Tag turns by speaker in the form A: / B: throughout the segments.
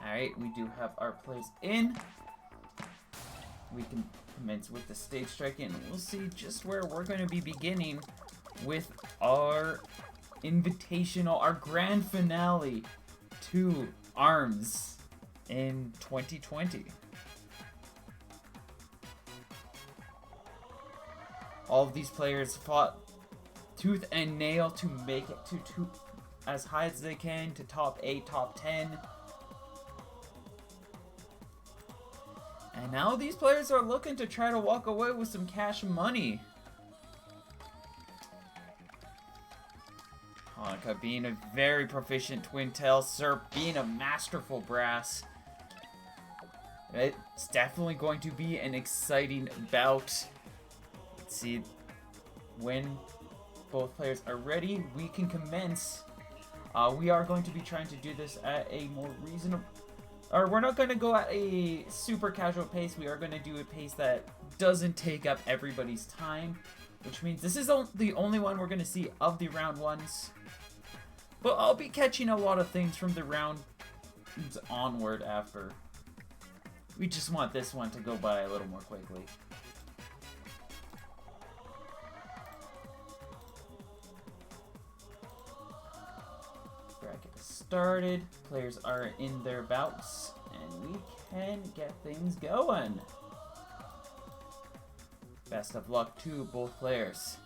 A: Alright, we do have our plays in. We can commence with the stage strike, and we'll see just where we're going to be beginning with our Invitational, our grand finale to ARMS in 2020. All of these players fought tooth and nail to make it to as high as they can, to top 8, top 10. And now these players are looking to try to walk away with some cash money. Hanukkah being a very proficient twin tail, Serp being a masterful brass. It's definitely going to be an exciting bout. Let's see, when both players are ready, we can commence. We are going to be trying to do this at a more reasonable, or we're not going to go at a super casual pace. We are going to do a pace that doesn't take up everybody's time, which means this is the only one we're going to see of the round ones. But I'll be catching a lot of things from the round onward after. We just want this one to go by a little more quickly. Bracket is started. Players are in their bouts, and we can get things going. Best of luck to both players.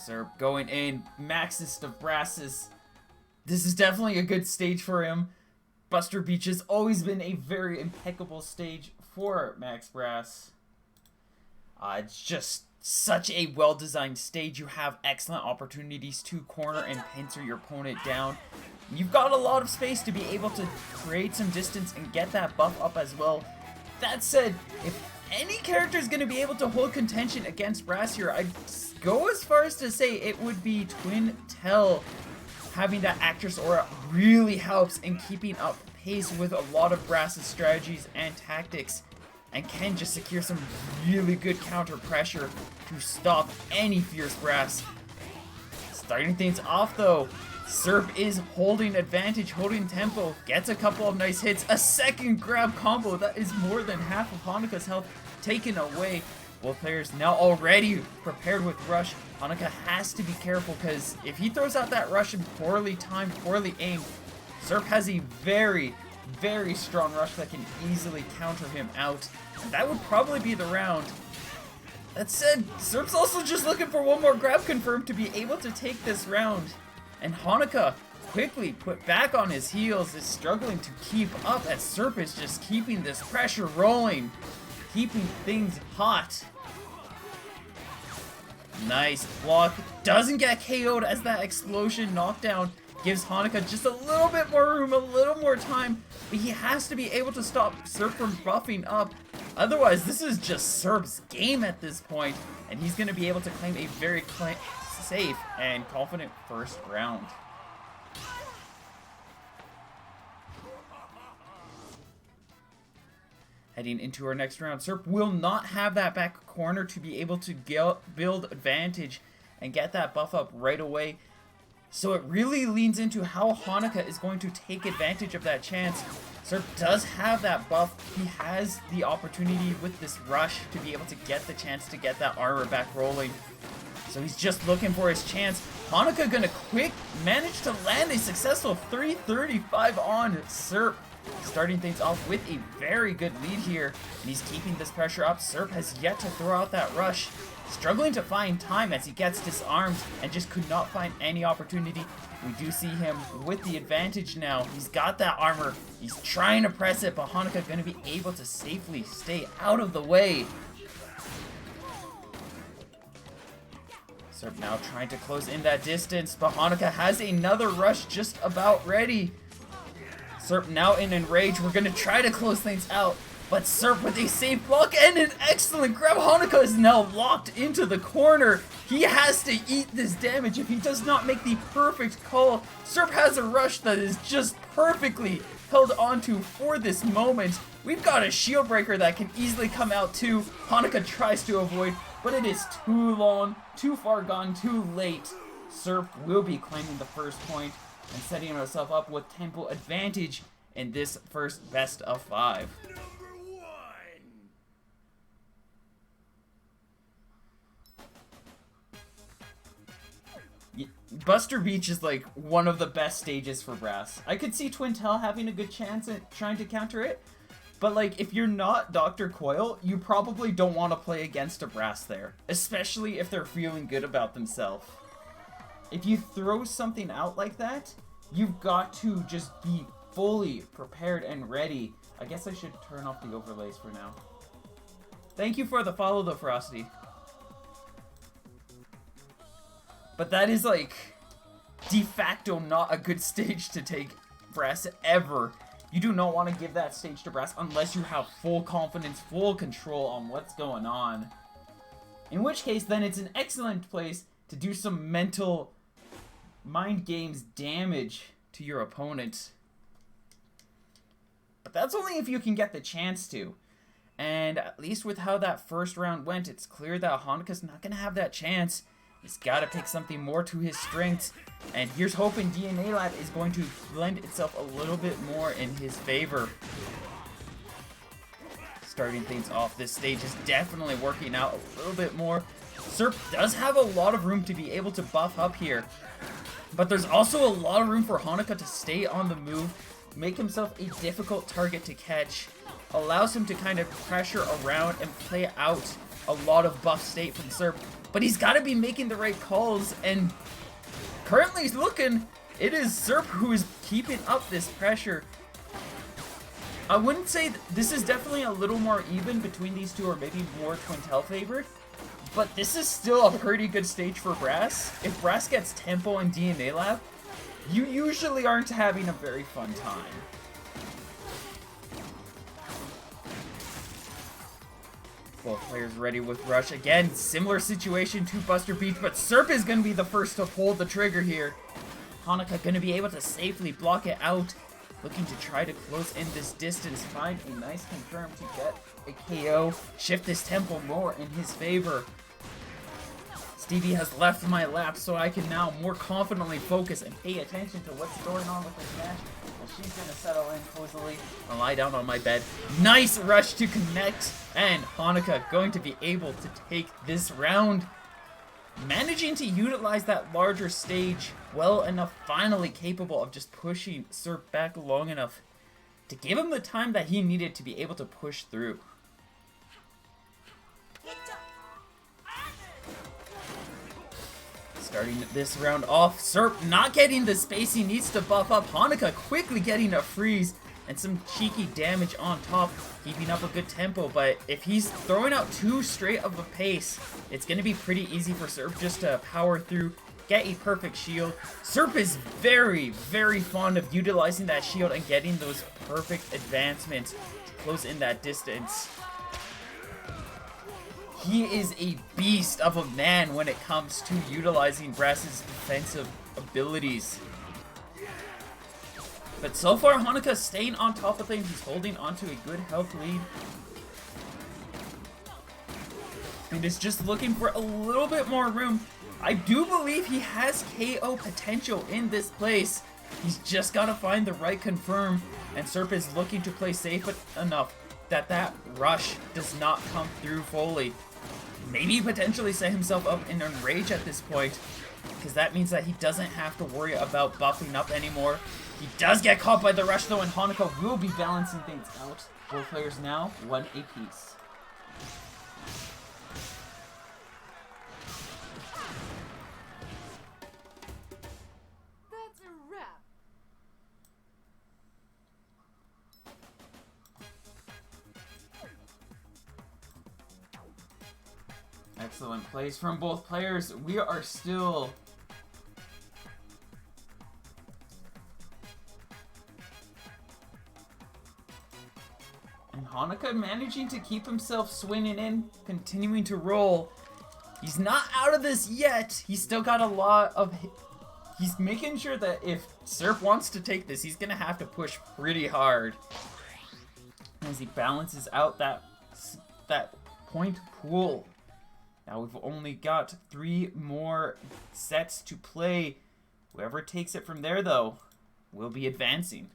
A: Serp going in, maxest of brasses. This is definitely a good stage for him. Buster Beach has always been a very impeccable stage for Max Brass. It's just such a well-designed stage. You have excellent opportunities to corner and pincer your opponent down. You've got a lot of space to be able to create some distance and get that buff up as well. That said, if any character is going to be able to hold contention against Brass here, I'd go as far as to say it would be Twin Tail. Having that actress aura really helps in keeping up pace with a lot of Brass's strategies and tactics, and can just secure some really good counter pressure to stop any fierce Brass. Starting things off though, Serp is holding advantage, holding tempo, gets a couple of nice hits, a second grab combo that is more than half of Hanukkah's health taken away. Both players now already prepared with rush. Hanukkah has to be careful, because if he throws out that rush and poorly timed, poorly aimed, Serp has a very, very strong rush that can easily counter him out. And that would probably be the round. That said, Serp's also just looking for one more grab confirm to be able to take this round. And Hanukkah, quickly put back on his heels, is struggling to keep up as Serp is just keeping this pressure rolling, keeping things hot. Nice block. Doesn't get KO'd as that explosion knockdown gives Hanukkah just a little bit more room, a little more time, but he has to be able to stop Serp from buffing up. Otherwise, this is just Serp's game at this point, and he's going to be able to claim a very safe and confident first round. Heading into our next round, Serp will not have that back corner to be able to build advantage and get that buff up right away. So it really leans into how Hanukkah is going to take advantage of that chance. Serp does have that buff. He has the opportunity with this rush to be able to get the chance to get that armor back rolling. So he's just looking for his chance. Hanukkah gonna manage to land a successful 335 on Serp. Starting things off with a very good lead here, and he's keeping this pressure up. Serp has yet to throw out that rush, struggling to find time as he gets disarmed and just could not find any opportunity. We do see him with the advantage now. He's got that armor, he's trying to press it, but Hanukkah gonna be able to safely stay out of the way. Serp now trying to close in that distance, but Hanukkah has another rush just about ready. Serp now in enrage. We're going to try to close things out, but Serp with a safe block and an excellent grab. Hanukkah is now locked into the corner. He has to eat this damage if he does not make the perfect call. Serp has a rush that is just perfectly held onto for this moment. We've got a shield breaker that can easily come out too. Hanukkah tries to avoid, but it is too long, too far gone, too late. Serp will be claiming the first point and setting himself up with tempo advantage in this first best of 5. Buster Beach is like one of the best stages for Brass. I could see Twintel having a good chance at trying to counter it, but like if you're not Dr. Coil, you probably don't want to play against a Brass there, especially if they're feeling good about themselves. If you throw something out like that, you've got to just be fully prepared and ready. I guess I should turn off the overlays for now. Thank you for the follow though, Frosty. But that is like de facto not a good stage to take Brass ever. You do not want to give that stage to Brass unless you have full confidence, full control on what's going on. In which case, then it's an excellent place to do some mental mind games damage to your opponent. But that's only if you can get the chance to. And at least with how that first round went, it's clear that Hanukkah's not going to have that chance. He's got to pick something more to his strengths, and here's hoping DNA Lab is going to lend itself a little bit more in his favor. Starting things off, this stage is definitely working out a little bit more. Serp does have a lot of room to be able to buff up here, but there's also a lot of room for Hanukkah to stay on the move, make himself a difficult target to catch, allows him to kind of pressure around and play out a lot of buff state from Serp. But he's got to be making the right calls, and currently he's looking, it is Serp who is keeping up this pressure. I wouldn't say this is definitely a little more even between these two, or maybe more Twintel favored, but this is still a pretty good stage for Brass. If Brass gets tempo and DNA Lab, you usually aren't having a very fun time. Both players ready with Rush. Again, similar situation to Buster Beach, but Serp is going to be the first to pull the trigger here. Hanukkah going to be able to safely block it out. Looking to try to close in this distance. Find a nice confirm to get a KO. Shift this tempo more in his favor. Stevie has left my lap, so I can now more confidently focus and pay attention to what's going on with this match. Well, she's going to settle in cozily and lie down on my bed. Nice rush to connect, and Hanukkah going to be able to take this round. Managing to utilize that larger stage well enough, finally capable of just pushing Serp back long enough to give him the time that he needed to be able to push through. Starting this round off, Serp not getting the space he needs to buff up. Hanukkah quickly getting a freeze and some cheeky damage on top, keeping up a good tempo. But if he's throwing out too straight of a pace, it's going to be pretty easy for Serp just to power through, get a perfect shield. Serp is very, very fond of utilizing that shield and getting those perfect advancements to close in that distance. He is a beast of a man when it comes to utilizing Brass's defensive abilities. But so far, Hanukkah staying on top of things. He's holding onto a good health lead. And is just looking for a little bit more room. I do believe he has KO potential in this place. He's just got to find the right confirm. And Serp is looking to play safe enough that that rush does not come through fully. Maybe potentially set himself up in Enrage at this point, because that means that he doesn't have to worry about buffing up anymore. He does get caught by the rush though, and Hanukkah will be balancing things out. Both players now 1 apiece.
B: That's a wrap.
A: Excellent plays from both players. We are still and Hanukkah managing to keep himself swinging in, continuing to roll. He's not out of this yet. He's still got a lot of he's making sure that if Serp wants to take this, he's gonna have to push pretty hard as he balances out that point pool. Now we've only got 3 more sets to play. Whoever takes it from there, though, will be advancing.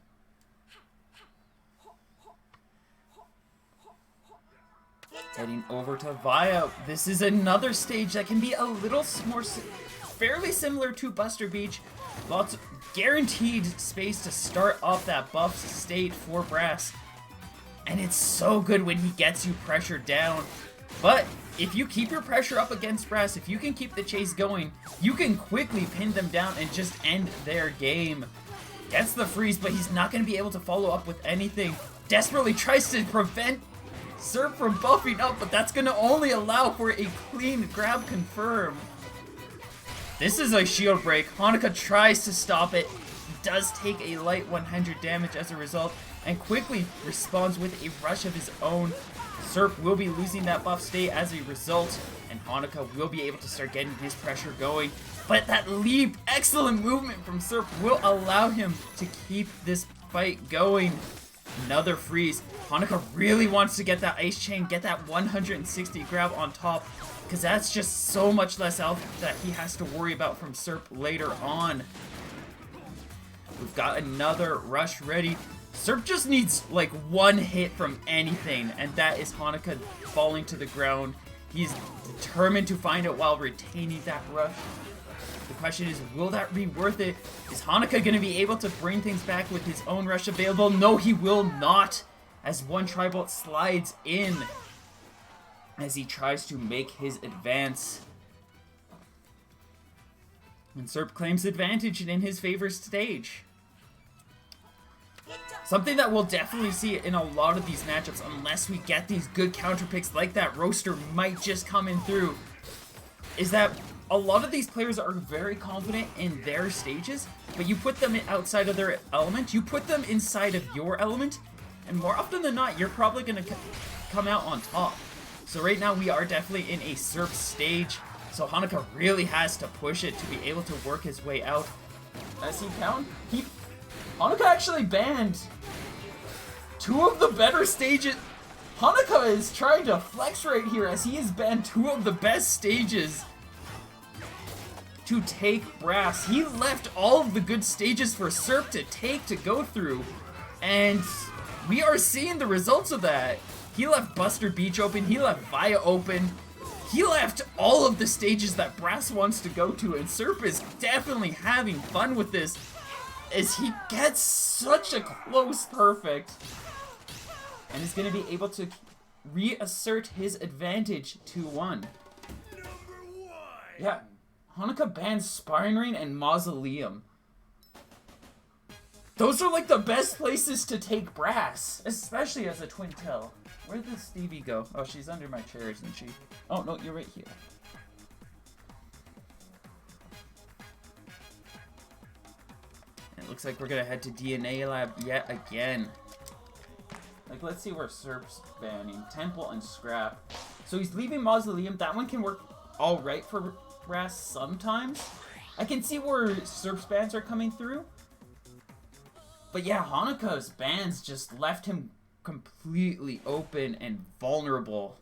A: Heading over to Via. This is another stage that can be a little more fairly similar to Buster Beach. Lots of guaranteed space to start off that buff state for Brass. And it's so good when he gets you pressured down. But if you keep your pressure up against Brass, if you can keep the chase going, you can quickly pin them down and just end their game. Gets the freeze, but he's not going to be able to follow up with anything. Desperately tries to prevent Serp from buffing up, but that's going to only allow for a clean grab confirm. This is a shield break. Hanukkah tries to stop it. He does take a light 100 damage as a result, and quickly responds with a rush of his own. Serp will be losing that buff state as a result, and Hanukkah will be able to start getting his pressure going. But that leap, excellent movement from Serp will allow him to keep this fight going. Another freeze. Hanukkah really wants to get that ice chain, get that 160 grab on top, because that's just so much less health that he has to worry about from Serp later on. We've got another rush ready. Serp just needs like one hit from anything, and that is Hanukkah falling to the ground. He's determined to find it while retaining that rush. The question is, will that be worth it? Is Hanukkah going to be able to bring things back with his own rush available? No, he will not, as one Tri-Bolt slides in as he tries to make his advance. And Serp claims advantage in his favor stage. Something that we'll definitely see in a lot of these matchups, unless we get these good counter picks like that roaster might just come in through, is that a lot of these players are very confident in their stages, but you put them outside of their element, you put them inside of your element, and more often than not, you're probably going to come out on top. So right now we are definitely in a Serp stage, so Hanukkah really has to push it to be able to work his way out. As he found, Hanukkah actually banned 2 of the better stages. Hanukkah is trying to flex right here as he has banned 2 of the best stages to take Brass. He left all of the good stages for Serp to go through, and we are seeing the results of that. He left Buster Beach open, he left Via open, he left all of the stages that Brass wants to go to, and Serp is definitely having fun with this as he gets such a close perfect and is going to be able to reassert his advantage 2-1. Yeah, Hanukkah bans Sparring Ring and Mausoleum. Those are like the best places to take Brass, especially as a twin tail. Where did Stevie go? Oh, she's under my chair, isn't she? Oh, no, you're right here. It looks like we're gonna head to DNA Lab yet again. Like, let's see where Serp's banning. Temple and Scrap. So he's leaving Mausoleum. That one can work alright for Brass sometimes. I can see where Serp's bans are coming through. But yeah, Hanukkah's bans just left him completely open and vulnerable.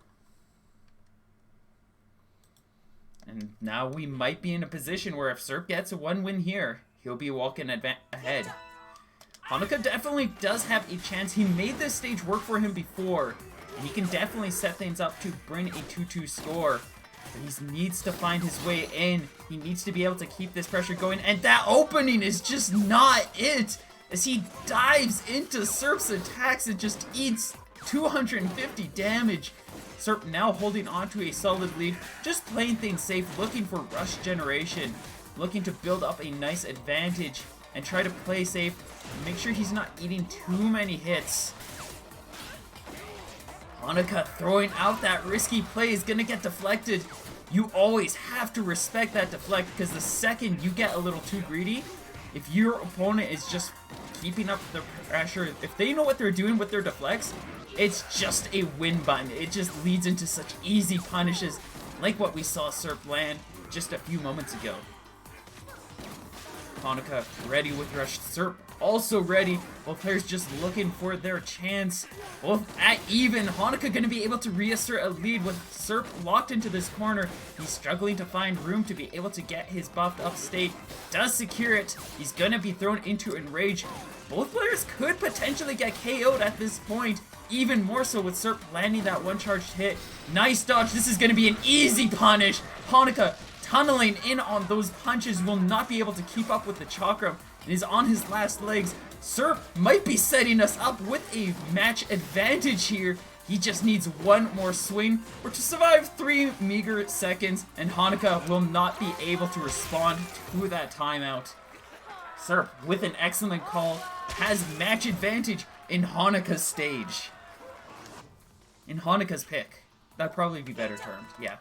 A: And now we might be in a position where if Serp gets a 1 win here, he'll be walking ahead. Hanukkah definitely does have a chance. He made this stage work for him before, and he can definitely set things up to bring a 2-2 score. But he needs to find his way in. He needs to be able to keep this pressure going, and that opening is just not it! As he dives into Serp's attacks and just eats 250 damage. Serp now holding on to a solid lead, just playing things safe, looking for rush generation, looking to build up a nice advantage and try to play safe, make sure he's not eating too many hits. Hanukkah throwing out that risky play is gonna get deflected. You always have to respect that deflect, because the second you get a little too greedy, if your opponent is just keeping up the pressure, if they know what they're doing with their deflects, it's just a win button. It just leads into such easy punishes, like what we saw Serp land just a few moments ago. Hanukkah ready with rush. Serp also ready. Both players just looking for their chance. Both at even. Hanukkah going to be able to reassert a lead with Serp locked into this corner. He's struggling to find room to be able to get his buffed up state. Does secure it. He's going to be thrown into Enrage. Both players could potentially get KO'd at this point. Even more so with Serp landing that one charged hit. Nice dodge. This is going to be an easy punish. Hanukkah tunneling in on those punches, will not be able to keep up with the chakram, and is on his last legs. Serp might be setting us up with a match advantage here. He just needs one more swing or to survive 3 meager seconds, and Hanukkah will not be able to respond to that timeout. Serp, with an excellent call, has match advantage in Hanukkah's stage. In Hanukkah's pick. That'd probably be better termed, yeah.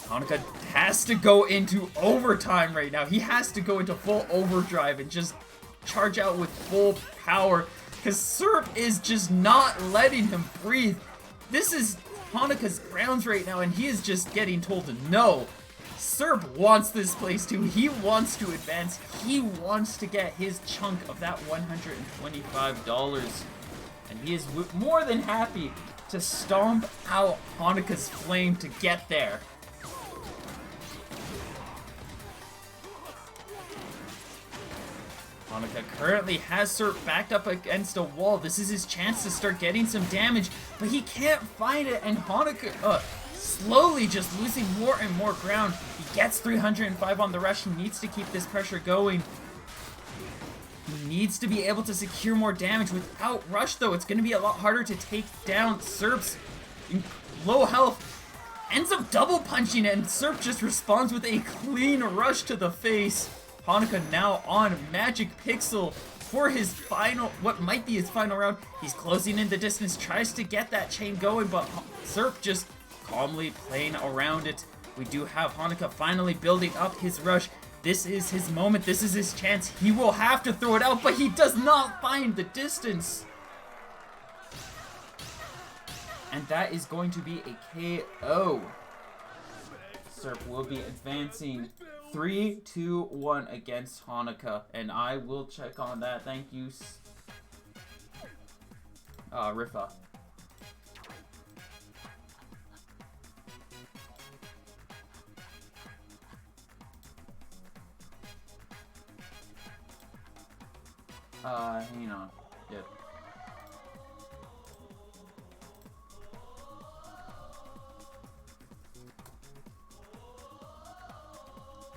A: Hanukkah has to go into overtime right now. He has to go into full overdrive and just charge out with full power, because Serp is just not letting him breathe. This is Hanukkah's grounds right now, and he is just getting told to no. Serp wants this place too. He wants to advance. He wants to get his chunk of that $125. And he is more than happy to stomp out Hanukkah's flame to get there. Hanukkah currently has Serp backed up against a wall. This is his chance to start getting some damage, but he can't find it, and Hanukkah slowly just losing more and more ground. He gets 305 on the rush. He needs to keep this pressure going. He needs to be able to secure more damage. Without rush, though, it's going to be a lot harder to take down. Serp's low health ends up double punching, and Serp just responds with a clean rush to the face. Hanukkah now on Magic Pixel for his final, what might be his final round. He's closing in the distance, tries to get that chain going, but Serp just calmly playing around it. We do have Hanukkah finally building up his rush. This is his moment. This is his chance. He will have to throw it out, but he does not find the distance. And that is going to be a KO. Serp will be advancing 3-2-1 against Hanukkah, and I will check on that. Thank you, Rifa. Hang on. Yep.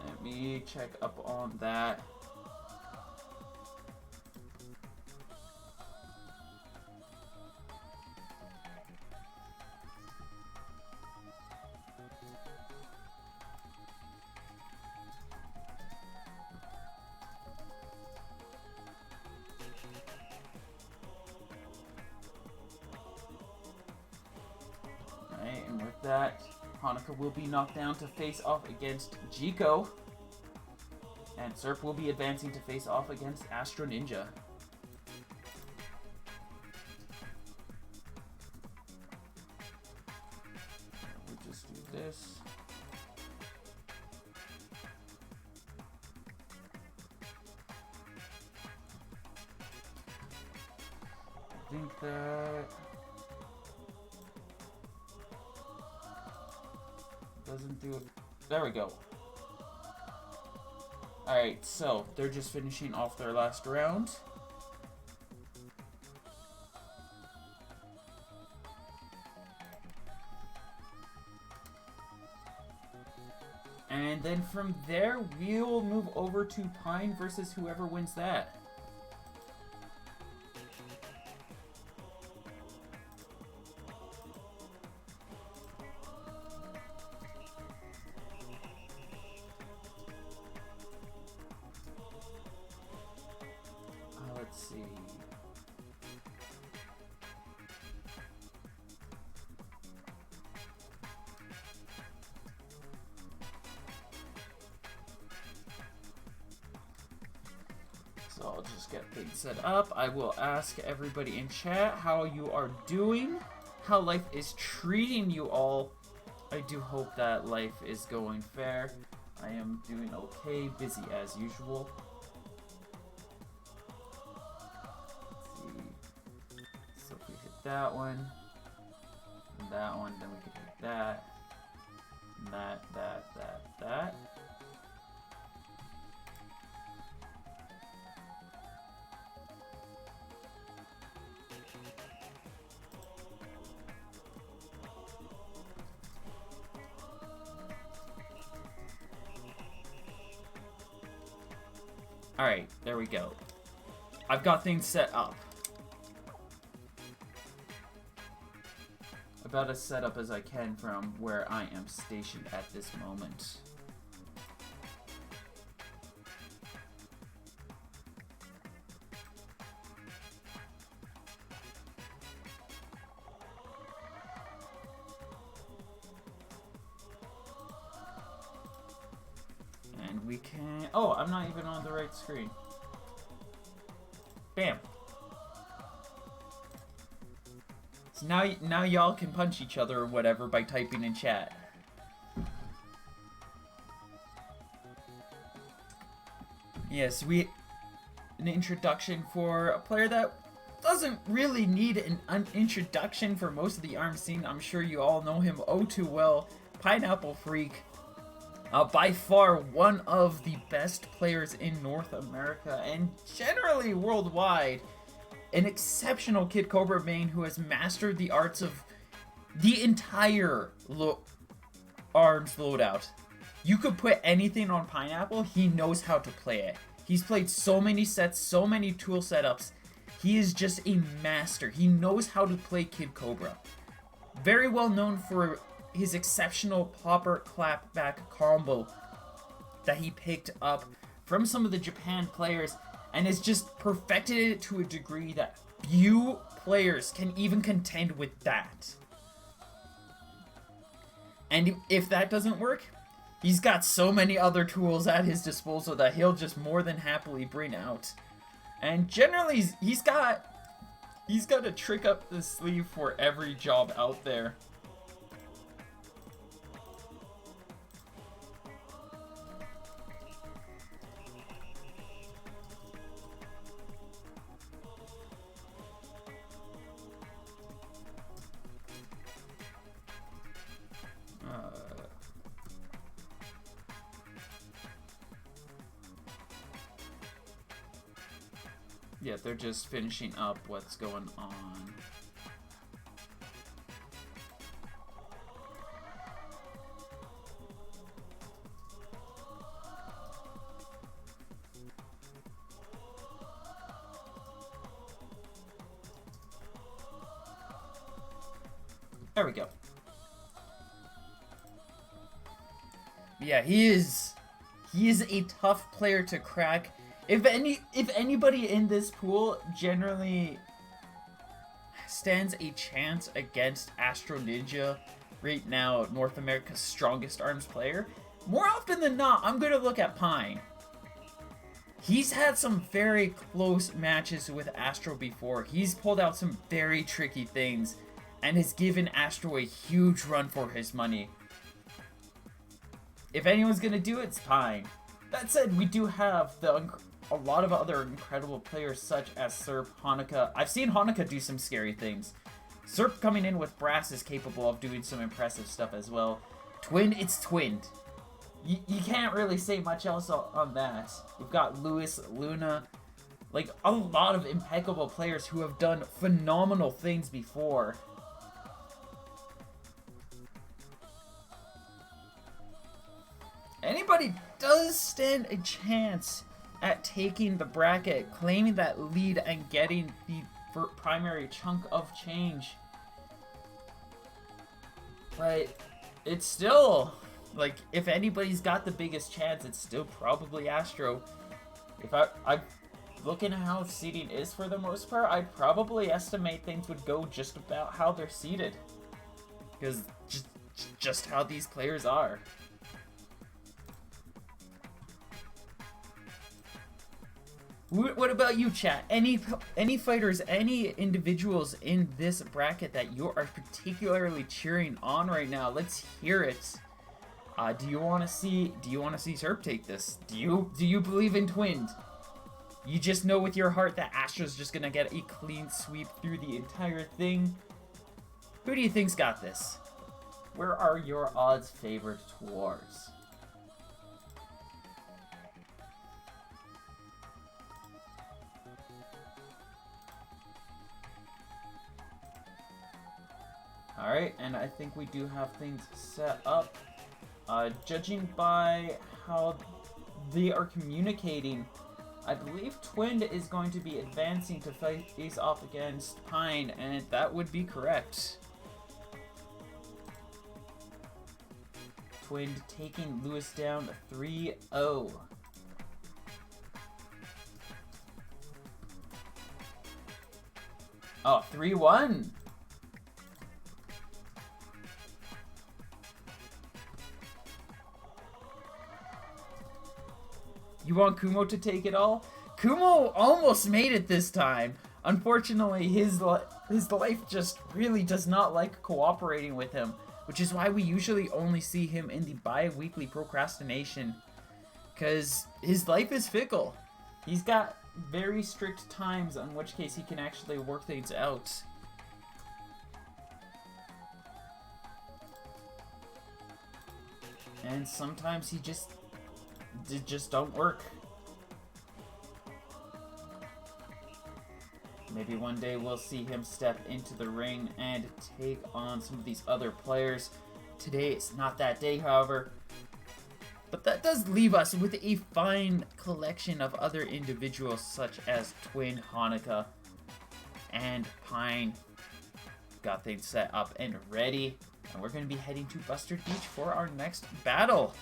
A: Let me check up on that. And with that, Hanukkah will be knocked down to face off against Jiko. And Serp will be advancing to face off against Astro Ninja. We'll just do this. I think that doesn't do it. There we go. Alright, so they're just finishing off their last round. And then from there, we'll move over to Pine versus whoever wins that. Let's see. So I'll just get things set up. I will ask everybody in chat how you are doing, how life is treating you all. I do hope that life is going fair. I am doing okay, busy as usual. that one. And that one. Then we could take that. And that. Alright, there we go. I've got things set up. About as set up as I can from where I am stationed at this moment. And we can... Oh, I'm not even on the right screen. Bam. So now y'all can punch each other or whatever by typing in chat. Yes, an introduction for a player that doesn't really need an introduction for most of the ARM scene. I'm sure you all know him oh too well. Pineapple Freak. By far one of the best players in North America and generally worldwide. An exceptional Kid Cobra main who has mastered the arts of the entire ARMS loadout. You could put anything on Pineapple, he knows how to play it. He's played so many sets, so many tool setups. He is just a master. He knows how to play Kid Cobra. Very well known for his exceptional popper clapback combo that he picked up from some of the Japan players and has just perfected it to a degree that few players can even contend with that. And if that doesn't work, he's got so many other tools at his disposal that he'll just more than happily bring out. And generally, he's got a trick up the sleeve for every job out there. Yeah, they're just finishing up what's going on. There we go. Yeah, he is a tough player to crack. If anybody in this pool generally stands a chance against Astro Ninja, right now North America's strongest ARMS player, more often than not, I'm gonna look at Pine. He's had some very close matches with Astro before. He's pulled out some very tricky things and has given Astro a huge run for his money. If anyone's gonna do it, it's Pine. That said, we do have a lot of other incredible players such as Serp, Hanukkah. I've seen Hanukkah do some scary things. Serp coming in with Brass is capable of doing some impressive stuff as well. Twin, it's twinned. You can't really say much else on that. We've got Lewis, Luna, like a lot of impeccable players who have done phenomenal things before. Anybody does stand a chance at taking the bracket, claiming that lead, and getting the primary chunk of change. But it's still, like, if anybody's got the biggest chance, it's still probably Astro. If I'm looking at how seeding is for the most part, I'd probably estimate things would go just about how they're seeded. Because just how these players are. What about you, chat? Any fighters, any individuals in this bracket that you are particularly cheering on right now? Let's hear it. Do you want to see Serp take this? Do you believe in Twinned? You just know with your heart that Astra's just gonna get a clean sweep through the entire thing. Who do you think's got this? Where are your odds favored towards? Alright, and I think we do have things set up. Judging by how they are communicating, I believe Twin is going to be advancing to face off against Pine, and that would be correct. Twin taking Lewis down 3-0. Oh, 3-1. You want Kumo to take it all? Kumo almost made it this time. Unfortunately, his life just really does not like cooperating with him, which is why we usually only see him in the bi-weekly procrastination, because his life is fickle. He's got very strict times on which case he can actually work things out. And sometimes he just don't work. Maybe one day we'll see him step into the ring and take on some of these other players. Today it's not that day, however. But that does leave us with a fine collection of other individuals such as Twin, Hanukkah, and Pine. Got things set up and ready. And we're going to be heading to Bustard Beach for our next battle.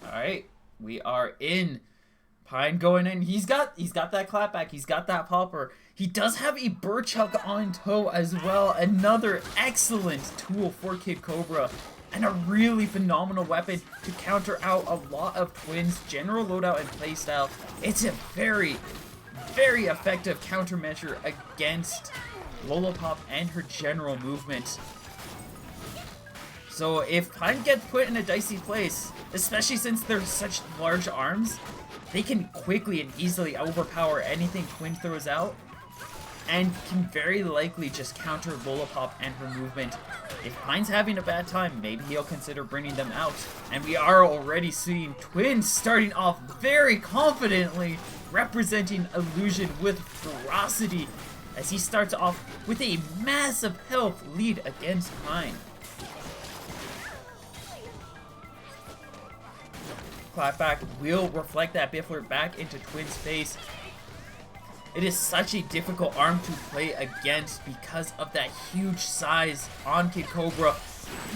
A: Alright, we are in. Pine going in. He's got that clapback. He's got that popper. He does have a birch hug on toe as well. Another excellent tool for Kid Cobra. And a really phenomenal weapon to counter out a lot of Twin's general loadout and playstyle. It's a very, very effective countermeasure against Lollipop and her general movement. So if Pine gets put in a dicey place, especially since they're such large arms, they can quickly and easily overpower anything Twin throws out, and can very likely just counter Lollipop and her movement. If Pine's having a bad time, maybe he'll consider bringing them out. And we are already seeing Twin starting off very confidently, representing Illusion with ferocity, as he starts off with a massive health lead against Pine. Clapback will reflect that Biffler back into Twin's face. It is such a difficult arm to play against because of that huge size on Kid Cobra.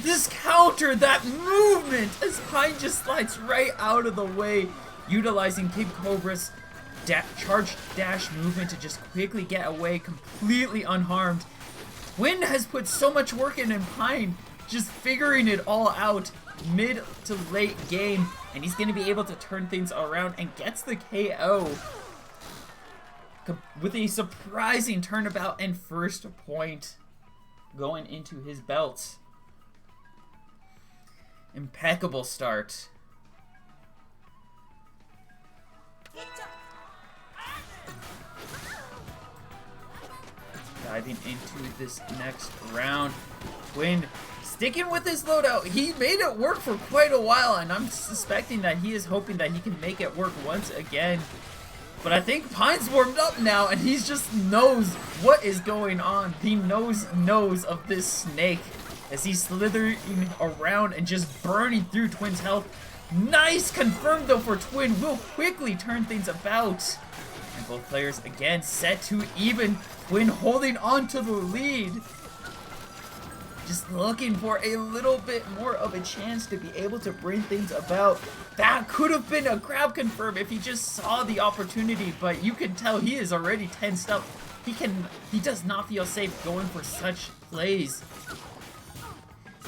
A: This counter, that movement, as Pine just slides right out of the way, utilizing Kid Cobra's charge dash movement to just quickly get away completely unharmed. Twin has put so much work in, and Pine just figuring it all out mid to late game, and he's going to be able to turn things around and gets the KO with a surprising turnabout and first point going into his belt. Impeccable start. Diving into this next round. Twin sticking with his loadout. He made it work for quite a while, and I'm suspecting that he is hoping that he can make it work once again. But I think Pine's warmed up now, and he just knows what is going on. He knows of this snake as he's slithering around and just burning through Twin's health. Nice confirmed though for Twin. Will quickly turn things about. And both players again set to even. Twin holding on to the lead. Just looking for a little bit more of a chance to be able to bring things about. That could have been a grab confirm if he just saw the opportunity, but you can tell he is already tensed up. He does not feel safe going for such plays.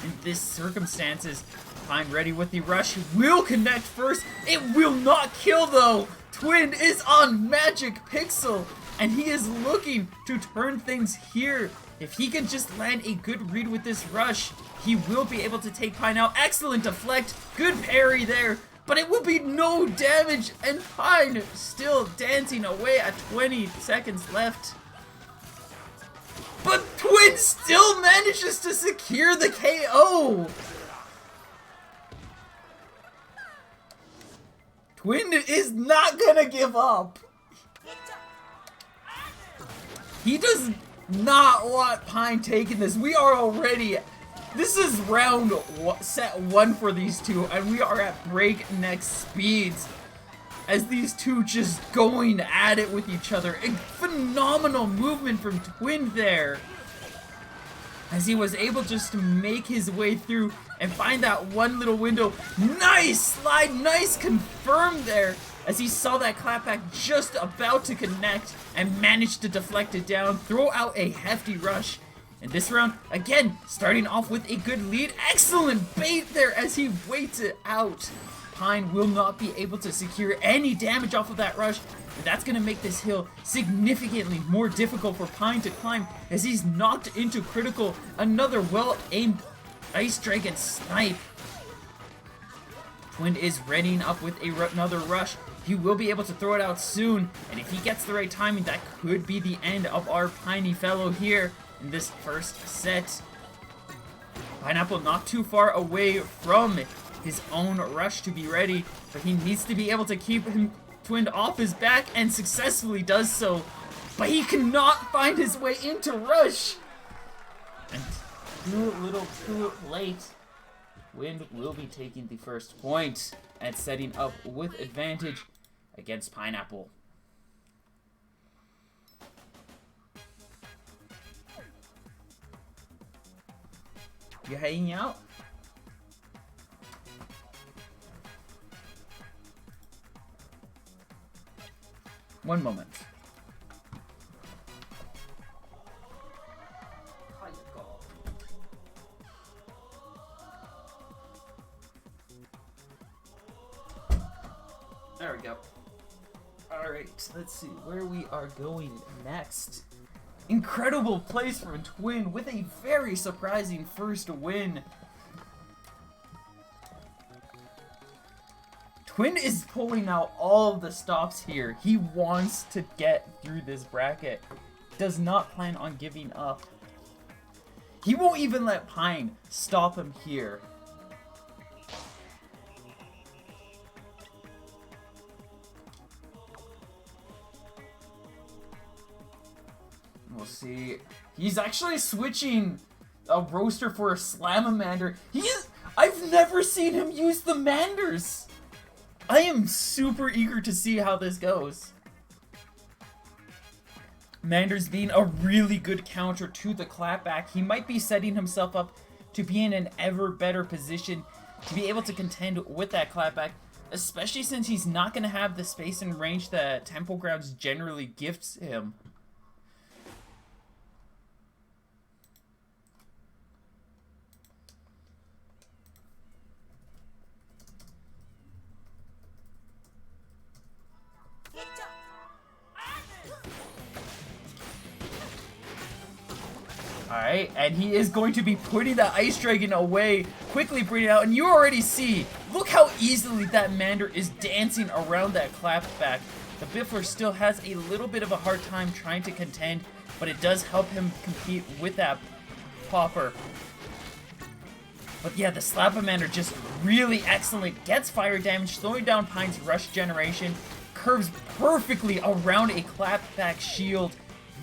A: In this circumstances, Pine ready with the rush. Will connect first. It will not kill though. Twin is on Magic Pixel, and he is looking to turn things here. If he can just land a good read with this rush, he will be able to take Pine out. Excellent deflect, good parry there, but it will be no damage, and Pine still dancing away at 20 seconds left. But Twin still manages to secure the KO! Twin is not gonna give up. He does not want Pine taking this. We are already... This is set 1 for these two, and we are at breakneck speeds as these two just going at it with each other. A phenomenal movement from Twin there, as he was able just to make his way through and find that one little window. Nice slide, nice confirm there, as he saw that clapback just about to connect and managed to deflect it down, throw out a hefty rush. And this round, again, starting off with a good lead. Excellent bait there as he waits it out. Pine will not be able to secure any damage off of that rush, and that's going to make this hill significantly more difficult for Pine to climb as he's knocked into critical. Another well-aimed Ice Dragon snipe. Twin is readying up with another rush. He will be able to throw it out soon, and if he gets the right timing, that could be the end of our Piney fellow here in this first set. Pineapple not too far away from his own rush to be ready, but he needs to be able to keep him Twin off his back, and successfully does so, but he cannot find his way into rush, and too little too late. Wind will be taking the first point and setting up with advantage against Pineapple. You hanging out? One moment. There we go. Alright, let's see where we are going next. Incredible place from Twin with a very surprising first win. Twin is pulling out all of the stops here. He wants to get through this bracket. Does not plan on giving up. He won't even let Pine stop him here. We'll see. He's actually switching a roaster for a Slamamander. I've never seen him use the Manders. I am super eager to see how this goes. Manders being a really good counter to the clapback. He might be setting himself up to be in an ever better position to be able to contend with that clapback, especially since he's not going to have the space and range that Temple Grounds generally gifts him. Alright, and he is going to be putting that Ice Dragon away, quickly bringing it out, and you already see, look how easily that Mander is dancing around that clapback. The Biffler still has a little bit of a hard time trying to contend, but it does help him compete with that popper. But yeah, the Slapamander just really excellent, gets fire damage, slowing down Pine's rush generation, curves perfectly around a clapback shield,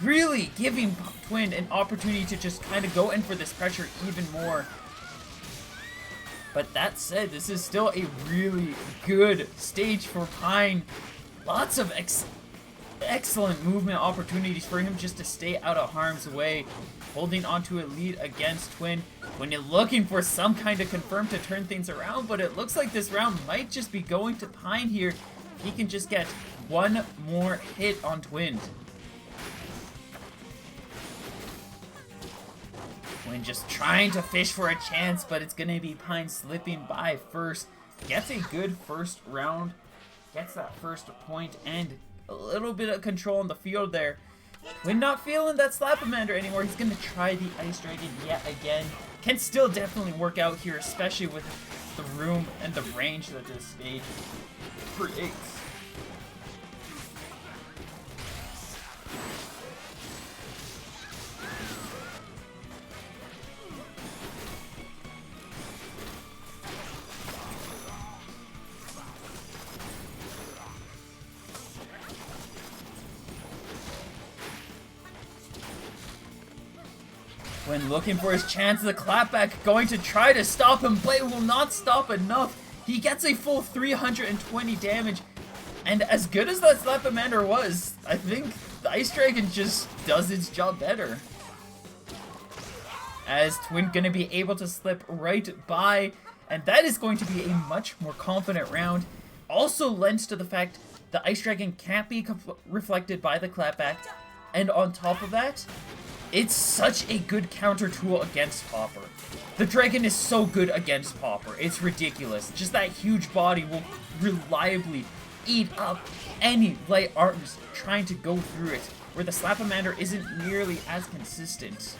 A: really giving Twin an opportunity to just kind of go in for this pressure even more. But that said, this is still a really good stage for Pine. Lots of excellent movement opportunities for him just to stay out of harm's way. Holding onto a lead against Twin. When you're looking for some kind of confirm to turn things around, but it looks like this round might just be going to Pine here. He can just get one more hit on Twin. Twin just trying to fish for a chance, but it's going to be Pine slipping by first. Gets a good first round. Gets that first point and a little bit of control on the field there. Twin not feeling that Slapamander anymore. He's going to try the Ice Dragon yet again. Can still definitely work out here, especially with the room and the range that this stage creates. When looking for his chance, the clapback going to try to stop him, but it will not stop enough. He gets a full 320 damage, and as good as that Slapamander was, I think the Ice Dragon just does its job better. As Twin gonna be able to slip right by, and that is going to be a much more confident round. Also lends to the fact the Ice Dragon can't be reflected by the clapback, and on top of that, it's such a good counter tool against Popper. The Dragon is so good against Popper. It's ridiculous. Just that huge body will reliably eat up any light arms trying to go through it, where the Slapamander isn't nearly as consistent.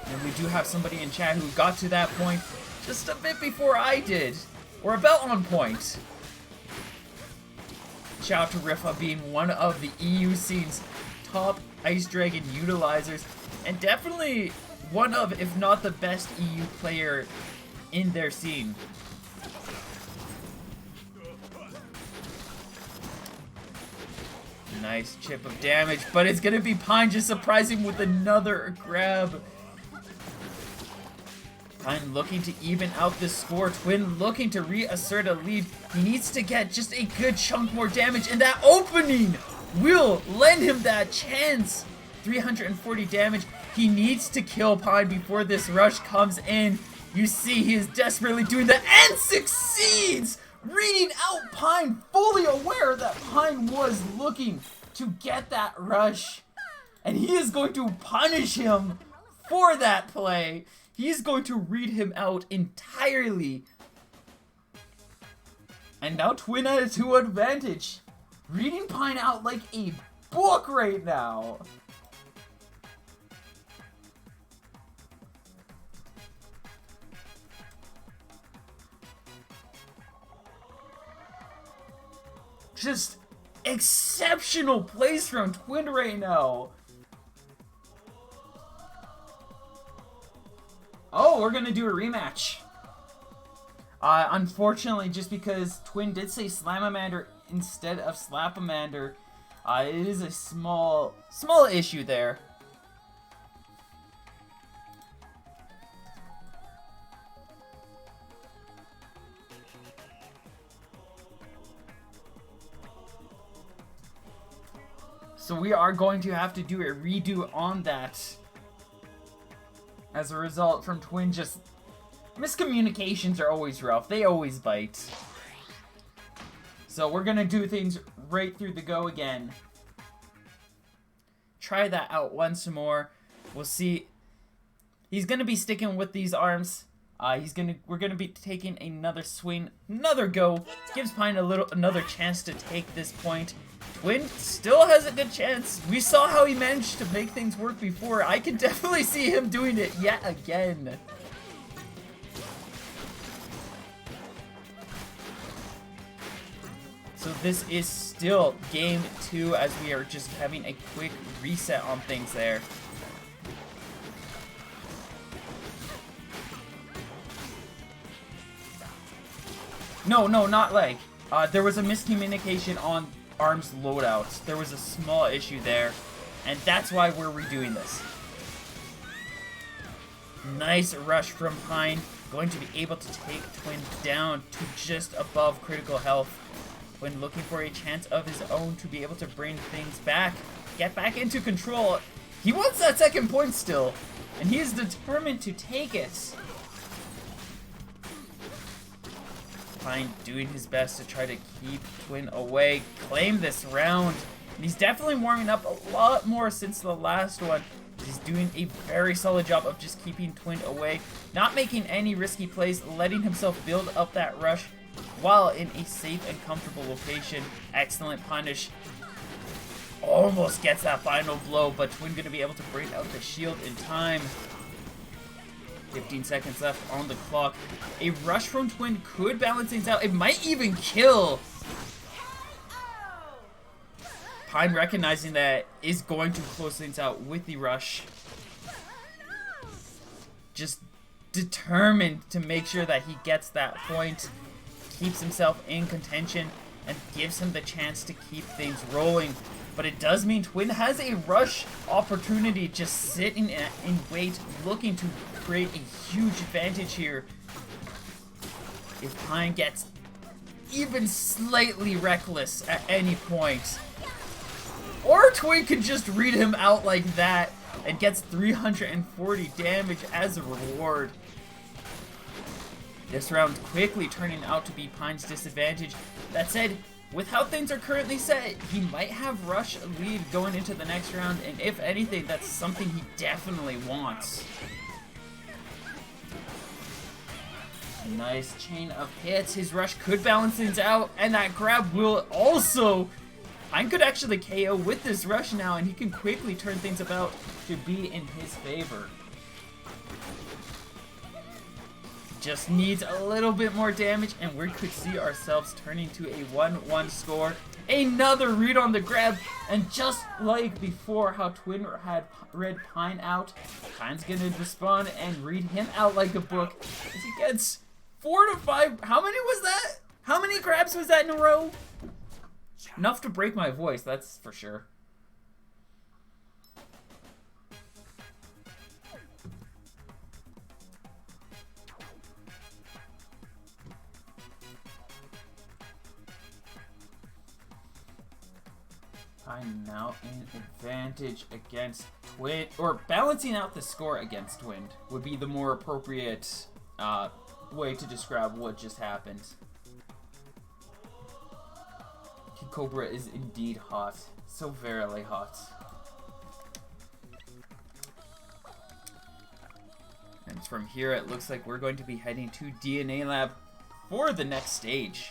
A: And we do have somebody in chat who got to that point just a bit before I did. Or about on point. Shout out to Rifa being one of the EU scene's top Ice Dragon utilizers, and definitely one of, if not the best EU player in their scene. Nice chip of damage, but it's gonna be Pine just surprising with another grab. Pine looking to even out this score. Twin looking to reassert a lead. He needs to get just a good chunk more damage, and that opening will lend him that chance. 340 damage. He needs to kill Pine before this rush comes in. You see he is desperately doing that and succeeds! Reading out Pine, fully aware that Pine was looking to get that rush. And he is going to punish him for that play. He is going to read him out entirely. And now Twin has 2 advantage. Reading Pine out like a book right now. Just exceptional plays from Twin right now. Oh, we're gonna do a rematch. Unfortunately, just because Twin did say Slamamander instead of Slapamander, it is a small issue there. So we are going to have to do a redo on that. As a result, from Twin, just miscommunications are always rough. They always bite. So we're gonna do things right through the go again. Try that out once more. We'll see. He's gonna be sticking with these arms. We're gonna be taking another swing, another go. Gives Pine another chance to take this point. Twin still has a good chance. We saw how he managed to make things work before. I can definitely see him doing it yet again. So this is still game 2 as we are just having a quick reset on things there. No, not leg. There was a miscommunication on arms loadouts. There was a small issue there, and that's why we're redoing this. Nice rush from Pine, going to be able to take Twin down to just above critical health. When looking for a chance of his own to be able to bring things back, get back into control. He wants that second point still, and he is determined to take it. Pine doing his best to try to keep Twin away, claim this round. And he's definitely warming up a lot more since the last one. He's doing a very solid job of just keeping Twin away, not making any risky plays, letting himself build up that rush, while in a safe and comfortable location. Excellent punish. Almost gets that final blow, but Twin gonna be able to break out the shield in time. 15 seconds left on the clock. A rush from Twin could balance things out. It might even kill. Pine, recognizing that, is going to close things out with the rush. Just determined to make sure that he gets that point, keeps himself in contention, and gives him the chance to keep things rolling. But it does mean Twin has a rush opportunity just sitting in wait, looking to create a huge advantage here. If Pine gets even slightly reckless at any point, or Twin could just read him out like that and gets 340 damage as a reward. This round quickly turning out to be Pine's disadvantage. That said, with how things are currently set, he might have rush lead going into the next round, and if anything, that's something he definitely wants. Nice chain of hits. His rush could balance things out, and that grab will also... Pine could actually KO with this rush now, and he can quickly turn things about to be in his favor. Just needs a little bit more damage, and we could see ourselves turning to a 1-1 score. Another read on the grab, and just like before how Twin had read Pine out, Pine's gonna respond and read him out like a book as he gets 4 to 5. How many was that? How many grabs was that in a row? Enough to break my voice, that's for sure. I'm now in advantage against Twin, or balancing out the score against Twin would be the more appropriate way to describe what just happened. Cobra is indeed hot. So verily hot. And from here it looks like we're going to be heading to DNA Lab for the next stage.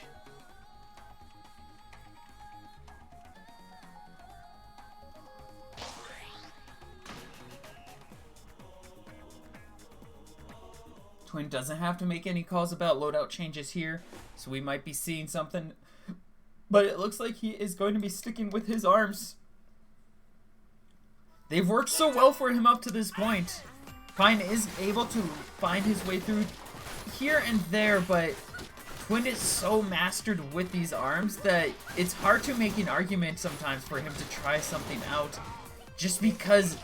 A: Twin doesn't have to make any calls about loadout changes here, so we might be seeing something. But it looks like he is going to be sticking with his arms. They've worked so well for him up to this point. Pine is able to find his way through here and there, but Twin is so mastered with these arms that it's hard to make an argument sometimes for him to try something out, just because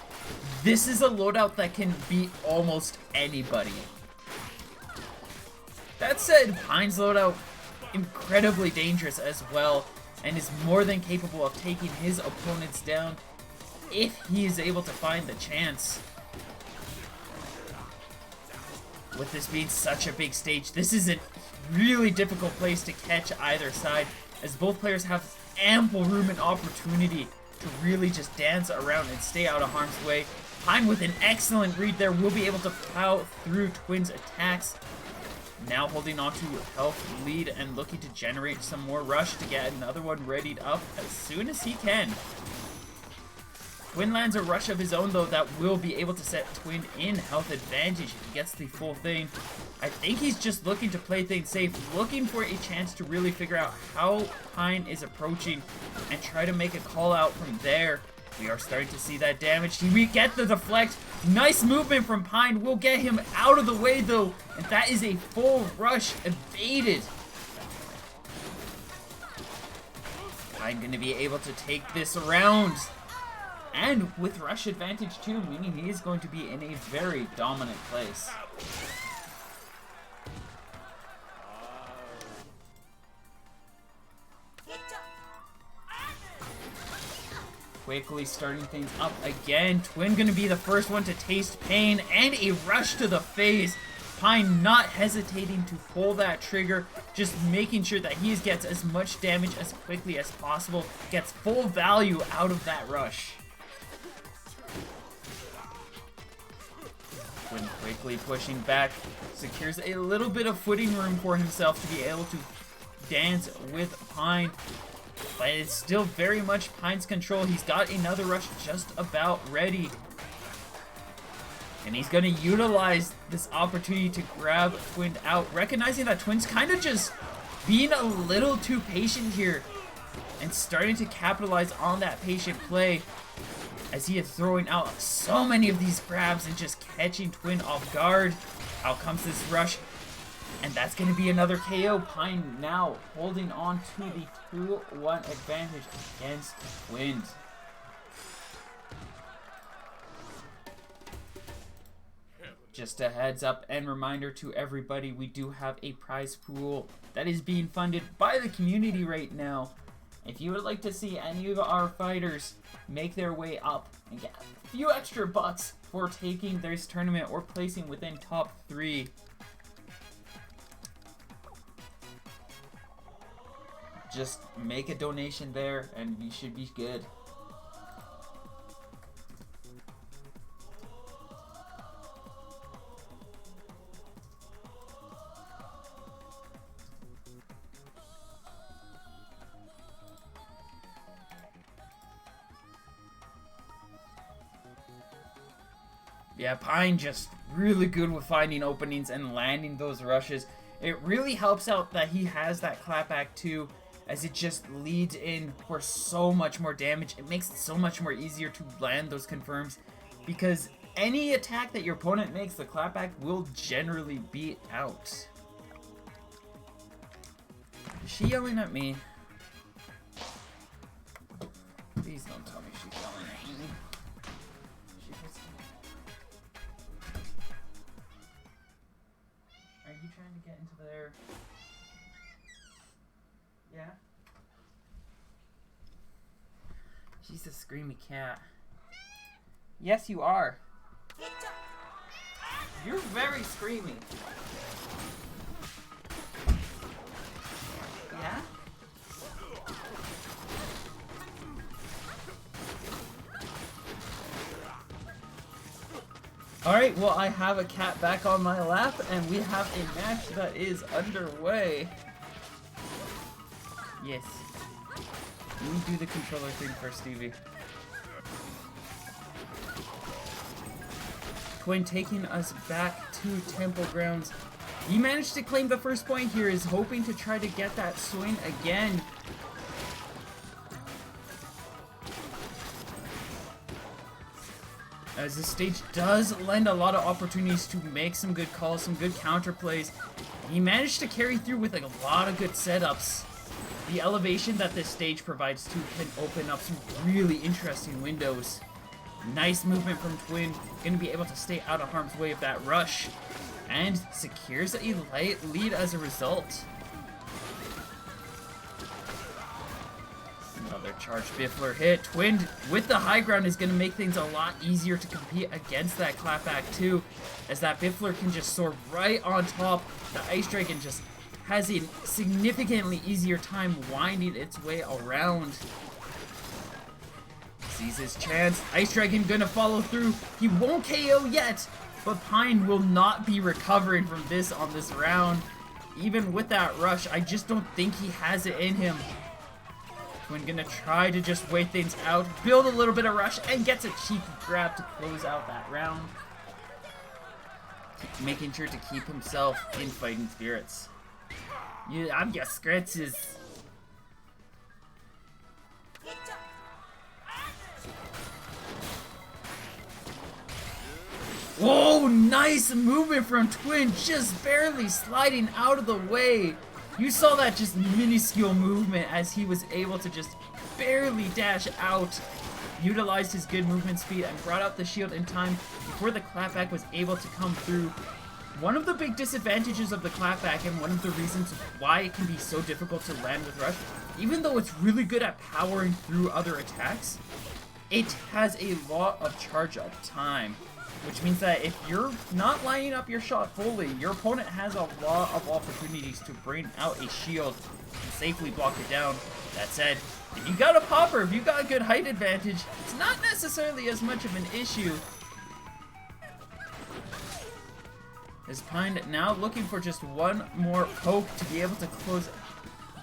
A: this is a loadout that can beat almost anybody. That said, Pine's loadout incredibly dangerous as well, and is more than capable of taking his opponents down if he is able to find the chance. With this being such a big stage, this is a really difficult place to catch either side, as both players have ample room and opportunity to really just dance around and stay out of harm's way. Pine, with an excellent read there, will be able to plow through Twin's attacks. Now holding on to health lead and looking to generate some more rush to get another one readied up as soon as he can. Twin lands a rush of his own though that will be able to set Twin in health advantage if he gets the full thing. I think he's just looking to play things safe, looking for a chance to really figure out how Pine is approaching and try to make a call out from there. We are starting to see that damage. We get the deflect. Nice movement from Pine. We'll get him out of the way though. And that is a full rush evaded. Pine going to be able to take this around. And with rush advantage too, meaning he is going to be in a very dominant place. Quickly starting things up again. Twin gonna be the first one to taste pain, and a rush to the face. Pine not hesitating to pull that trigger, just making sure that he gets as much damage as quickly as possible, gets full value out of that rush. Twin quickly pushing back, secures a little bit of footing room for himself to be able to dance with Pine. But it's still very much Pine's control. He's got another rush just about ready. And he's going to utilize this opportunity to grab Twin out, recognizing that Twin's kind of just being a little too patient here and starting to capitalize on that patient play as he is throwing out so many of these grabs and just catching Twin off guard. Out comes this rush, and that's going to be another KO. Pine now holding on to the 2-1 advantage against Twin. Just a heads up and reminder to everybody, we do have a prize pool that is being funded by the community right now. If you would like to see any of our fighters make their way up and get a few extra bucks for taking this tournament or placing within top 3, just make a donation there and you should be good. Yeah, Pine just really good with finding openings and landing those rushes. It really helps out that he has that clapback too, as it just leads in for so much more damage. It makes it so much more easier to land those confirms, because any attack that your opponent makes, the clapback will generally beat out. Is she yelling at me? Please don't tell me she's yelling at me. Are you trying to get into there? Yeah? She's a screamy cat. Yes, you are. You're very screamy. Yeah? Alright, well, I have a cat back on my lap, and we have a match that is underway. Yes. Let me do the controller thing first, Stevie. Twin taking us back to Temple Grounds. He managed to claim the first point here, is hoping to try to get that swing again. As this stage does lend a lot of opportunities to make some good calls, some good counter plays. He managed to carry through with like a lot of good setups. The elevation that this stage provides too can open up some really interesting windows. Nice movement from Twin, going to be able to stay out of harm's way of that rush, and secures a light lead as a result. Another charged Biffler hit. Twin with the high ground is going to make things a lot easier to compete against that clapback too, as that Biffler can just soar right on top. The Ice Dragon just has a significantly easier time winding its way around. Sees his chance. Ice Dragon gonna follow through. He won't KO yet, but Pine will not be recovering from this on this round. Even with that rush, I just don't think he has it in him. Twin gonna try to just wait things out, build a little bit of rush, and gets a cheeky grab to close out that round. Making sure to keep himself in fighting spirits. Yeah, I'm just scratches. Whoa, nice movement from Twin, just barely sliding out of the way. You saw that just minuscule movement as he was able to just barely dash out. Utilized his good movement speed and brought out the shield in time before the clapback was able to come through. One of the big disadvantages of the clapback, and one of the reasons why it can be so difficult to land with rush, even though it's really good at powering through other attacks, it has a lot of charge up time. Which means that if you're not lining up your shot fully, your opponent has a lot of opportunities to bring out a shield and safely block it down. That said, if you got a popper, if you got a good height advantage, it's not necessarily as much of an issue. As Pine now looking for just one more poke to be able to close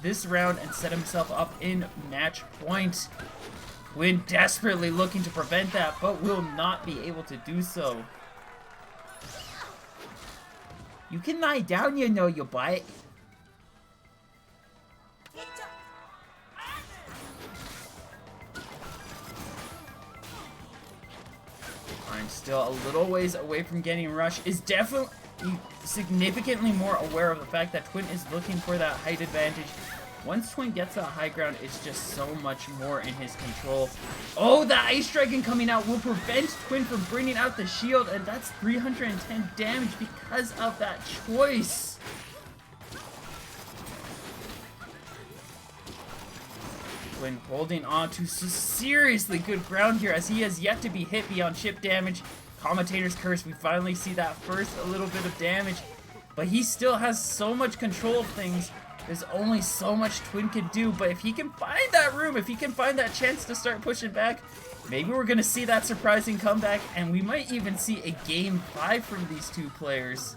A: this round and set himself up in match point. Twin desperately looking to prevent that, but will not be able to do so. You can lie down, you know, you butt. I'm still a little ways away from getting rushed. Is definitely significantly more aware of the fact that Twin is looking for that height advantage. Once Twin gets that high ground, it's just so much more in his control. Oh, the Ice Dragon coming out will prevent Twin from bringing out the shield, and that's 310 damage because of that choice. Twin holding on to seriously good ground here as he has yet to be hit beyond chip damage. Commentator's Curse, we finally see that first a little bit of damage, but he still has so much control of things. There's only so much Twin can do, but if he can find that room, if he can find that chance to start pushing back, maybe we're going to see that surprising comeback, and we might even see a Game 5 from these two players.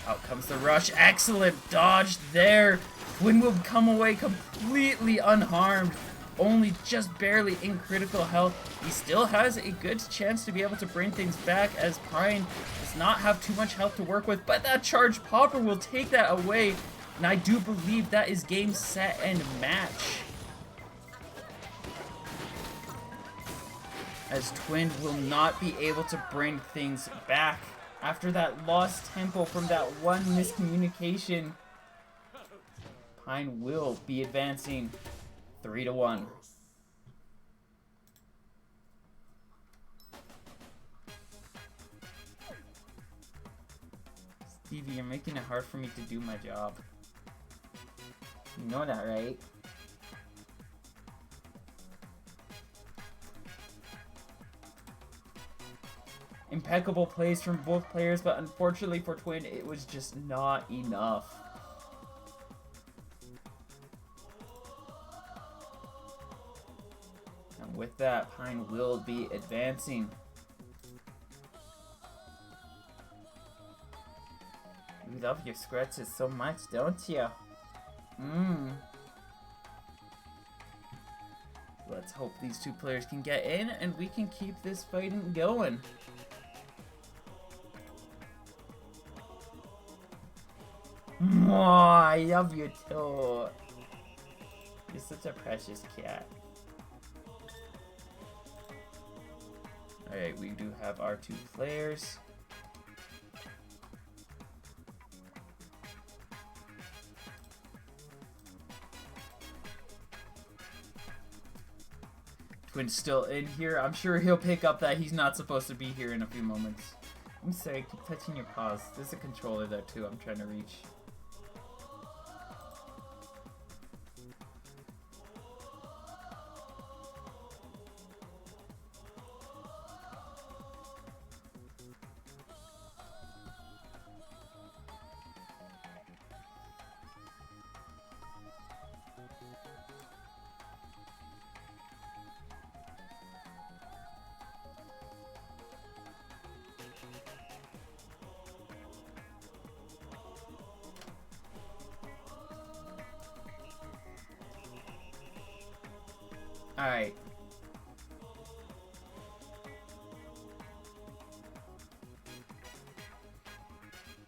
A: Out comes the rush. Excellent dodge there. Twin will come away completely unharmed, only just barely in critical health. He still has a good chance to be able to bring things back as Pine does not have too much health to work with, but that charged popper will take that away, and I do believe that is game, set, and match. As Twin will not be able to bring things back after that lost tempo from that one miscommunication. Pine will be advancing 3-1. Stevie, you're making it hard for me to do my job. You know that, right? Impeccable plays from both players, but unfortunately for Twin, it was just not enough. And with that, Pine will be advancing. You love your scratches so much, don't you? Let's hope these two players can get in and we can keep this fighting going. I love you too. You're such a precious cat. Alright, we do have our two players. Twin's still in here. I'm sure he'll pick up that he's not supposed to be here in a few moments. I'm sorry, keep touching your paws. There's a controller there too I'm trying to reach. Alright.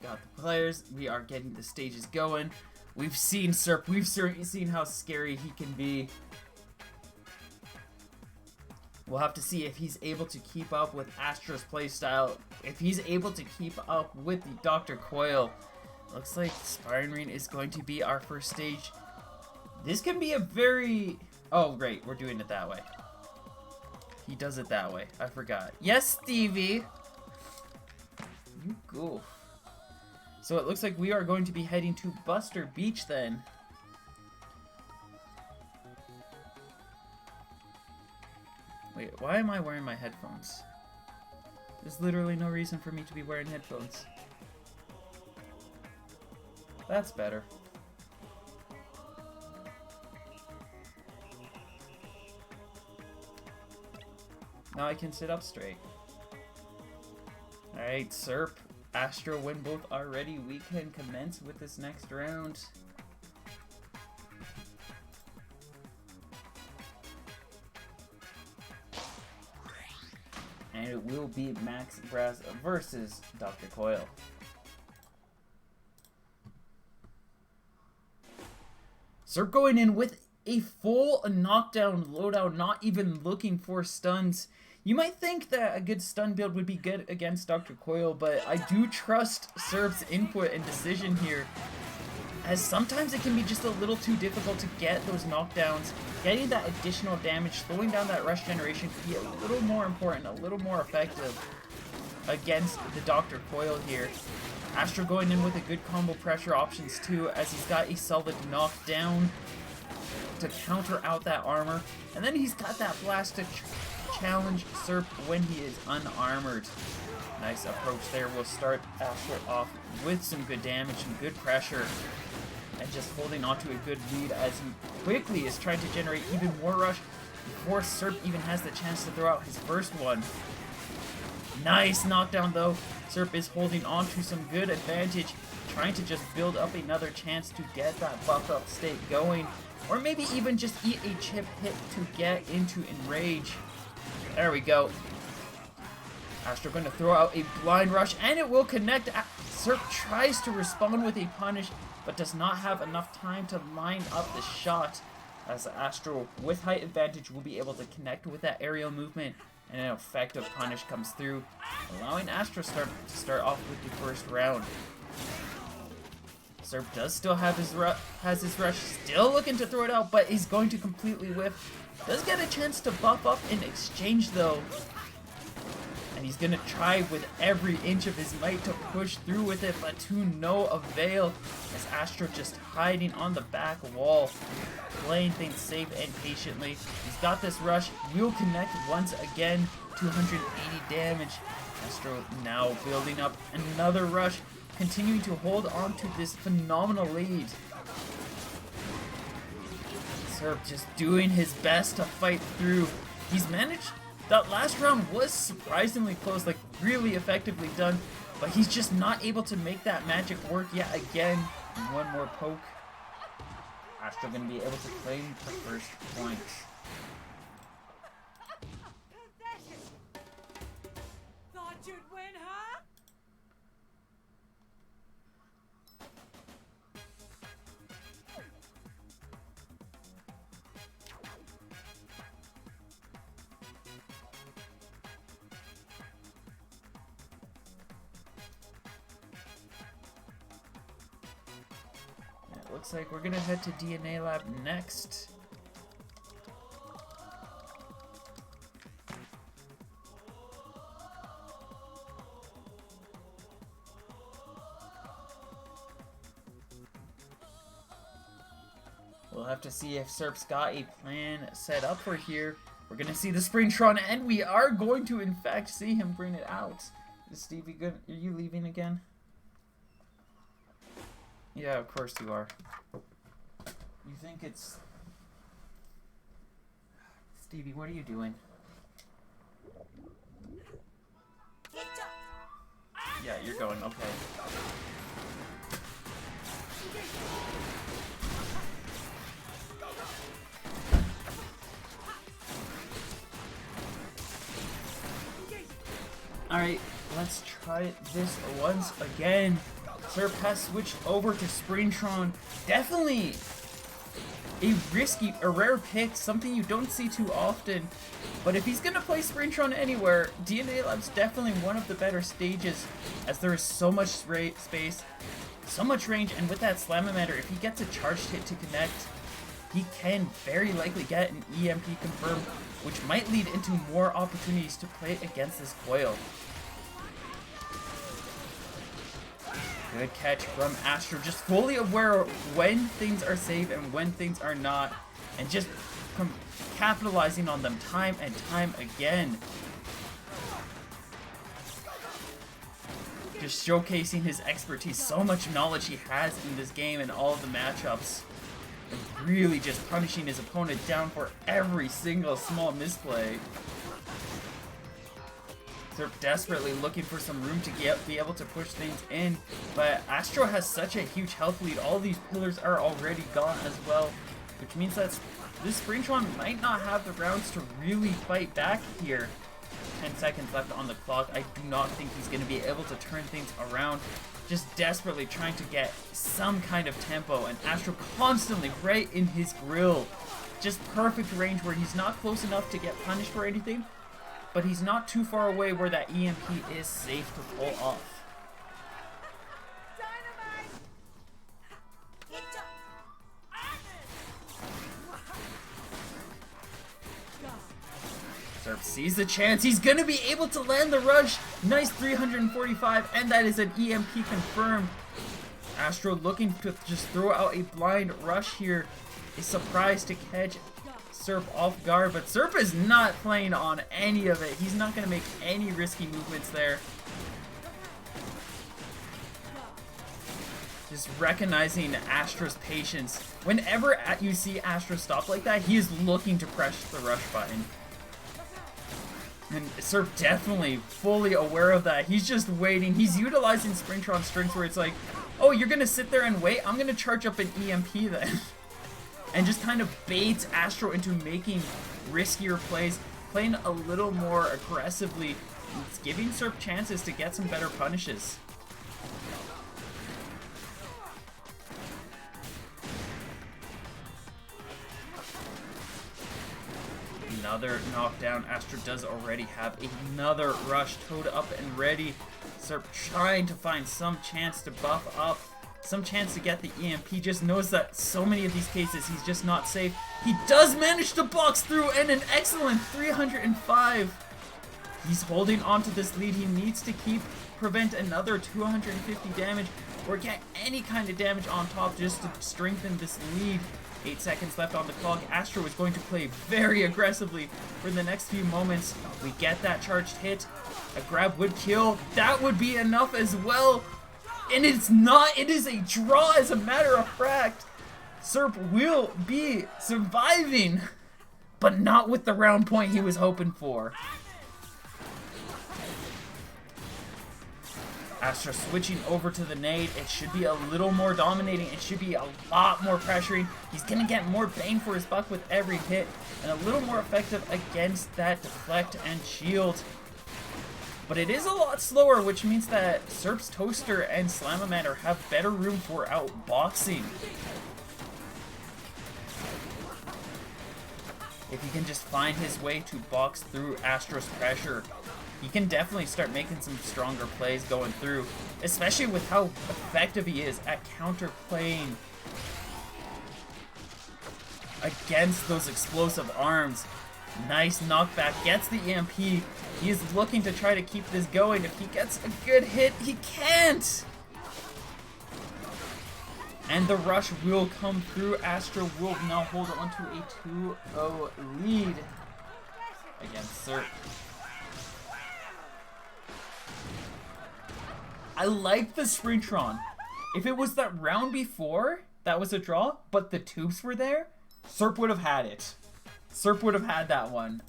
A: Got the players. We are getting the stages going. We've seen Serp. We've certainly seen how scary he can be. We'll have to see if he's able to keep up with Astra's playstyle. If he's able to keep up with the Dr. Coil. Looks like Sparring Ring is going to be our first stage. This can be a very... Oh, great. We're doing it that way. He does it that way. I forgot. Yes, Stevie! You goof. So it looks like we are going to be heading to Buster Beach then. Wait, why am I wearing my headphones? There's literally no reason for me to be wearing headphones. That's better. Now I can sit up straight. Alright, Serp Astro when both are ready, we can commence with this next round. And it will be Max Brass versus Dr. Coil. Serp going in with a full knockdown loadout, not even looking for stuns. You might think that a good stun build would be good against Dr. Coil, but I do trust Serp's input and decision here, as sometimes it can be just a little too difficult to get those knockdowns. Getting that additional damage, slowing down that rush generation could be a little more important, a little more effective against the Dr. Coil here. Astro going in with a good combo pressure options too, as he's got a solid knockdown to counter out that armor. And then he's got that blast to challenge Serp when he is unarmored. Nice approach there. We'll start Astro off with some good damage, some good pressure, and just holding onto a good lead as he quickly is trying to generate even more rush before Serp even has the chance to throw out his first one. Nice knockdown though. Serp is holding on to some good advantage, trying to just build up another chance to get that buff up state going, or maybe even just eat a chip hit to get into Enrage. There we go. Astro going to throw out a blind rush, and it will connect. Serp tries to respond with a punish, but does not have enough time to line up the shot, as Astro, with height advantage, will be able to connect with that aerial movement, and an effective punish comes through, allowing Astro to start off with the first round. Serp does still have his rush, still looking to throw it out, but he's going to completely whiff. Does get a chance to buff up in exchange though, and he's gonna try with every inch of his might to push through with it, but to no avail, as Astro just hiding on the back wall, playing things safe and patiently. He's got this rush, will connect once again, 280 damage. Astro now building up another rush, continuing to hold on to this phenomenal lead. Serp just doing his best to fight through. He's managed, that last round was surprisingly close, like really effectively done, but he's just not able to make that magic work yet again. And one more poke. Astro gonna be able to claim the first point.
B: Thought you'd win, huh?
A: Looks like we're gonna head to DNA Lab next. We'll have to see if Serp's got a plan set up for here. We're gonna see the Springtron, and we are going to in fact see him bring it out. Is Stevie good? Are you leaving again? Yeah, of course you are. You think it's... Stevie, what are you doing? Yeah, you're going, okay. Alright, let's try this once again. Serp has switched over to Springtron. Definitely a rare pick, something you don't see too often. But if he's gonna play Springtron anywhere, DNA Lab's definitely one of the better stages, as there is so much space, so much range, and with that Slamamander, if he gets a charged hit to connect, he can very likely get an EMP confirmed, which might lead into more opportunities to play against this Coil. Good catch from Astro, just fully aware of when things are safe and when things are not, and just capitalizing on them time and time again. Just showcasing his expertise, so much knowledge he has in this game and all of the matchups. And really just punishing his opponent down for every single small misplay. They're desperately looking for some room to be able to push things in, but Astro has such a huge health lead. All these pillars are already gone as well, which means that this Springtron might not have the rounds to really fight back here. 10 seconds left on the clock. I do not think he's going to be able to turn things around. Just desperately trying to get some kind of tempo, and Astro constantly right in his grill. Just perfect range where he's not close enough to get punished for anything, but he's not too far away where that EMP is safe to pull off. Surf sees the chance. He's going to be able to land the rush. Nice 345, and that is an EMP confirmed. Astro looking to just throw out a blind rush here. A surprise to catch Surf off guard, but Surf is not playing on any of it. He's not going to make any risky movements there. Just recognizing Astro's patience. Whenever you see Astro stop like that, he is looking to press the rush button. And Surf definitely fully aware of that. He's just waiting. He's utilizing Springtron strengths where it's like, oh, you're going to sit there and wait? I'm going to charge up an EMP then. And just kind of baits Astro into making riskier plays, playing a little more aggressively. It's giving Surf chances to get some better punishes. Another knockdown. Astro does already have another rush towed up and ready. Surf trying to find some chance to buff up, some chance to get the EMP. Just knows that so many of these cases he's just not safe. He does manage to box through, and an excellent 305. He's holding on to this lead. He needs to prevent another 250 damage or get any kind of damage on top just to strengthen this lead. 8 seconds left on the clock. Astro is going to play very aggressively for the next few moments. We get that charged hit. A grab would kill. That would be enough as well. And it's not. It is a draw as a matter of fact. Surf will be surviving, but not with the round point he was hoping for. Astro switching over to the nade. It should be a little more dominating. It should be a lot more pressuring. He's going to get more bang for his buck with every hit, and a little more effective against that deflect and shield. But it is a lot slower, which means that Surf's Toaster and Slamamander have better room for outboxing. If he can just find his way to box through Astro's pressure, he can definitely start making some stronger plays going through, especially with how effective he is at counterplaying against those explosive arms. Nice knockback, gets the EMP. He is looking to try to keep this going. If he gets a good hit, he can't! And the rush will come through. Astro will now hold on to a 2-0 lead against Surf. I like the Springtron. If it was that round before, that was a draw, but the tubes were there, Surf would have had it. Surf would have had that one.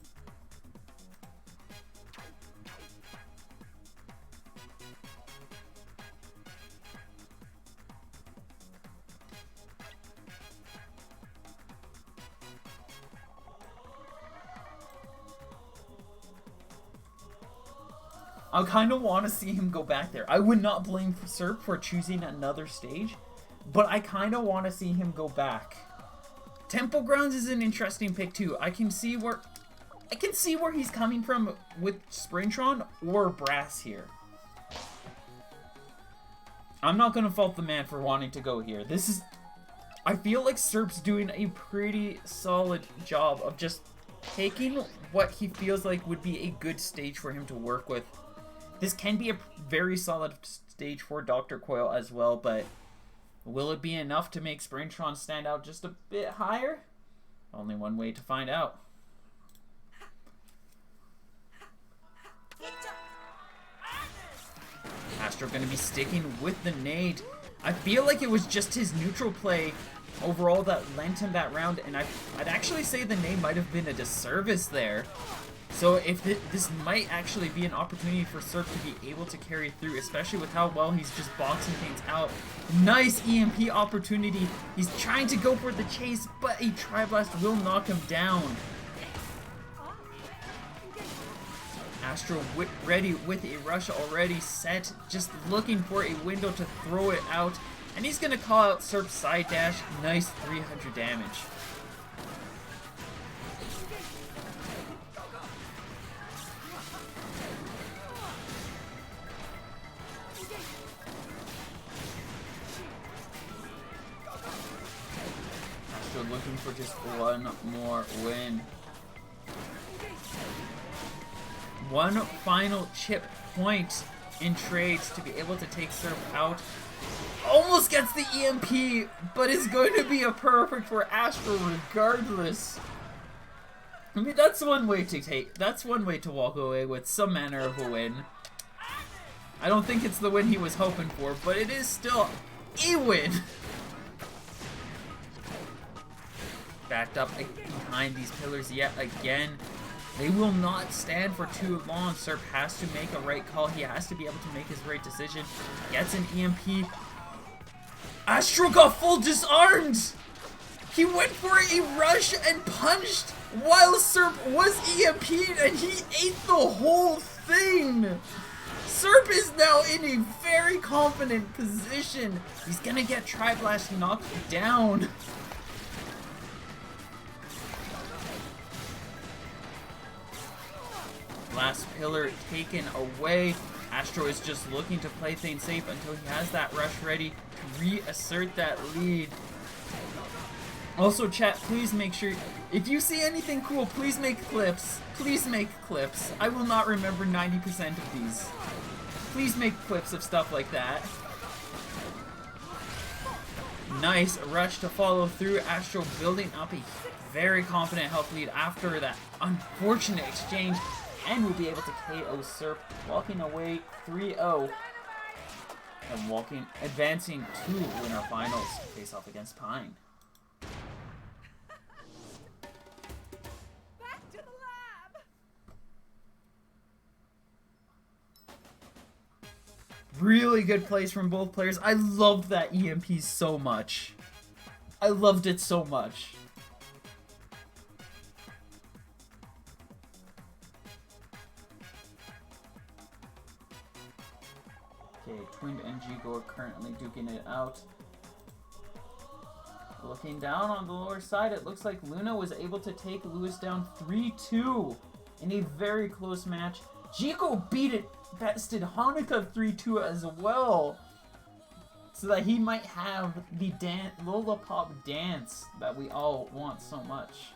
A: I kind of want to see him go back there. I would not blame Surf for choosing another stage, but I kind of want to see him go back. Temple Grounds is an interesting pick too. I can see where he's coming from with Springtron or Brass here. I'm not gonna fault the man for wanting to go here. I feel like Surf's doing a pretty solid job of just taking what he feels like would be a good stage for him to work with. This can be a very solid stage for Dr. Coil as well, but will it be enough to make Springtron stand out just a bit higher? Only one way to find out. Astro going to be sticking with the nade. I feel like it was just his neutral play overall that lent him that round, and I'd actually say the nade might have been a disservice there. So if this might actually be an opportunity for Serp to be able to carry through, especially with how well he's just boxing things out. Nice EMP opportunity. He's trying to go for the chase, but a Tri-Blast will knock him down. Astro ready with a rush already set, just looking for a window to throw it out. And he's gonna call out Serp's side dash. Nice 300 damage. Astro looking for just one more win. One final chip point in trades to be able to take Serp out. Almost gets the EMP, but it's going to be a perfect for Astro regardless. I mean, that's one way to walk away with some manner of a win. I don't think it's the win he was hoping for, but it is still a win. Backed up behind these pillars yet again. They will not stand for too long. Serp has to make a right call. He has to be able to make his right decision. Gets an EMP. Astro got full disarmed! He went for a rush and punched while Serp was EMP'd, and he ate the whole thing! Serp is now in a very confident position. He's gonna get Tri-Blast knocked down. Last pillar taken away. Astro is just looking to play things safe until he has that rush ready to reassert that lead. Also, chat, please make sure, if you see anything cool, please make clips. Please make clips. I will not remember 90% of these. Please make clips of stuff like that. Nice rush to follow through. Astro building up a very confident health lead after that unfortunate exchange. And will be able to KO Serp, walking away 3-0 and advancing to winner finals to face off against Pine.
B: Back to the lab.
A: Really good plays from both players. I loved that EMP so much. I loved it so much. Okay, Twin and Jigo are currently duking it out. Looking down on the lower side, it looks like Luna was able to take Lewis down 3-2 in a very close match. Jigo bested Hanukkah 3-2 as well, so that he might have the Lollipop dance that we all want so much.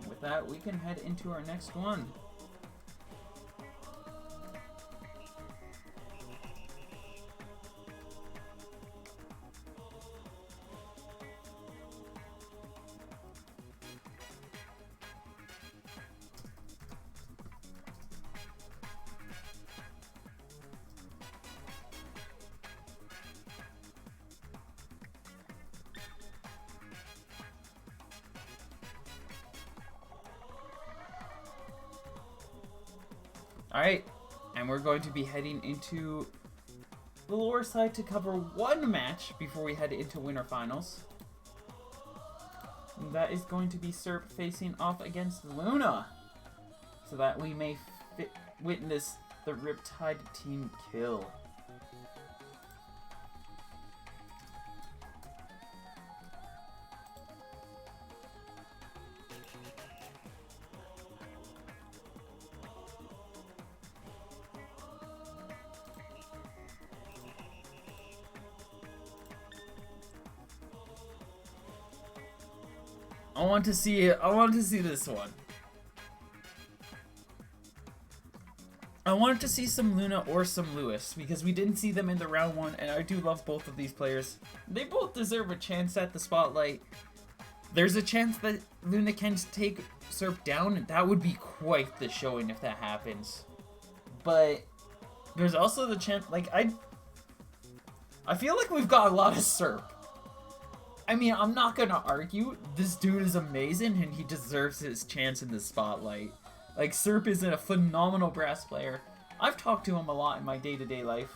A: With that, we can head into our next one. Alright, and we're going to be heading into the lower side to cover one match before we head into winter finals. And that is going to be Serp facing off against Luna, so that we may witness the Riptide team kill. I want to see it. I want to see this one. I wanted to see some Luna or some Lewis because we didn't see them in the round one, and I do love both of these players. They both deserve a chance at the spotlight. There's a chance that Luna can take Serp down, and that would be quite the showing if that happens. But there's also the chance, like, I feel like we've got a lot of Serp. I mean, I'm not gonna argue. This dude is amazing, and he deserves his chance in the spotlight. Like, Serp is a phenomenal brass player. I've talked to him a lot in my day-to-day life.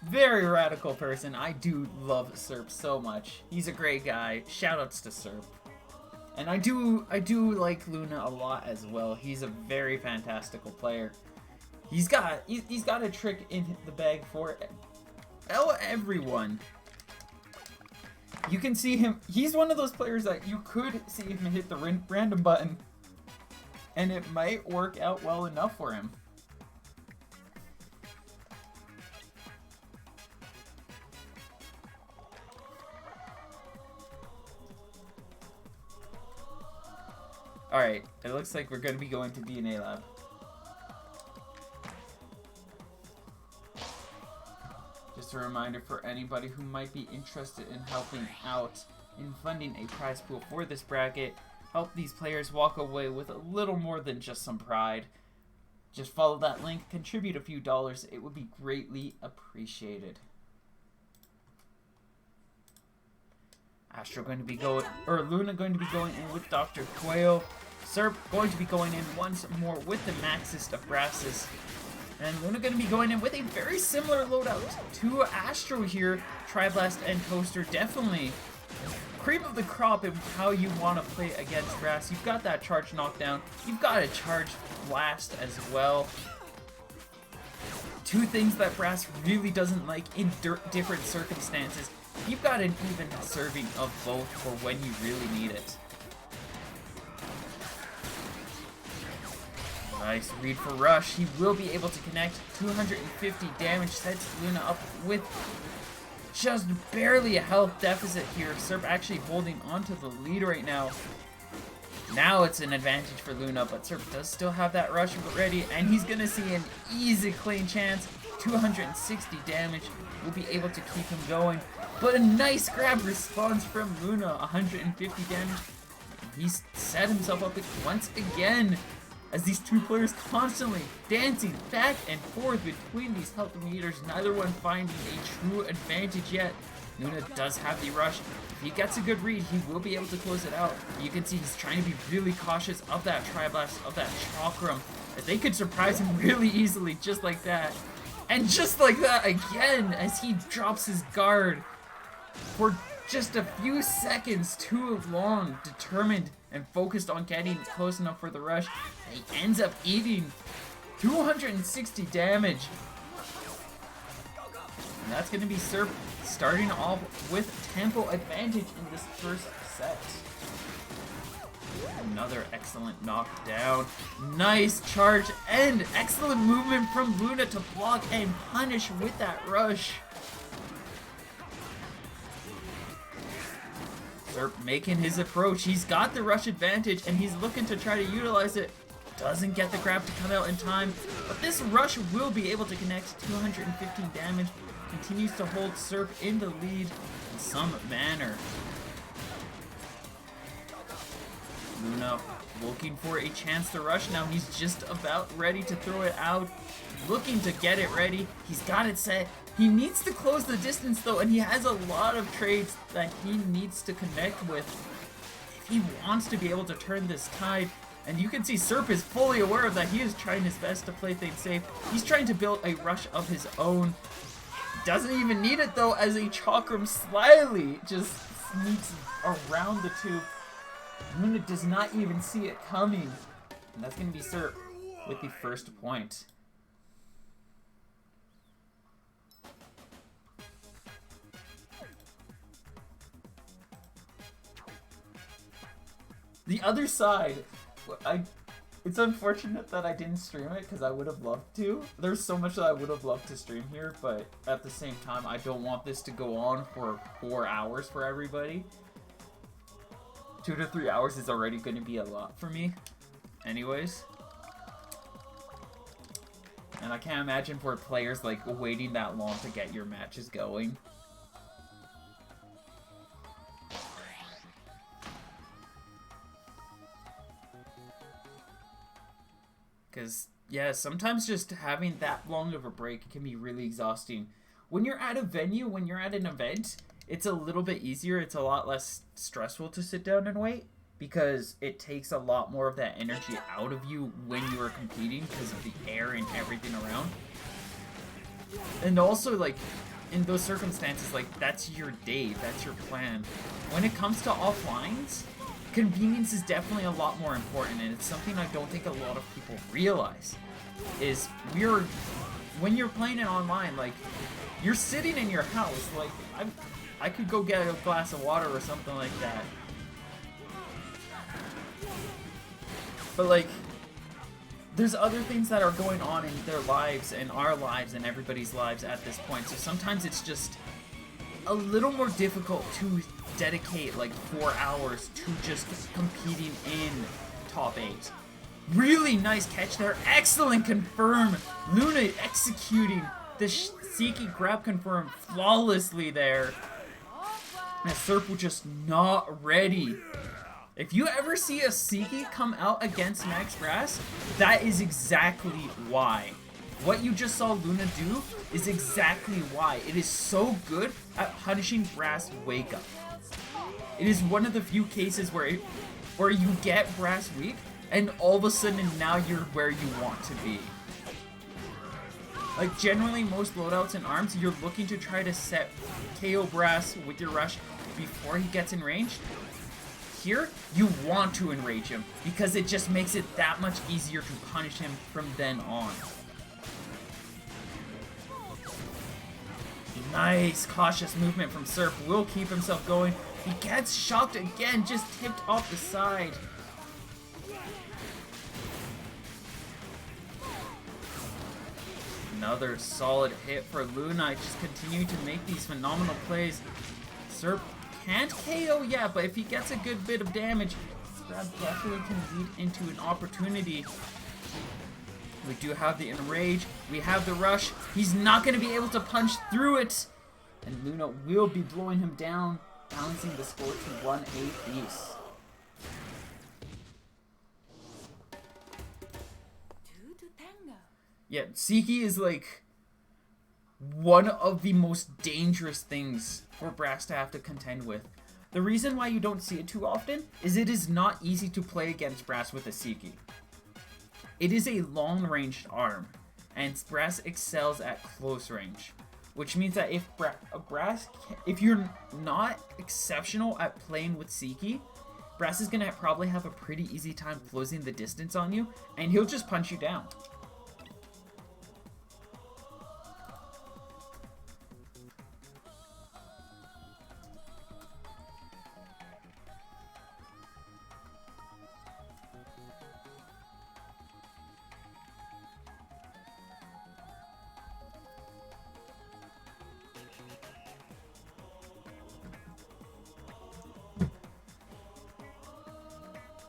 A: Very radical person. I do love Serp so much. He's a great guy. Shoutouts to Serp. And I do like Luna a lot as well. He's a very fantastical player. He's got a trick in the bag for everyone. You can see him. He's one of those players that you could see him hit the random button, and it might work out well enough for him. Alright, it looks like we're going to be going to DNA Lab. Just a reminder for anybody who might be interested in helping out in funding a prize pool for this bracket. Help these players walk away with a little more than just some pride. Just follow that link, contribute a few dollars. It would be greatly appreciated. Astro going to be going, or Luna going to be going in with Dr. Quail. Serp going to be going in once more with the Maxist of Brasses. And Luna going to be going in with a very similar loadout to Astro here. Triblast and Toaster, definitely cream of the crop in how you want to play against Brass. You've got that charge knockdown. You've got a charge blast as well. Two things that Brass really doesn't like in different circumstances. You've got an even serving of both for when you really need it. Nice read for Rush. He will be able to connect. 250 damage sets Luna up with just barely a health deficit here. Serp actually holding onto the lead right now. Now it's an advantage for Luna, but Serp does still have that Rush ready, and he's going to see an easy clean chance. 260 damage will be able to keep him going. But a nice grab response from Luna. 150 damage. He's set himself up once again, as these two players constantly dancing back and forth between these health meters, neither one finding a true advantage yet. Luna does have the rush. If he gets a good read, he will be able to close it out. You can see he's trying to be really cautious of that Triblast, of that Chakram, that they could surprise him really easily, just like that. And just like that again, as he drops his guard for just a few seconds too long, determined and focused on getting close enough for the rush. And he ends up eating 260 damage. And that's going to be Serp starting off with tempo advantage in this first set. Another excellent knockdown. Nice charge and excellent movement from Luna to block and punish with that rush. Serp making his approach. He's got the rush advantage and he's looking to try to utilize it. Doesn't get the grab to come out in time, but this rush will be able to connect. 215 damage. Continues to hold Serp in the lead in some manner. Luna looking for a chance to rush now. He's just about ready to throw it out. Looking to get it ready. He's got it set. He needs to close the distance though, and he has a lot of trades that he needs to connect with if he wants to be able to turn this tide. And you can see Serp is fully aware of that. He is trying his best to play things safe. He's trying to build a rush of his own. Doesn't even need it though, as a Chakram slyly just sneaks around the tube. Luna does not even see it coming. And that's going to be Serp with the first point. The other side, it's unfortunate that I didn't stream it because I would have loved to. There's so much that I would have loved to stream here, but at the same time, I don't want this to go on for 4 hours for everybody. 2 to 3 hours is already going to be a lot for me anyways. And I can't imagine for players like waiting that long to get your matches going. Because Yeah, sometimes just having that long of a break can be really exhausting. When you're at a venue, when you're at an event, it's a little bit easier. It's a lot less stressful to sit down and wait because it takes a lot more of that energy out of you when you are competing because of the air and everything around. And also, like, in those circumstances, like, that's your day, that's your plan. When it comes to offlines, convenience is definitely a lot more important, and it's something I don't think a lot of people realize. Is when you're playing it online, like, you're sitting in your house, like, I could go get a glass of water or something like that. But, like, there's other things that are going on in their lives and our lives and everybody's lives at this point. So sometimes it's just a little more difficult to dedicate like 4 hours to just competing in top 8. Really nice catch there. Excellent confirm. Luna executing the Siki grab confirm flawlessly there. And Serp was just not ready. If you ever see a Siki come out against Max Brass, that is exactly why. What you just saw Luna do is exactly why. It is so good at punishing Brass wake up. It is one of the few cases where you get Brass weak, and all of a sudden now you're where you want to be. Like generally most loadouts and arms, you're looking to try to set KO Brass with your rush before he gets in range. Here, you want to enrage him, because it just makes it that much easier to punish him from then on. Nice, cautious movement from Serp, will keep himself going. He gets shocked again, just tipped off the side. Another solid hit for Luna, just continuing to make these phenomenal plays. Serp can't KO yet, but if he gets a good bit of damage, Scrap definitely can lead into an opportunity. We do have the enrage, we have the rush. He's not going to be able to punch through it. And Luna will be blowing him down, balancing the score to 1 apiece. Yeah, Siki is like one of the most dangerous things for Brass to have to contend with. The reason why you don't see it too often is it is not easy to play against Brass with a Siki. It is a long-ranged arm, and Brass excels at close range, which means that if you're not exceptional at playing with Siki, Brass is gonna probably have a pretty easy time closing the distance on you, and he'll just punch you down.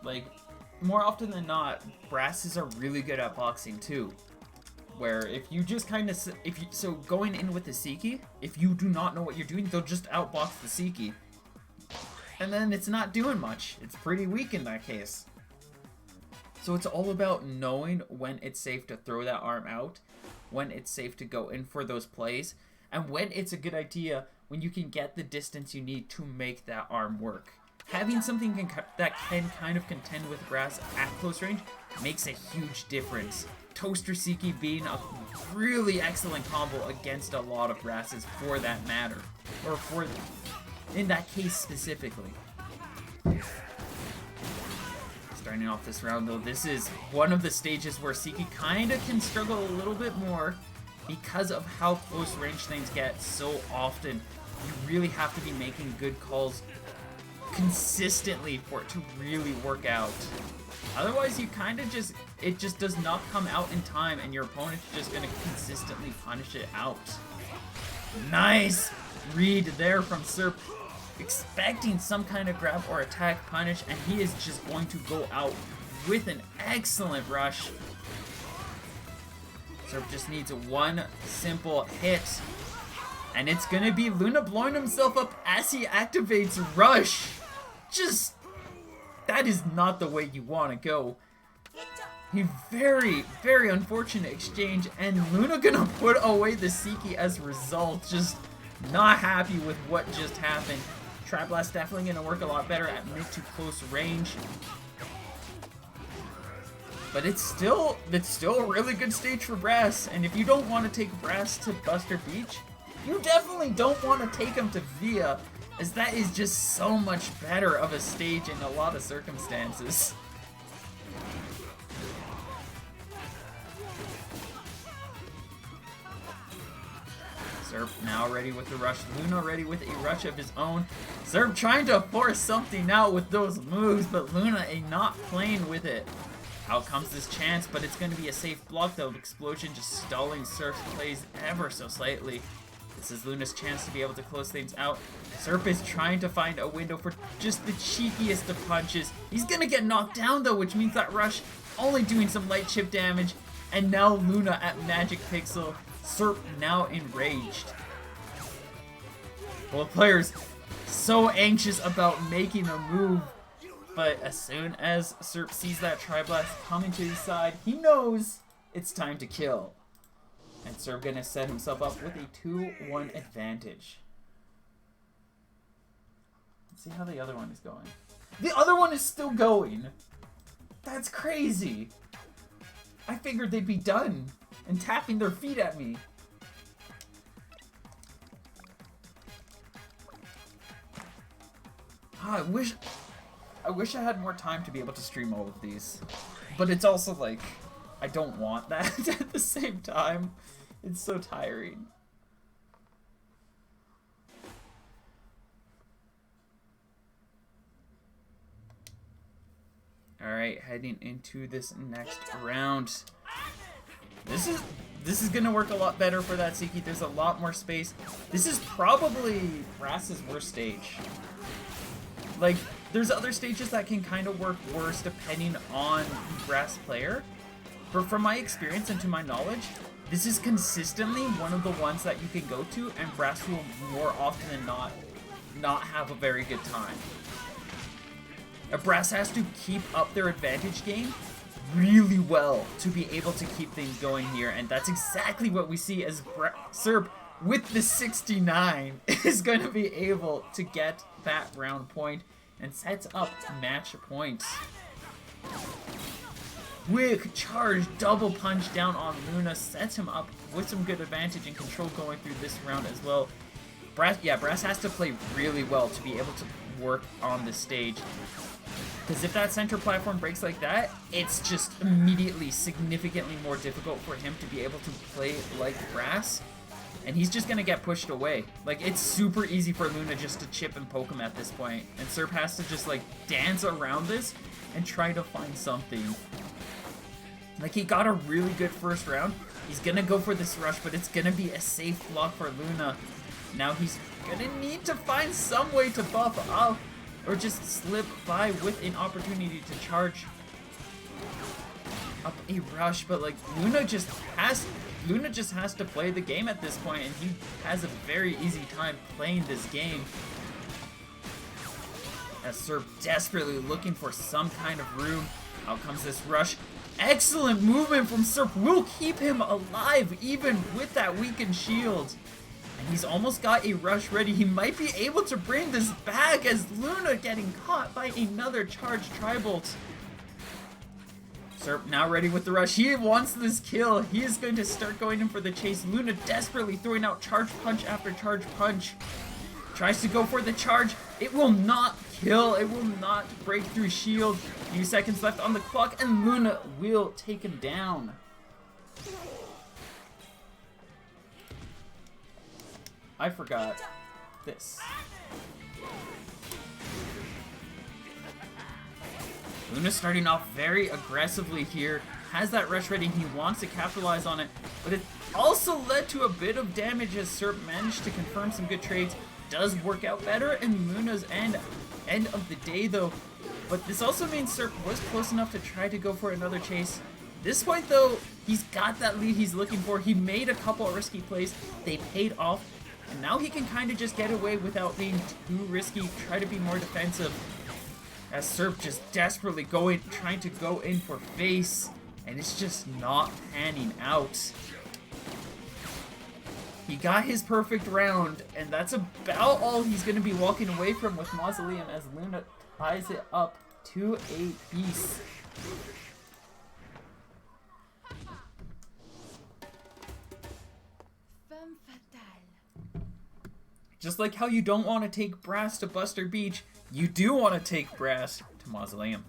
A: Like, more often than not, Brasses are really good at boxing too. Where if you just kind of, so going in with the Siki, if you do not know what you're doing, they'll just outbox the Siki. And then it's not doing much. It's pretty weak in that case. So it's all about knowing when it's safe to throw that arm out, when it's safe to go in for those plays, and when it's a good idea when you can get the distance you need to make that arm work. Having something that can kind of contend with Brass at close range makes a huge difference. Toaster Siki being a really excellent combo against a lot of Brasses for that matter. Or for, in that case specifically. Starting off this round though, this is one of the stages where Siki kind of can struggle a little bit more because of how close range things get so often. You really have to be making good calls consistently for it to really work out. Otherwise, you kind of just, it just does not come out in time and your opponent's just going to consistently punish it out. Nice read there from Serp, expecting some kind of grab or attack punish, and he is just going to go out with an excellent rush. Serp just needs one simple hit, and it's going to be Luna blowing himself up as he activates Rush. Just, that is not the way you want to go. A very, very unfortunate exchange, and Luna gonna put away the Seiki as a result. Just not happy with what just happened. Tri-Blast definitely gonna work a lot better at mid to close range. But it's still a really good stage for Brass, and if you don't want to take Brass to Buster Beach, you definitely don't want to take him to Via, as that is just so much better of a stage in a lot of circumstances. Zerp now ready with the rush. Luna ready with a rush of his own. Zerp trying to force something out with those moves, but Luna not playing with it. Out comes this chance, but it's going to be a safe block though. Explosion just stalling Zerp's plays ever so slightly. This is Luna's chance to be able to close things out. Zerp is trying to find a window for just the cheekiest of punches. He's going to get knocked down though, which means that rush only doing some light chip damage. And now Luna at Magic Pixel. Zerp now enraged. Both players so anxious about making a move, but as soon as Zerp sees that Tri-Blast coming to his side, he knows it's time to kill. And Zerp gonna set himself up with a 2-1 advantage. Let's see how the other one is going. The other one is still going! That's crazy! I figured they'd be done and tapping their feet at me. I wish I had more time to be able to stream all of these. But it's also like, I don't want that at the same time. It's so tiring. Alright, heading into this next round. This is gonna work a lot better for that Seiki. There's a lot more space. This is probably Brass's worst stage. Like, there's other stages that can kind of work worse depending on the Brass player. But from my experience and to my knowledge, this is consistently one of the ones that you can go to, and Brass will more often than not have a very good time. A Brass has to keep up their advantage game really well to be able to keep things going here, and that's exactly what we see as Zerp with the 69 is going to be able to get that round point and sets up match points. Quick charge double punch down on Luna sets him up with some good advantage and control going through this round as well. Brass has to play really well to be able to work on this stage. Because if that center platform breaks like that, it's just immediately significantly more difficult for him to be able to play like Brass. And he's just going to get pushed away. Like, it's super easy for Luna just to chip and poke him at this point. And Zerp has to just, like, dance around this and try to find something. Like, he got a really good first round. He's going to go for this rush, but it's going to be a safe block for Luna. Now he's going to need to find some way to buff up. Or just slip by with an opportunity to charge up a rush, but like Luna just has to play the game at this point, and he has a very easy time playing this game. As Zerp desperately looking for some kind of room. Out comes this rush. Excellent movement from Zerp. Will keep him alive even with that weakened shield. And he's almost got a rush ready. He might be able to bring this back as Luna getting caught by another charged Tri-Bolt. Zerp now ready with the rush. He wants this kill. He is going to start going in for the chase. Luna desperately throwing out charge punch after charge punch. Tries to go for the charge. It will not kill. It will not break through shield. Few seconds left on the clock and Luna will take him down. I forgot this. Luna starting off very aggressively here. Has that rush ready. He wants to capitalize on it. But it also led to a bit of damage as Zerp managed to confirm some good trades. Does work out better in Luna's end of the day though. But this also means Zerp was close enough to try to go for another chase. This point though, he's got that lead he's looking for. He made a couple of risky plays. They paid off. And now he can kind of just get away without being too risky, try to be more defensive. As Zerp just desperately trying to go in for face. and it's just not panning out. He got his perfect round, and that's about all he's going to be walking away from with Mausoleum as Luna ties it up to a piece.
B: Femme fatale.
A: Just like how you don't want to take Brass to Buster Beach, you do want to take Brass to Mausoleum.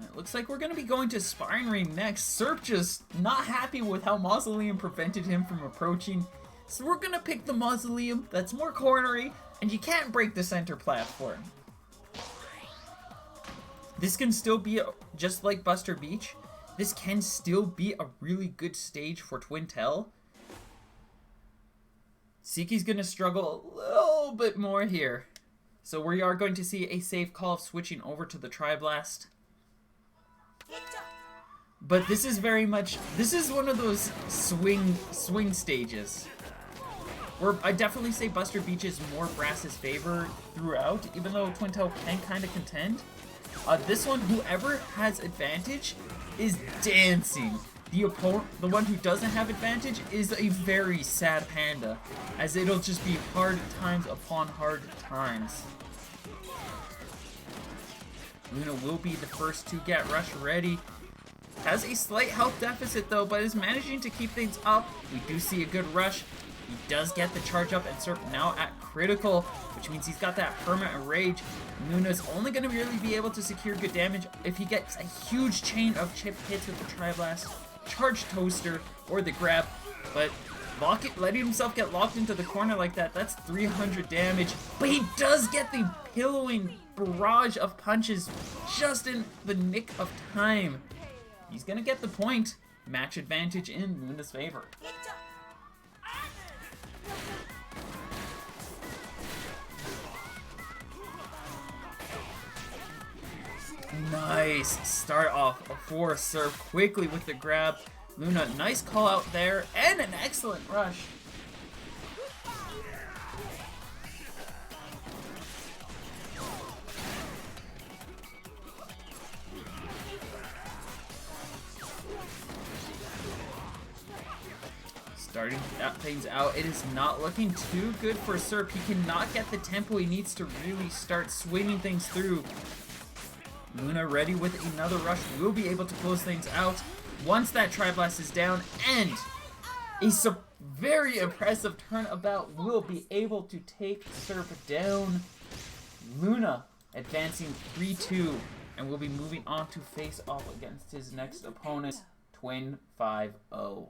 A: It looks like we're going to be going to Sparring Ring next. Serp just not happy with how Mausoleum prevented him from approaching. So we're going to pick the Mausoleum that's more cornery, and you can't break the center platform. This can still be, just like Buster Beach, this can still be a really good stage for Twintel. Siki's going to struggle a little bit more here. So we are going to see a safe call of switching over to the Tri-Blast. But this is very much, this is one of those swing stages. Where I definitely say Buster Beach is more Brass's favor throughout, even though Twintel can kind of contend. This one, whoever has advantage is dancing. The one who doesn't have advantage is a very sad panda, as it'll just be hard times upon hard times. Luna will be the first to get rush ready. Has a slight health deficit though, but is managing to keep things up. We do see a good rush. He does get the charge up, and Serp now at critical, which means he's got that permanent rage. Luna's only going to really be able to secure good damage if he gets a huge chain of chip hits with the Tri-Blast, Charge Toaster, or the grab. But letting himself get locked into the corner like that, that's 300 damage. But he does get the pillowing barrage of punches just in the nick of time. He's going to get the point. Match advantage in Luna's favor. Nice start off for Serp quickly with the grab. Luna, nice call out there and an excellent rush. Starting things out, it is not looking too good for Serp. He cannot get the tempo he needs to really start swinging things through. Luna ready with another rush, will be able to close things out once that Tri-Blast is down, and a very impressive turnabout will be able to take Serp down. Luna advancing 3-2, and will be moving on to face off against his next opponent, Twin 5-0,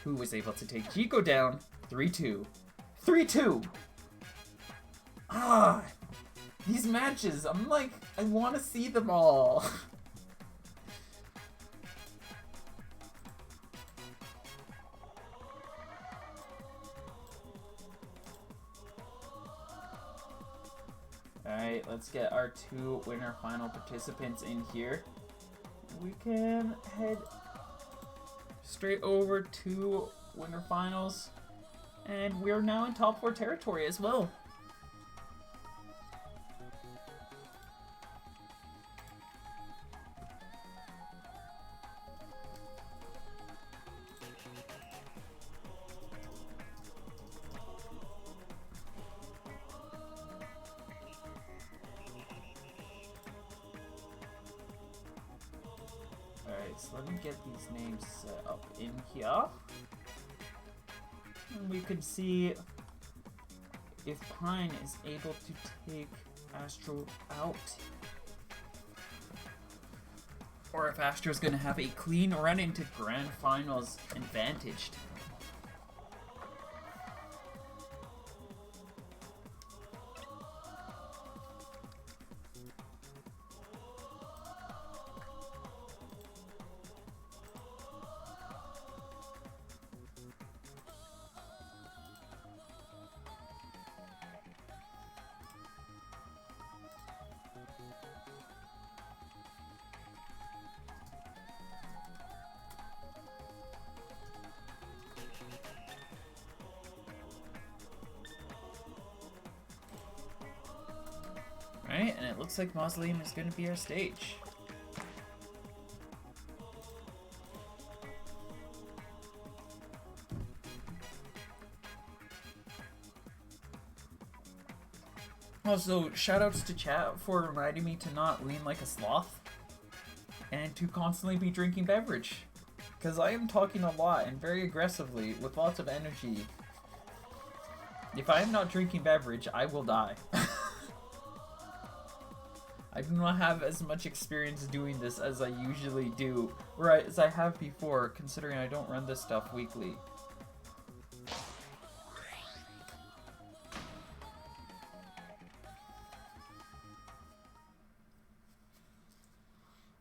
A: who was able to take Chico down 3-2. 3-2! Ah! These matches, I'm like, I want to see them all. Alright, let's get our two winner final participants in here. We can head straight over to winner finals. And we're now in top 4 territory as well. So let me get these names set up in here. And we can see if Pine is able to take Astro out. Or if Astro's going to have a clean run into Grand Finals advantaged. and it looks like Mausoleum is going to be our stage. Also, shoutouts to chat for reminding me to not lean like a sloth and to constantly be drinking beverage. Because I am talking a lot and very aggressively with lots of energy. If I am not drinking beverage, I will die. I do not have as much experience doing this as I usually do, or as I have before, considering I don't run this stuff weekly.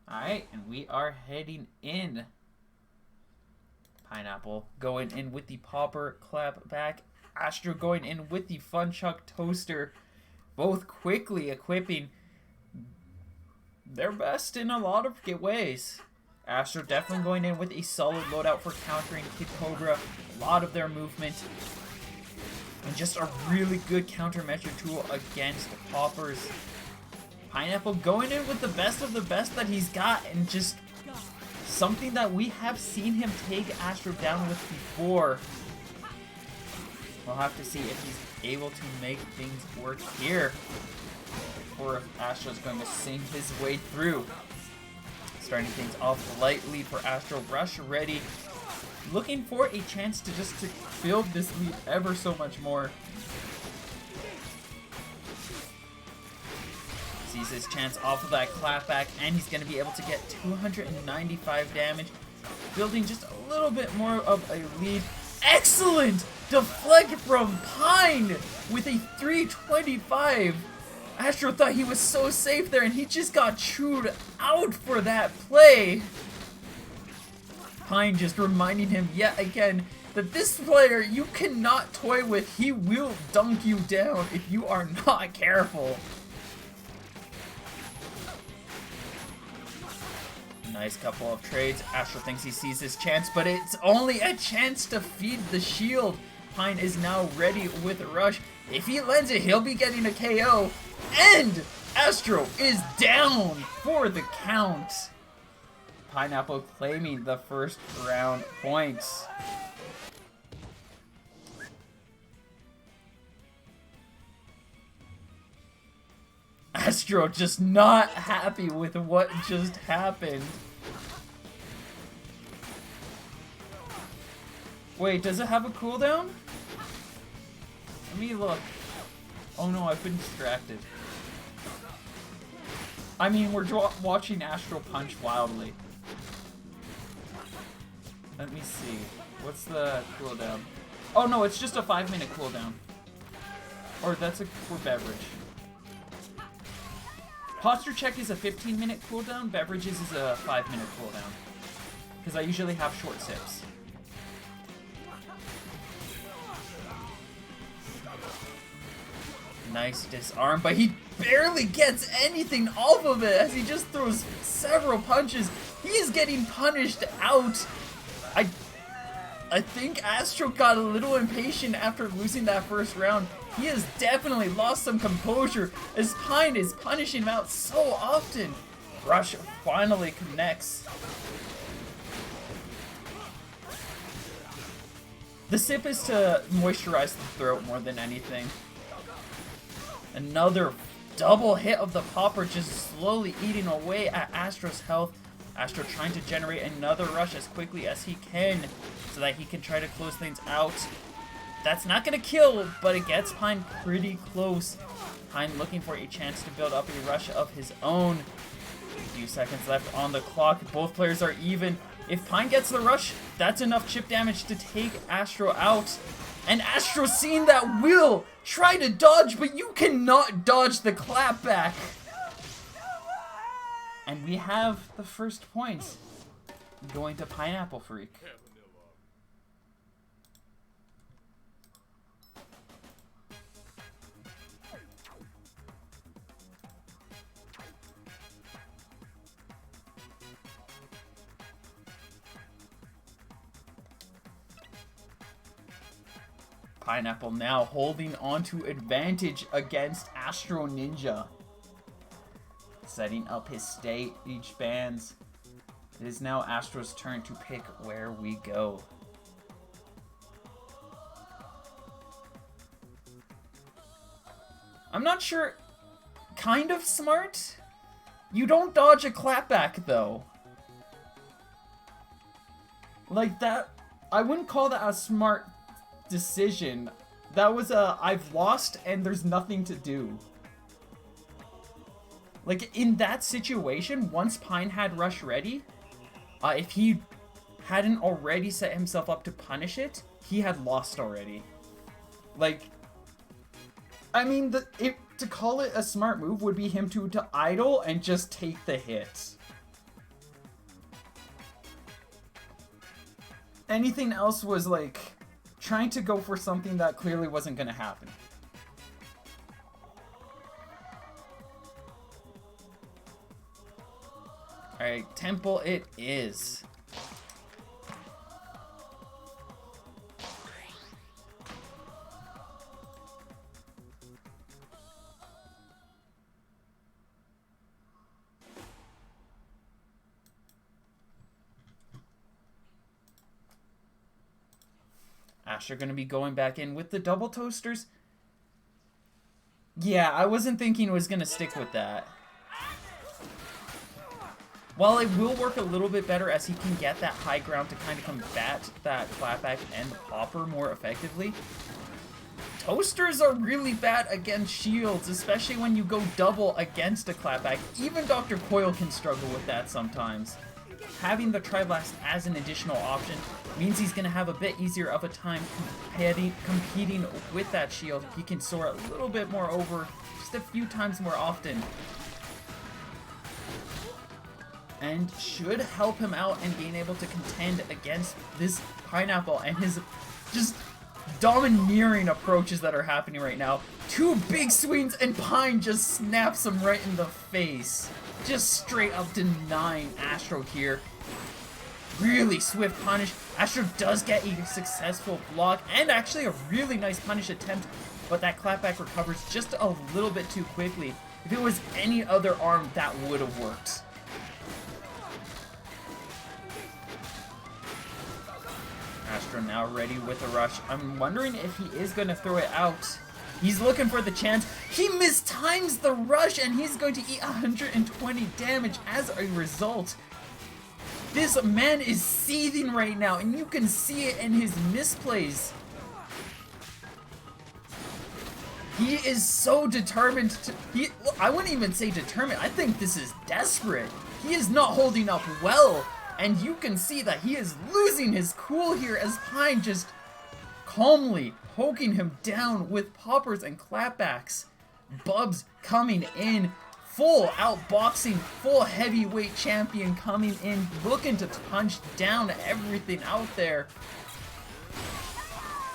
A: Alright, and we are heading in. Pineapple going in with the popper clap back. Astro going in with the Fun Chuck Toaster. Both quickly equipping their best in a lot of ways. Astro definitely going in with a solid loadout for countering Kid Cobra. A lot of their movement. And just a really good countermeasure tool against poppers. Pineapple going in with the best of the best that he's got, and just something that we have seen him take Astro down with before. We'll have to see if he's able to make things work here, or if Astro's going to sing his way through. Starting things off lightly for Astro. Rush ready. Looking for a chance to build this lead ever so much more. Sees his chance off of that clapback, and he's going to be able to get 295 damage, building just a little bit more of a lead. Excellent deflect from Pine with a 325. Astro thought he was so safe there, and he just got chewed out for that play. Pine just reminding him yet again that this player you cannot toy with. He will dunk you down if you are not careful. Nice couple of trades. Astro thinks he sees his chance, but it's only a chance to feed the shield. Pine is now ready with a rush. If he lends it, he'll be getting a KO. And Astro is down for the count. Pineapple claiming the first round points. Astro just not happy with what just happened. Wait, does it have a cooldown? Let me look. Oh no, I've been distracted. I mean, we're watching Astro punch wildly. Let me see. What's the cooldown? Oh no, it's just a 5-minute cooldown. Or that's for beverage. Posture check is a 15-minute cooldown. Beverages is a 5-minute cooldown. Because I usually have short sips. Nice disarm, but he barely gets anything off of it as he just throws several punches. He is getting punished out. I think Astro got a little impatient after losing that first round. He has definitely lost some composure as Pine is punishing him out so often. Rush finally connects. The sip is to moisturize the throat more than anything. Another double hit of the popper, just slowly eating away at Astro's health. Astro trying to generate another rush as quickly as he can so that he can try to close things out. That's not going to kill, but it gets Pine pretty close. Pine looking for a chance to build up a rush of his own. A few seconds left on the clock. Both players are even. If Pine gets the rush, that's enough chip damage to take Astro out. And Astro, seeing that, will try to dodge, but you cannot dodge the clapback. And we have the first point going to Pineapple Freak. Pineapple now holding on to advantage against Astro Ninja. setting up his stage bands. It is now Astro's turn to pick where we go. I'm not sure. Kind of smart? You don't dodge a clapback, though. Like that, I wouldn't call that a smart decision. That was a, I've lost and there's nothing to do. Like, in that situation, once Pine had Rush ready, if he hadn't already set himself up to punish it, he had lost already. Like, I mean, to call it a smart move would be him to idle and just take the hit. Anything else was, like, trying to go for something that clearly wasn't going to happen. Alright, Temple it is. Asher gonna be going back in with the double toasters. Yeah, I wasn't thinking it was gonna stick with that. While it will work a little bit better as he can get that high ground to kind of combat that clapback and hopper more effectively, toasters are really bad against shields, especially when you go double against a clapback. Even Dr. Coyle can struggle with that sometimes. Having the Tri-Blast as an additional option means he's going to have a bit easier of a time competing with that shield. He can soar a little bit more over, just a few times more often. And should help him out in being able to contend against this Pineapple and his just domineering approaches that are happening right now. Two big swings and Pine just snaps him right in the face. Just straight up denying Astro here. Really swift punish. Astro does get a successful block and actually a really nice punish attempt, but that clapback recovers just a little bit too quickly. If it was any other arm, that would have worked. Astro now ready with a rush. I'm wondering if he is going to throw it out. He's looking for the chance. He mistimes the rush and he's going to eat 120 damage as a result. This man is seething right now and you can see it in his misplays. He is so determined to... I wouldn't even say determined. I think this is desperate. He is not holding up well. And you can see that he is losing his cool here as Pine just calmly poking him down with poppers and clapbacks. Bubs coming in, full outboxing, full heavyweight champion coming in, looking to punch down everything out there.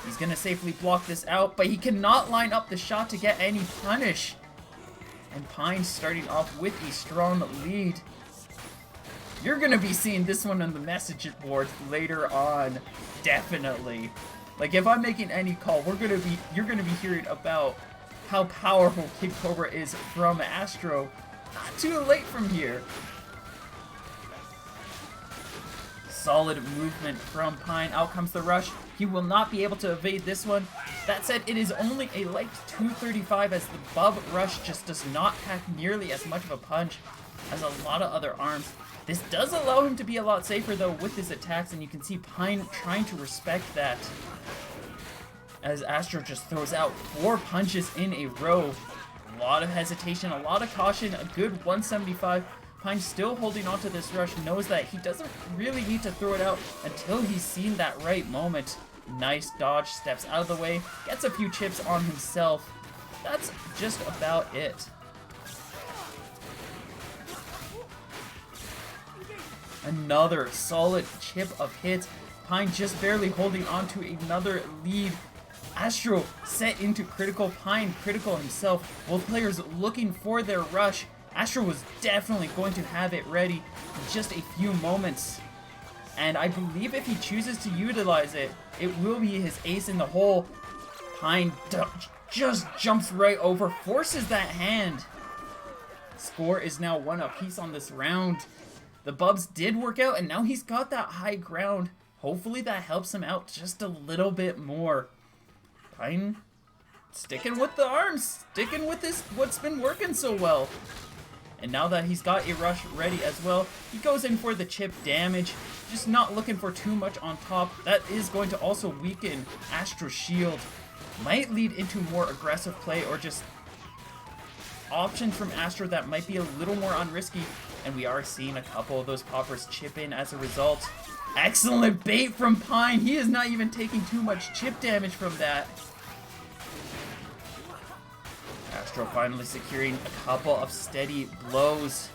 A: He's gonna safely block this out, but he cannot line up the shot to get any punish. And Pine starting off with a strong lead. You're gonna be seeing this one on the message board later on, definitely. Like if I'm making any call, you're gonna be hearing about how powerful Kid Cobra is from Astro. Not too late from here. Solid movement from Pine. Out comes the rush. He will not be able to evade this one. That said, it is only a light 235 as the Bub Rush just does not pack nearly as much of a punch as a lot of other arms. This does allow him to be a lot safer though with his attacks, and you can see Pine trying to respect that as Astro just throws out 4 punches in a row. A lot of hesitation, a lot of caution, a good 175. Pine still holding on to this rush, knows that he doesn't really need to throw it out until he's seen that right moment. Nice dodge, steps out of the way, gets a few chips on himself. That's just about it. Another solid chip of hits. Pine just barely holding on to another lead. Astro set into critical, Pine critical himself. Both players looking for their rush. Astro was definitely going to have it ready in just a few moments. And I believe if he chooses to utilize it, it will be his ace in the hole. Pine just jumps right over, forces that hand. score is now 1 apiece on this round. The Bubs did work out, and now he's got that high ground. Hopefully that helps him out just a little bit more. Pine sticking with the arms, sticking with what's been working so well. And now that he's got a rush ready as well, he goes in for the chip damage, just not looking for too much on top. That is going to also weaken Astro's shield. Might lead into more aggressive play or just options from Astro that might be a little more unrisky. And we are seeing a couple of those poppers chip in as a result. Excellent bait from Pine. He is not even taking too much chip damage from that. Astro finally securing a couple of steady blows.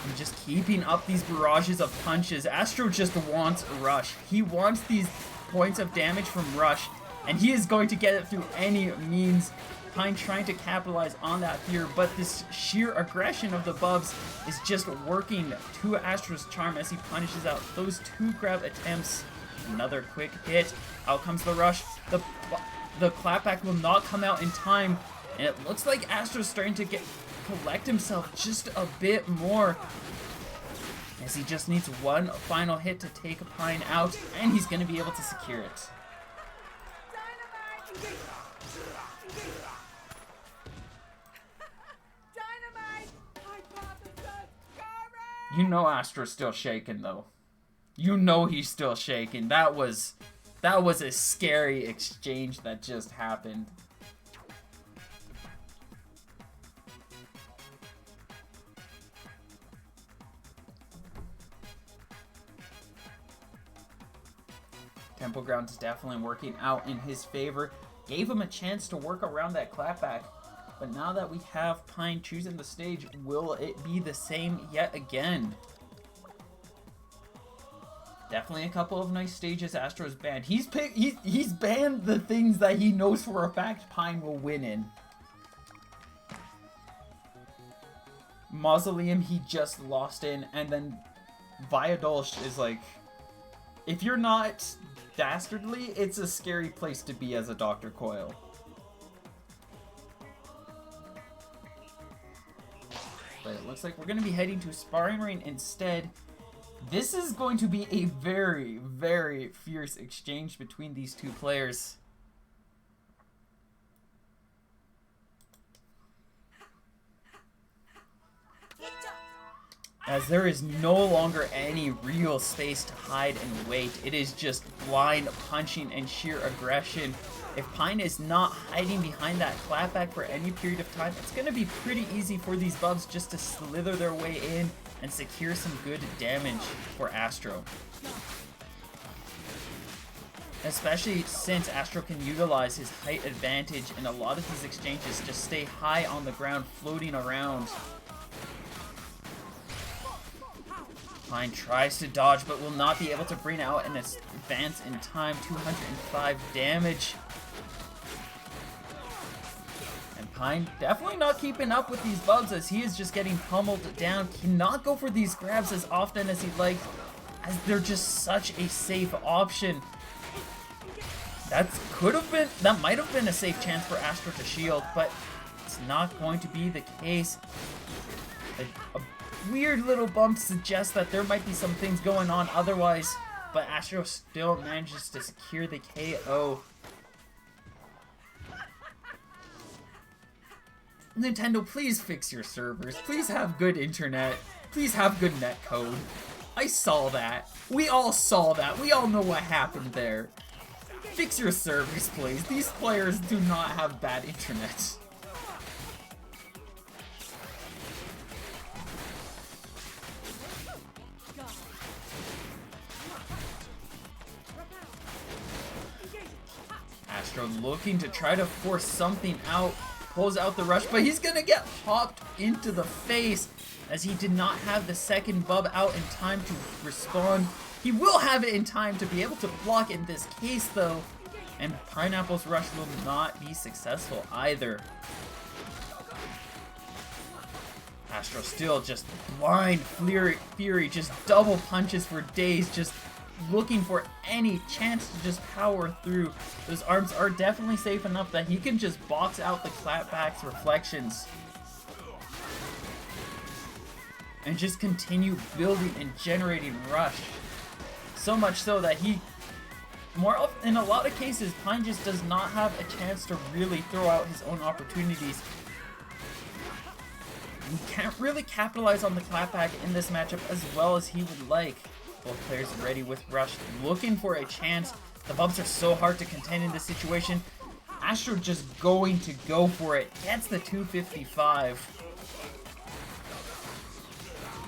A: And just keeping up these barrages of punches. Astro just wants Rush. He wants these points of damage from Rush, and he is going to get it through any means. Pine trying to capitalize on that fear, but this sheer aggression of the Bubs is just working to Astro's charm as he punishes out those 2 grab attempts. Another quick hit. Out comes the rush. The clapback will not come out in time, and it looks like Astro's starting to collect himself just a bit more, as he just needs one final hit to take Pine out, and he's going to be able to secure it. You know Astro's still shaking though. You know he's still shaking. That was a scary exchange that just happened. Tempo Ground is definitely working out in his favor. Gave him a chance to work around that clapback. But now that we have Pine choosing the stage, will it be the same yet again? Definitely a couple of nice stages Astro's banned. He's banned the things that he knows for a fact Pine will win in. Mausoleum he just lost in, and then Viadolsh is like, if you're not dastardly, it's a scary place to be as a Dr. Coil. But it looks like we're going to be heading to Sparring Ring instead. This is going to be a very, very fierce exchange between these two players. As there is no longer any real space to hide and wait. It is just blind punching and sheer aggression. If Pine is not hiding behind that clapback for any period of time, it's going to be pretty easy for these Bubs just to slither their way in and secure some good damage for Astro. Especially since Astro can utilize his height advantage, and a lot of these exchanges just stay high on the ground, floating around. Pine tries to dodge, but will not be able to bring out an advance in time. 205 damage. And Pine definitely not keeping up with these Bubs, as he is just getting pummeled down. Cannot go for these grabs as often as he'd like, as they're just such a safe option. That might have been a safe chance for Astro to shield, but it's not going to be the case. A weird little bump suggests that there might be some things going on otherwise, but Astro still manages to secure the KO. Nintendo, please fix your servers. Please have good internet. Please have good netcode. I saw that. We all saw that. We all know what happened there. Fix your servers, please. These players do not have bad internet. Astro looking to try to force something out, pulls out the rush, but he's gonna get popped into the face as he did not have the second Bub out in time to respond. He will have it in time to be able to block in this case though, and Pineapple's rush will not be successful either. Astro still just blind fury, just double punches for days, just looking for any chance to just power through. Those arms are definitely safe enough that he can just box out the clapback's reflections. And just continue building and generating rush. So much so that he, in a lot of cases, Pine just does not have a chance to really throw out his own opportunities. He can't really capitalize on the clapback in this matchup as well as he would like. Both players ready with rush, looking for a chance. The bumps are so hard to contend in this situation. Astro just going to go for it. Gets the 255.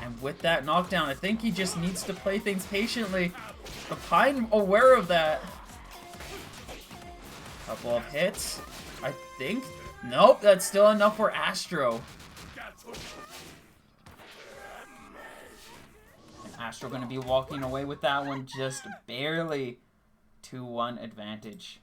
A: And with that knockdown, I think he just needs to play things patiently. But Pine aware of that. Couple of hits. I think. Nope, that's still enough for Astro. And Astro going to be walking away with that one just barely. 2-1 advantage.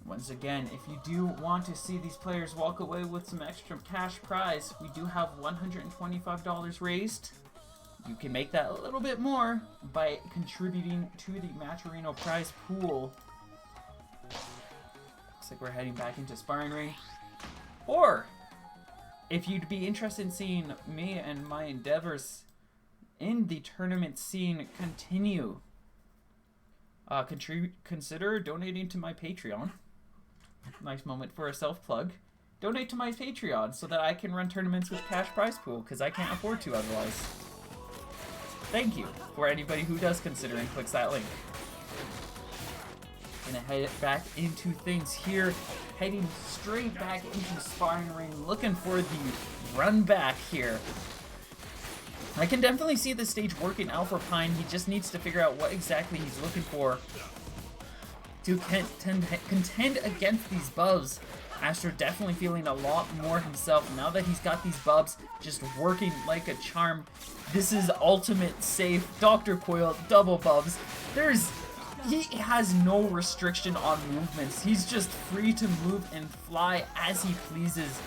A: Once again, if you do want to see these players walk away with some extra cash prize, we do have $125 raised. You can make that a little bit more by contributing to the Matcherino prize pool. Looks like we're heading back into sparring ring. Or, if you'd be interested in seeing me and my endeavors in the tournament scene continue, consider donating to my Patreon. Nice moment for a self-plug. Donate to my Patreon so that I can run tournaments with cash prize pool, because I can't afford to otherwise. Thank you for anybody who does consider and clicks that link. Gonna head back into things here, heading straight back into the sparring ring, looking for the run back here. I can definitely see the stage working out for Pine. He just needs to figure out what exactly he's looking for to contend against these bubs. Astro definitely feeling a lot more himself now that he's got these bubs just working like a charm. This is ultimate safe. Dr. Coil, double bubs. He has no restriction on movements. He's just free to move and fly as he pleases.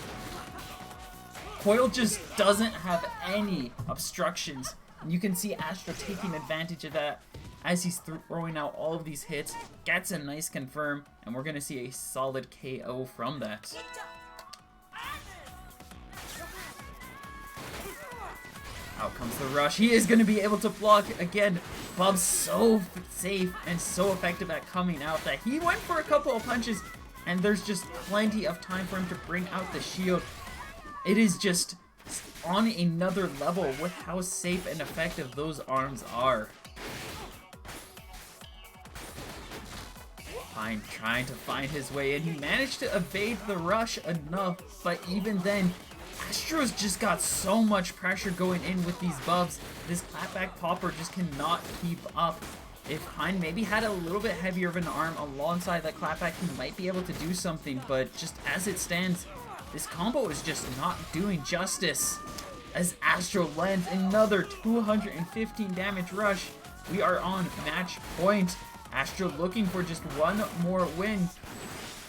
A: Coil just doesn't have any obstructions. And you can see Astro taking advantage of that as he's throwing out all of these hits. Gets a nice confirm, and we're going to see a solid KO from that. Out comes the rush. He is going to be able to block again. Bub's so safe and so effective at coming out that he went for a couple of punches, and there's just plenty of time for him to bring out the shield. It is just on another level with how safe and effective those arms are. Pine trying to find his way in. He managed to evade the rush enough, but even then, Astro's just got so much pressure going in with these bubs. This clapback popper just cannot keep up. If Pine maybe had a little bit heavier of an arm alongside that clapback, he might be able to do something, but just as it stands, this combo is just not doing justice. As Astro lands another 215 damage rush, we are on match point. Astro looking for just one more win.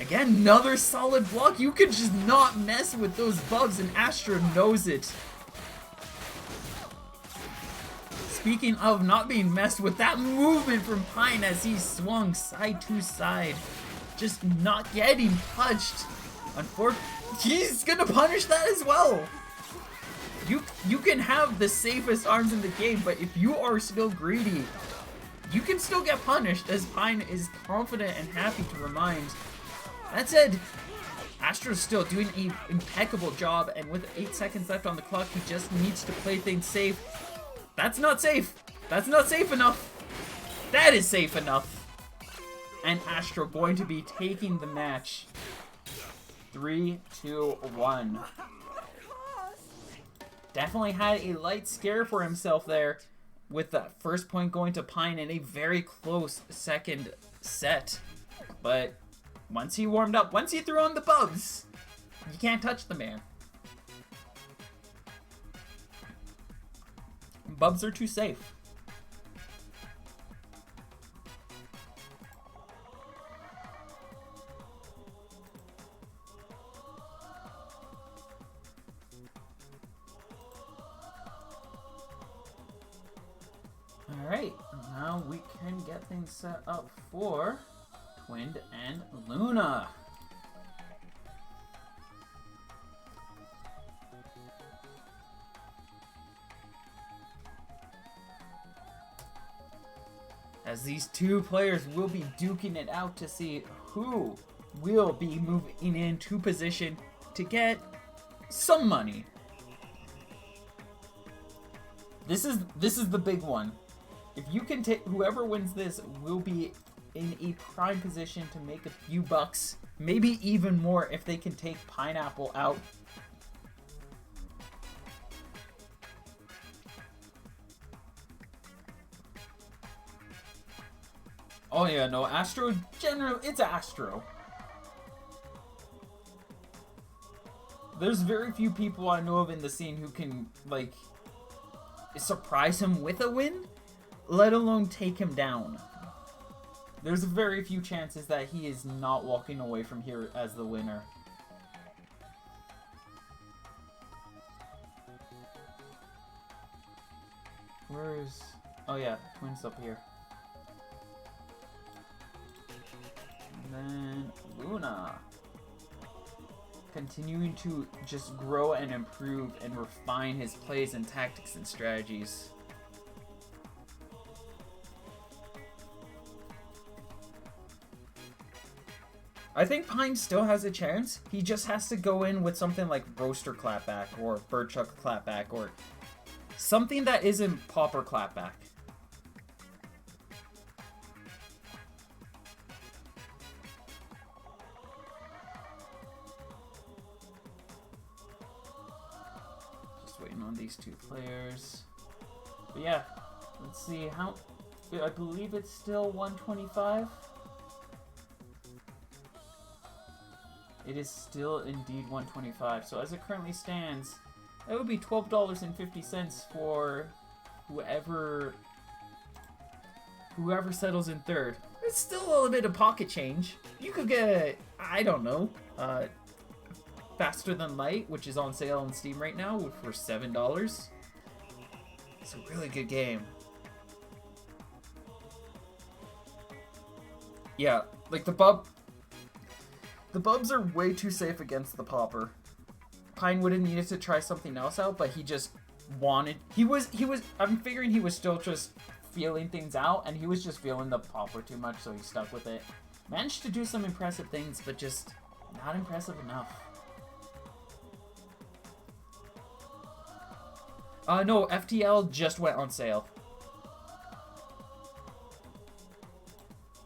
A: Again, another solid block. You could just not mess with those bubs, and Astro knows it. Speaking of not being messed with, that movement from Pine as he swung side to side. Just not getting touched. Unfortunately, he's gonna punish that as well. You can have the safest arms in the game, but if you are still greedy, you can still get punished, as Pine is confident and happy to remind. That said, Astro's still doing an impeccable job, and with 8 seconds left on the clock, he just needs to play things safe. That's not safe. That's not safe enough. That is safe enough. And Astro going to be taking the match. 3, 2, 1. Definitely had a light scare for himself there, with that first point going to Pine in a very close second set. But once he warmed up, once he threw on the bubs, You can't touch the man. Bubs are too safe. Alright, now we can get things set up for Twind and Luna. As these two players will be duking it out to see who will be moving into position to get some money. This is the big one. If you can take, whoever wins this will be in a prime position to make a few bucks, maybe even more if they can take Pineapple out. Oh yeah, no, Astro, it's Astro. There's very few people I know of in the scene who can, like, surprise him with a win, let alone take him down. There's very few chances that he is not walking away from here as the winner. Where's... oh yeah, Twin's up here. And then Luna. Continuing to just grow and improve and refine his plays and tactics and strategies. I think Pine still has a chance. He just has to go in with something like Roaster Clapback or Birdchuck Clapback or something that isn't Popper Clapback. Just waiting on these two players. But yeah, let's see how... I believe it's still 125. It is still indeed 125. So as it currently stands, that would be $12.50 for whoever settles in third. It's still a little bit of pocket change. You could get, I don't know, Faster Than Light, which is on sale on Steam right now for $7. It's a really good game. Yeah, like the Bubs are way too safe against the Popper. Pine would have needed to try something else out, but he just wanted... I'm figuring he was still just feeling things out, and he was just feeling the Popper too much, so he stuck with it. Managed to do some impressive things, but just not impressive enough. No, FTL just went on sale.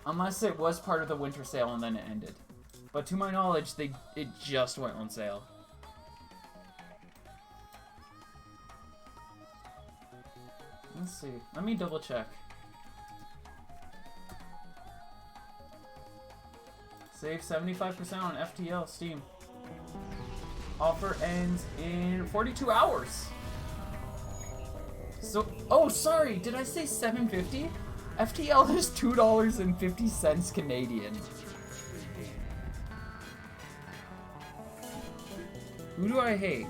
A: Unless it was part of the winter sale and then it ended. But to my knowledge, it just went on sale. Let's see. Let me double check. Save 75% on FTL Steam. Offer ends in 42 hours. So, oh, sorry. Did I say $7.50? FTL is $2.50 Canadian. Who do I hate?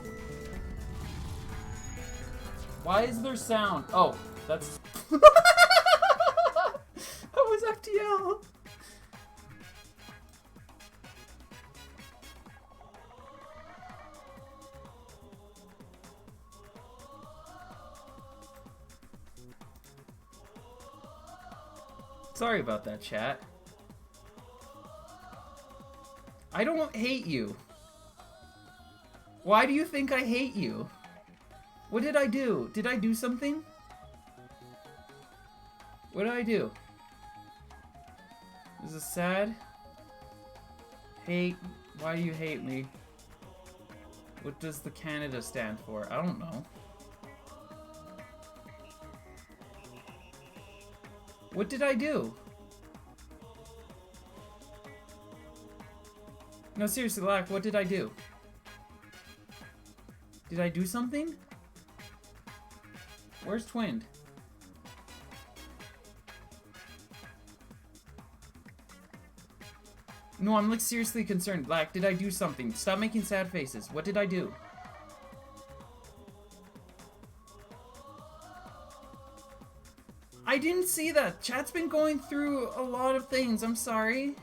A: Why is there sound? Oh, that's... that was FTL. Sorry about that, chat. I don't hate you. Why do you think I hate you? What did I do? Did I do something? What did I do? Is this sad? Hate? Why do you hate me? What does the Canada stand for? I don't know. What did I do? No, seriously, Lack, what did I do? Did I do something? Where's Twinned? No, I'm like seriously concerned. Black, did I do something? Stop making sad faces. What did I do? I didn't see that. Chat's been going through a lot of things. I'm sorry.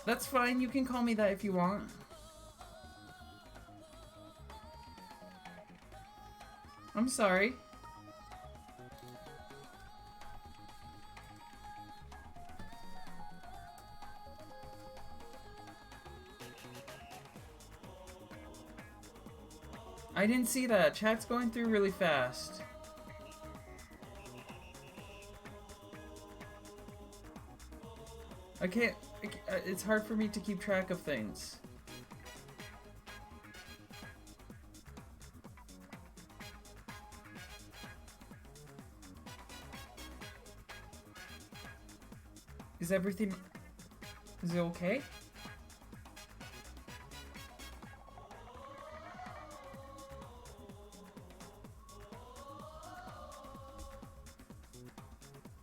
A: That's fine. You can call me that if you want. I'm sorry. I didn't see that. Chat's going through really fast. I can't, it's hard for me to keep track of things. Is everything, is it okay?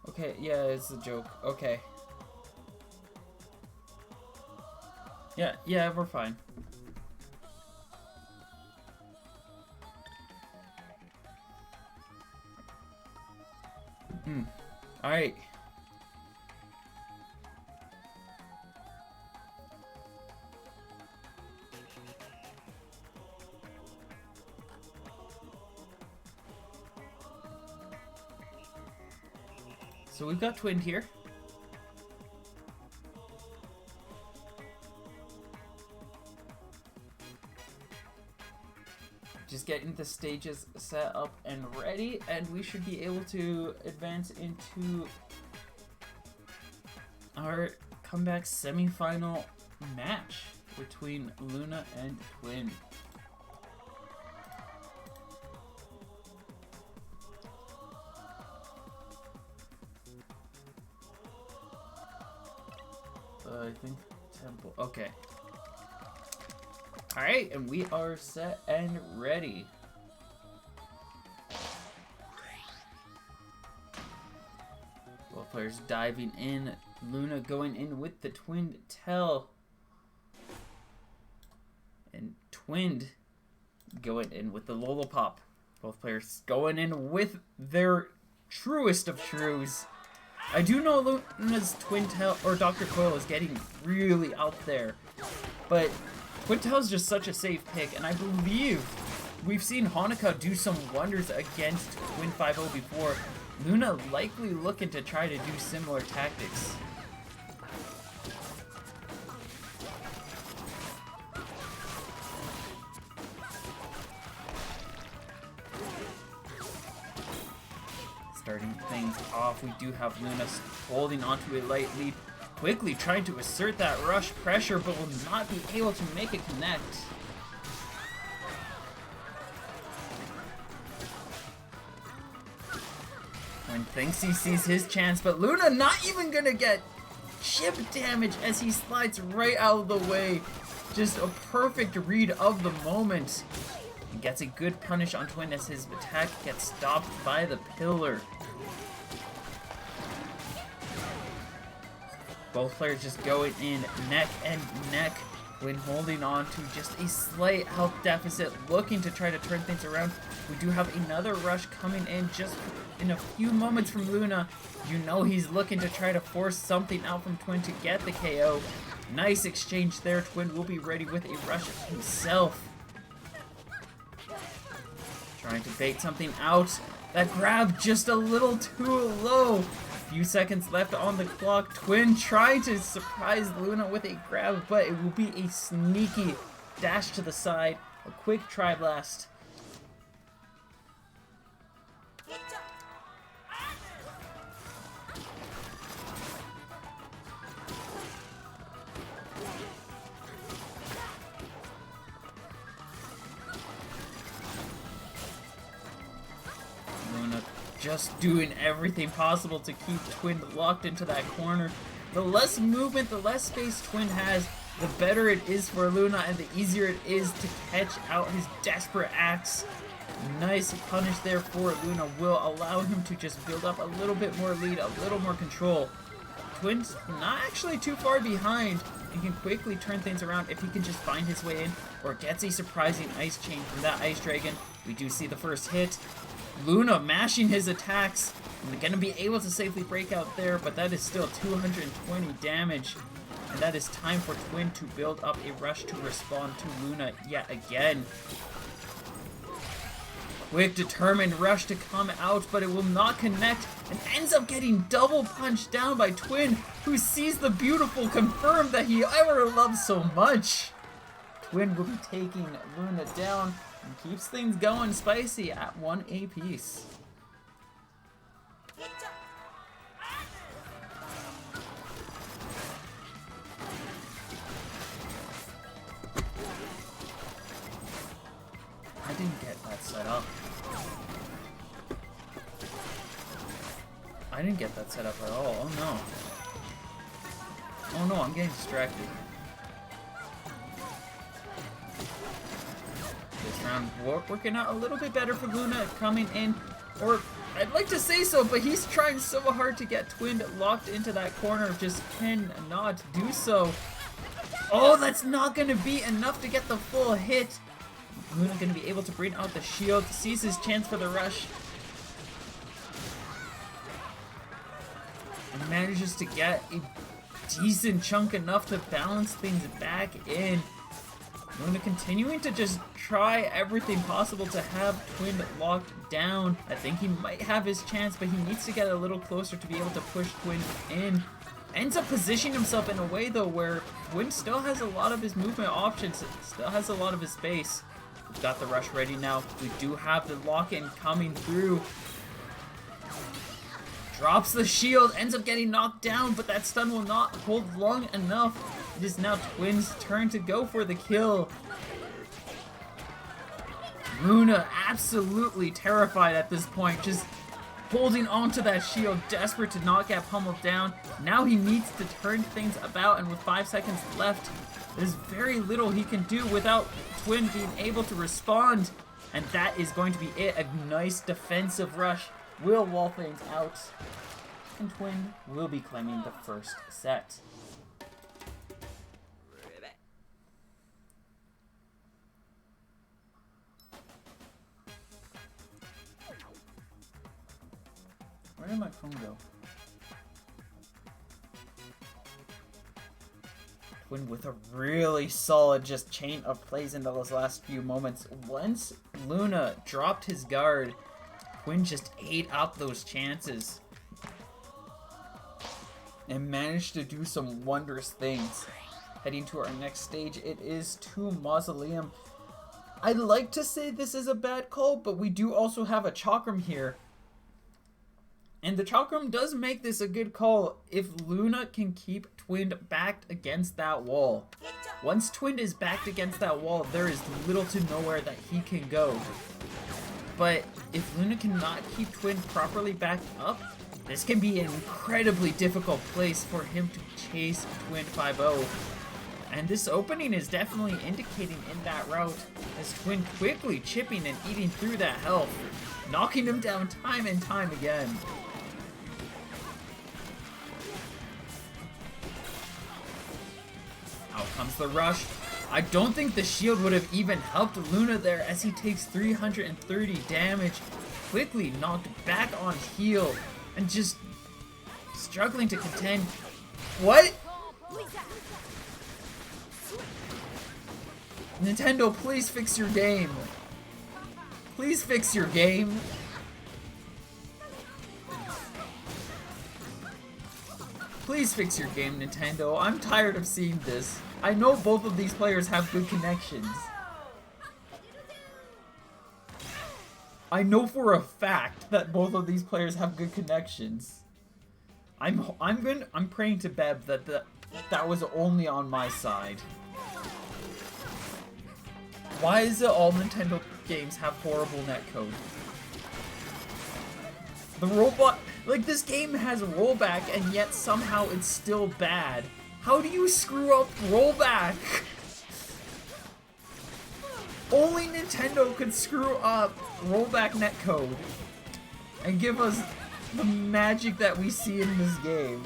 A: Okay, yeah, it's a joke. Okay. Yeah, we're fine. Alright. So we've got Twinned here. Just getting the stages set up and ready, and we should be able to advance into our comeback semi-final match between Luna and Twin. I think Temple. Okay. Alright, and we are set and ready. Both players diving in. Luna going in with the Twinned Tail. And Twinned going in with the Lollipop. Both players going in with their truest of trues. I do know Luna's Twin Tail, or Dr. Coil, is getting really out there. But Twin Tail is just such a safe pick, and I believe we've seen Hanukkah do some wonders against Twin 5-0 before. Luna likely looking to try to do similar tactics. Starting things off, we do have Luna holding onto a light lead, quickly trying to assert that rush pressure, but will not be able to make it connect. Twin thinks he sees his chance, but Luna not even gonna get chip damage as he slides right out of the way. Just a perfect read of the moment. He gets a good punish on Twin as his attack gets stopped by the pillar. Both players just going in neck and neck when holding on to just a slight health deficit, looking to try to turn things around. We do have another rush coming in just in a few moments from Luna. You know he's looking to try to force something out from Twin to get the KO. Nice exchange there. Twin will be ready with a rush himself. Trying to bait something out. That grab just a little too low. Few seconds left on the clock. Twin trying to surprise Luna with a grab, but it will be a sneaky dash to the side. A quick tri-blast. Just doing everything possible to keep Twin locked into that corner. The less movement, the less space Twin has, the better it is for Luna and the easier it is to catch out his desperate axe. Nice punish there for Luna will allow him to just build up a little bit more lead, a little more control. Twin's not actually too far behind and can quickly turn things around if he can just find his way in or gets a surprising ice chain from that ice dragon. We do see the first hit. Luna mashing his attacks and gonna be able to safely break out there, but that is still 220 damage. And that is time for Twin to build up a rush to respond to Luna yet again. Quick, determined rush to come out, but it will not connect and ends up getting double punched down by Twin, who sees the beautiful confirm that he ever loved so much. Twin will be taking Luna down and keeps things going spicy at 1 apiece. I didn't get that set up. I didn't get that set up at all. Oh no. Oh no, I'm getting distracted. This round working out a little bit better for Luna coming in. Or I'd like to say so, but he's trying so hard to get Twin locked into that corner, just cannot do so. Oh, that's not going to be enough to get the full hit. Luna going to be able to bring out the shield, sees his chance for the rush. And manages to get a decent chunk enough to balance things back in. Luna continuing to just try everything possible to have Twin locked down. I think he might have his chance, but he needs to get a little closer to be able to push Twin in. Ends up positioning himself in a way though where Twin still has a lot of his movement options, still has a lot of his space. We've got the rush ready now. We do have the lock-in coming through. Drops the shield, ends up getting knocked down, but that stun will not hold long enough. It is now Twin's turn to go for the kill. Luna absolutely terrified at this point, just holding onto that shield, desperate to not get pummeled down. Now he needs to turn things about, and with 5 seconds left, there's very little he can do without Twin being able to respond. And that is going to be it. A nice defensive rush will wall things out. And Twin will be claiming the first set. Where did my phone go? Twin with a really solid just chain of plays in those last few moments. Once Luna dropped his guard, Twin just ate up those chances and managed to do some wondrous things. Heading to our next stage, it is to Mausoleum. I'd like to say this is a bad call, but we do also have a Chakram here. And the Chakram does make this a good call if Luna can keep Twin backed against that wall. Once Twin is backed against that wall, there is little to nowhere that he can go. But if Luna cannot keep Twin properly backed up, this can be an incredibly difficult place for him to chase Twin 5-0. And this opening is definitely indicating in that route, as Twin quickly chipping and eating through that health, knocking him down time and time again. Out comes the rush. I don't think the shield would have even helped Luna there as he takes 330 damage. Quickly knocked back on heal and just struggling to contend. What? Nintendo, please fix your game. Please fix your game. Please fix your game, Nintendo. I'm tired of seeing this. I know both of these players have good connections. I know for a fact that both of these players have good connections. I'm praying to Beb that was only on my side. Why is it all Nintendo games have horrible netcode? The robot, like this game has rollback and yet somehow it's still bad. How do you screw up rollback? Only Nintendo could screw up rollback netcode and give us the magic that we see in this game.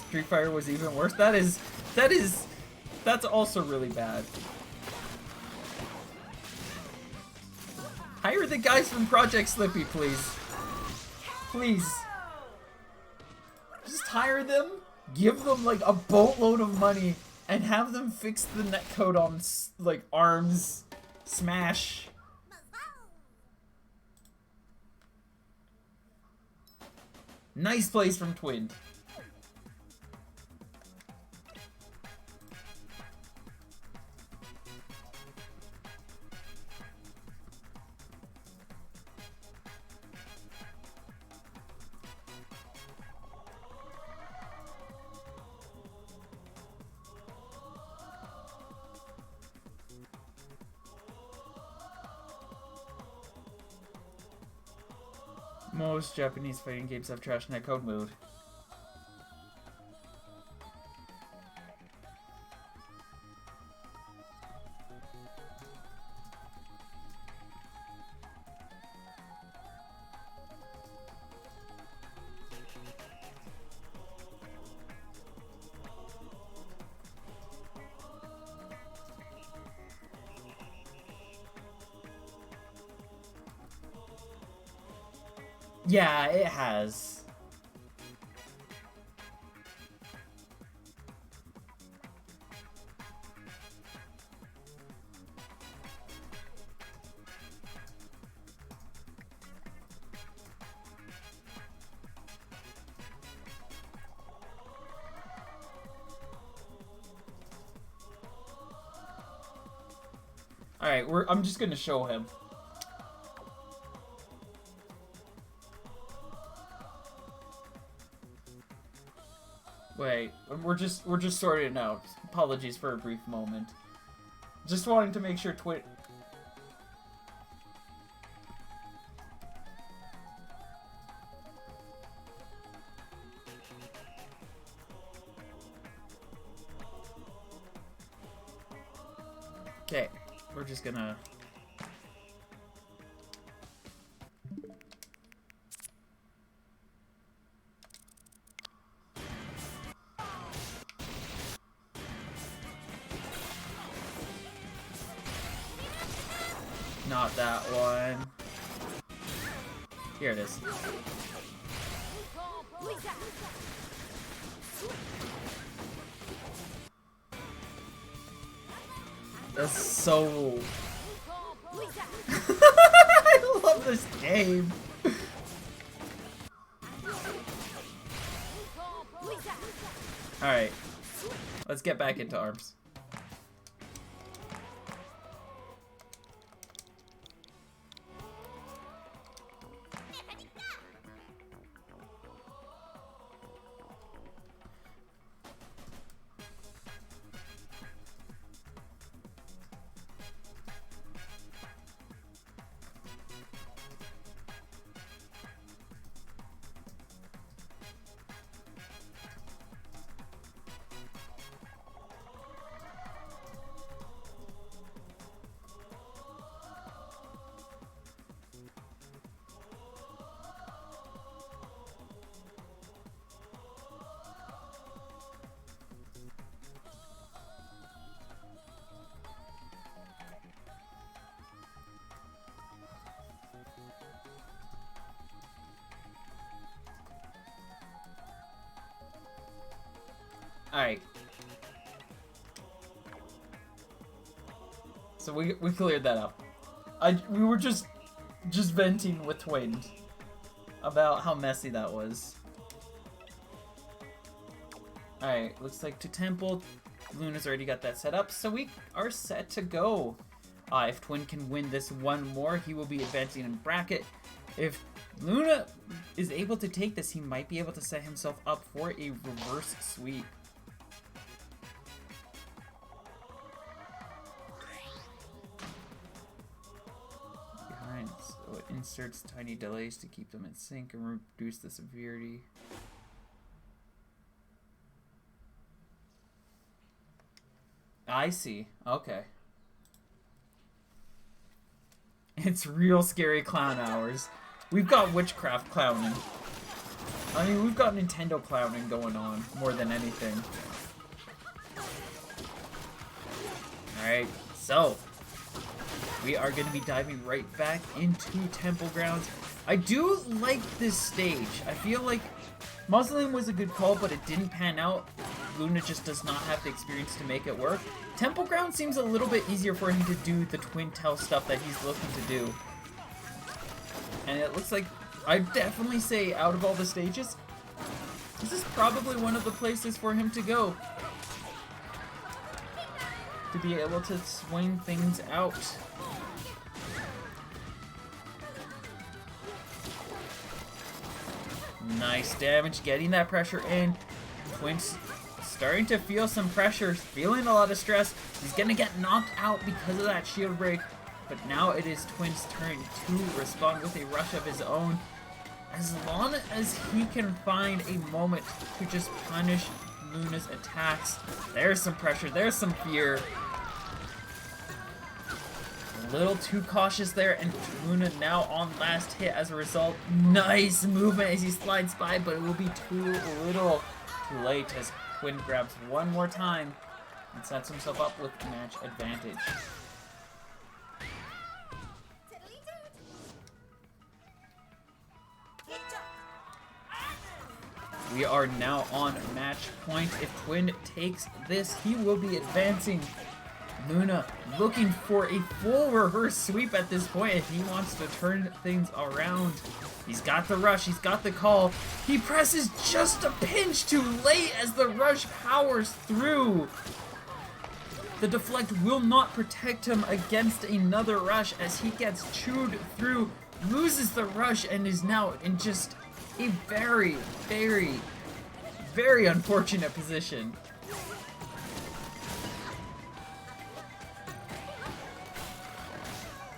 A: Street Fighter was even worse. That's also really bad. Hire the guys from Project Slippy, please. Please. Just hire them, give them like a boatload of money, and have them fix the netcode on like ARMS, Smash. Nice plays from Twin. Most Japanese fighting games have trash netcode mode. Yeah, it has. Alright, I'm just gonna show him. Wait, we're just sorting it out. Apologies for a brief moment. Just wanting to make sure Twit. Okay, we're just gonna. Not that one. Here it is. That's so... I love this game. Alright. Let's get back into ARMS. Alright. So we cleared that up. We were just venting with Twin about how messy that was. Alright, looks like to Temple. Luna's already got that set up, so we are set to go. If Twin can win this one more, he will be advancing in bracket. If Luna is able to take this, he might be able to set himself up for a reverse sweep. inserts tiny delays to keep them in sync and reduce the severity. I see. Okay. It's real scary clown hours. We've got witchcraft clowning. I mean, we've got Nintendo clowning going on more than anything. Alright, so we are going to be diving right back into Temple Grounds. I do like this stage. I feel like Muslim was a good call, but it didn't pan out. Luna just does not have the experience to make it work. Temple Ground seems a little bit easier for him to do the twin tail stuff that he's looking to do. And it looks like, I'd definitely say out of all the stages, this is probably one of the places for him to go. To be able to swing things out. Nice damage, getting that pressure in. Twin's starting to feel some pressure, feeling a lot of stress. He's gonna get knocked out because of that shield break, but now it is Twin's turn to respond with a rush of his own. As long as he can find a moment to just punish Luna's attacks, there's some pressure, there's some fear. A little too cautious there, and Luna now on last hit as a result. Nice movement as he slides by, but it will be too little. Too late as Twin grabs one more time and sets himself up with match advantage. We are now on match point. If Twin takes this, he will be advancing. Luna looking for a full reverse sweep at this point if he wants to turn things around. He's got the rush, he's got the call. He presses just a pinch too late as the rush powers through. The deflect will not protect him against another rush as he gets chewed through, loses the rush, and is now in just a very, very, very unfortunate position.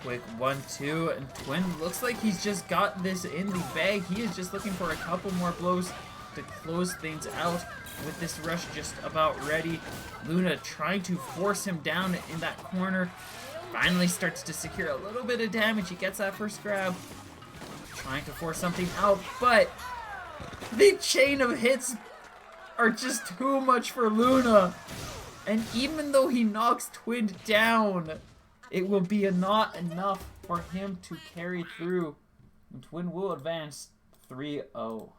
A: Quick 1-2, and Twin looks like he's just got this in the bag. He is just looking for a couple more blows to close things out with this rush just about ready. Luna trying to force him down in that corner. Finally starts to secure a little bit of damage. He gets that first grab. Trying to force something out, but the chain of hits are just too much for Luna. And even though he knocks Twin down, it will be not enough for him to carry through. And Twin will advance 3-0.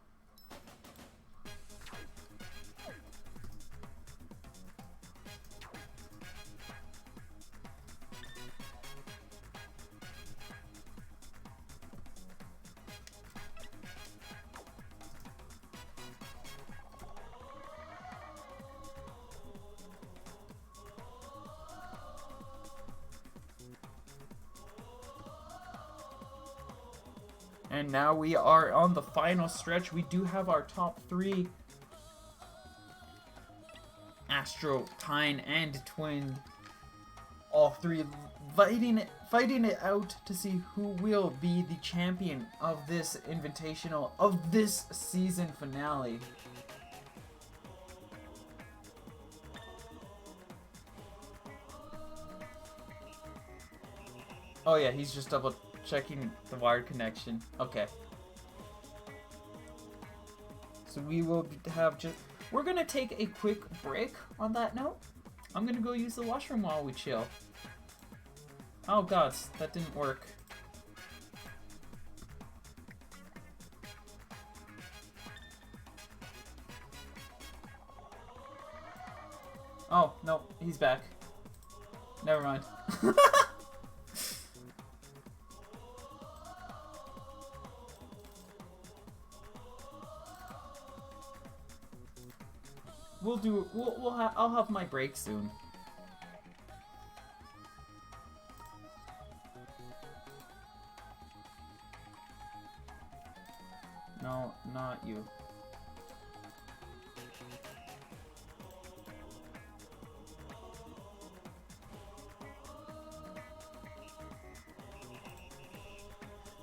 A: And now we are on the final stretch. We do have our top three. Astro, Tyne, and Twin. All three fighting it out to see who will be the champion of this Invitational, of this season finale. Oh yeah, he's just double checking the wired connection. Okay. So we will have just... We're going to take a quick break on that note. I'm going to go use the washroom while we chill. Oh gods, that didn't work. Oh, no, he's back. Never mind. I'll have my break soon. No, not you.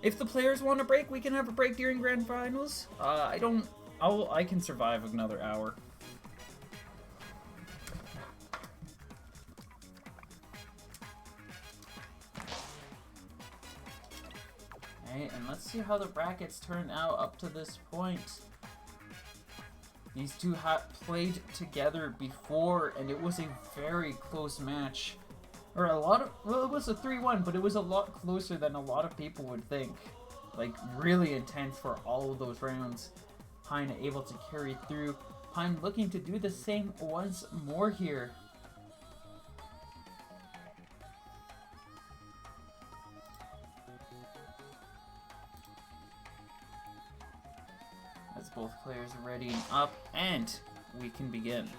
A: If the players want to break, we can have a break during grand finals. I can survive another hour. Alright, and let's see how the brackets turn out up to this point. These two have played together before, and it was a very close match. Or well, it was a 3-1, but it was a lot closer than a lot of people would think. Like, really intense for all of those rounds. Pine able to carry through. Pine looking to do the same once more here. As both players are readying up, and we can begin.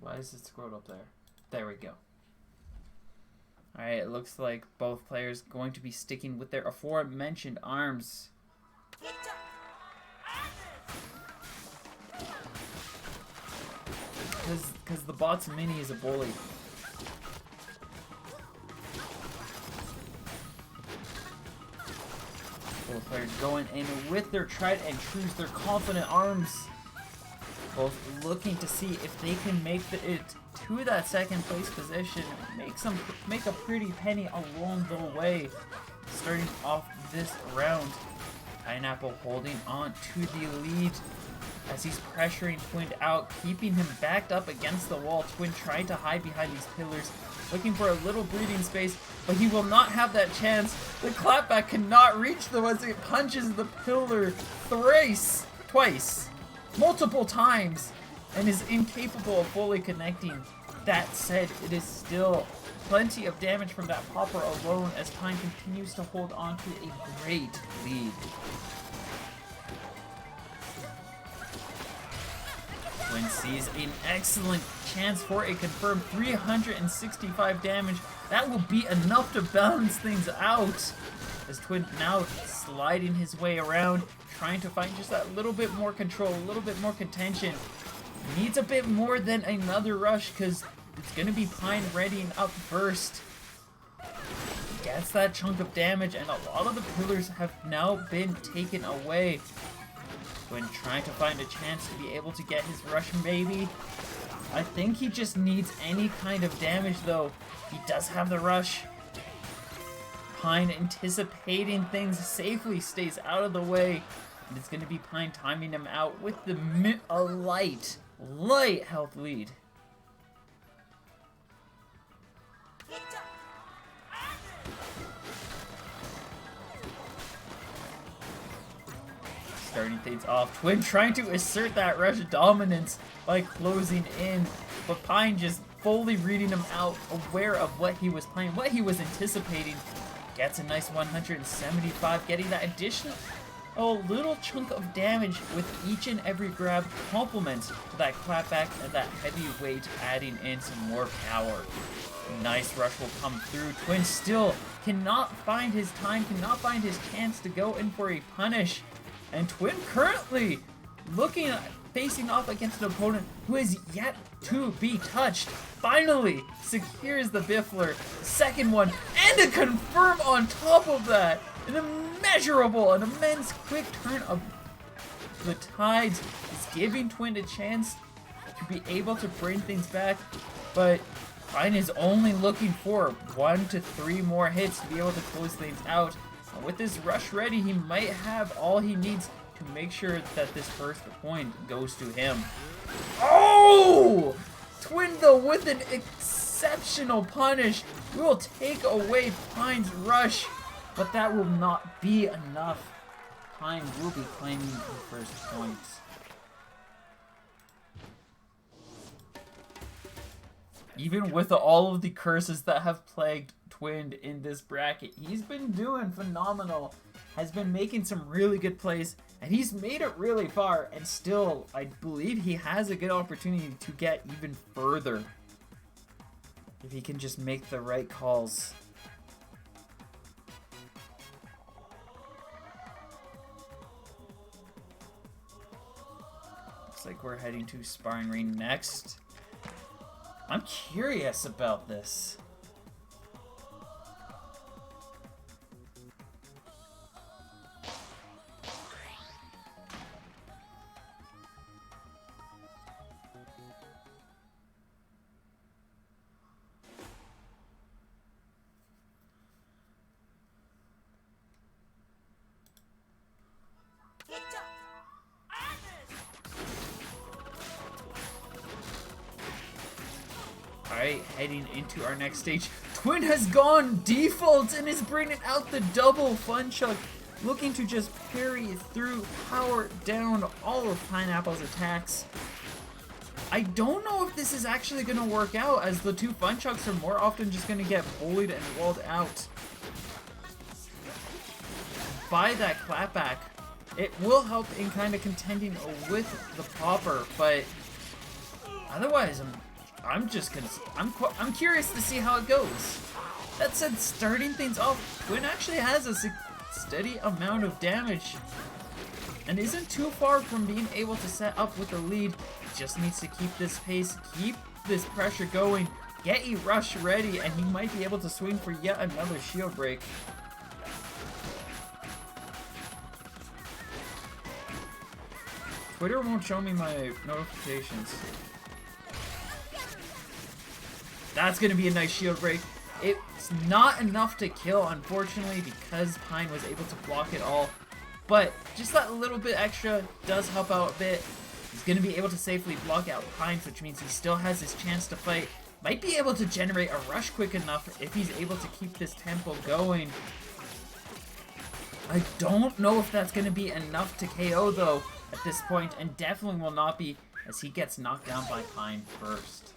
A: Why is it scrolled up there? There we go. Alright, it looks like both players going to be sticking with their aforementioned arms. Because the bot's mini is a bully. Both players going in with their tried and trues, their confident arms. Both looking to see if they can make it to that second place position. Make a pretty penny along the way. Starting off this round. Pineapple holding on to the lead as he's pressuring Twin out, keeping him backed up against the wall. Twin trying to hide behind these pillars, looking for a little breathing space, but he will not have that chance. The clapback cannot reach them as it punches the pillar twice, multiple times, and is incapable of fully connecting. That said, it is still plenty of damage from that popper alone as Pine continues to hold on to a great lead. Twin sees an excellent chance for a confirmed 365 damage. That will be enough to balance things out. As Twin now sliding his way around, trying to find just that little bit more control, a little bit more contention. Needs a bit more than another rush because it's going to be Pine readying up first. Gets that chunk of damage, and a lot of the pillars have now been taken away. When trying to find a chance to be able to get his rush maybe. I think he just needs any kind of damage though. He does have the rush. Pine anticipating things safely stays out of the way. And it's going to be Pine timing him out with a light health lead. Starting things off, Twin trying to assert that rush dominance by closing in, but Pine just fully reading him out, aware of what he was playing, what he was anticipating. Gets a nice 175, getting that additional little chunk of damage with each and every grab, complements to that clapback and that heavy weight adding in some more power. Nice rush will come through. Twin still cannot find his time, cannot find his chance to go in for a punish. And Twin currently facing off against an opponent who is yet to be touched. Finally secures the Biffler, second one, and a confirm on top of that. An immense quick turn of the tides is giving Twin a chance to be able to bring things back, but Pine is only looking for 1 to 3 more hits to be able to close things out. And with this rush ready, he might have all he needs to make sure that this first point goes to him. Oh! Twin though with an exceptional punish will take away Pine's rush, but that will not be enough. Pine will be claiming the first points. Even with all of the curses that have plagued Twin in this bracket, he's been doing phenomenal, has been making some really good plays, and he's made it really far, and still, I believe he has a good opportunity to get even further if he can just make the right calls. like we're heading to sparring ring next. I'm curious about this. Alright, heading into our next stage. Twin has gone default and is bringing out the double fun chuck, looking to just parry through, power down all of Pineapple's attacks. I don't know if this is actually going to work out, as the two fun chucks are more often just going to get bullied and walled out by that clapback. It will help in kind of contending with the popper, but otherwise I'm curious to see how it goes. That said, starting things off, Twin actually has a steady amount of damage and isn't too far from being able to set up with a lead. Just needs to keep this pace, keep this pressure going, get a rush ready, and he might be able to swing for yet another shield break. Twitter won't show me my notifications. That's going to be a nice shield break. It's not enough to kill, unfortunately, because Pine was able to block it all. But just that little bit extra does help out a bit. He's going to be able to safely block out Pines, which means he still has his chance to fight. Might be able to generate a rush quick enough if he's able to keep this tempo going. I don't know if that's going to be enough to KO, though, at this point, and definitely will not be, as he gets knocked down by Pine first.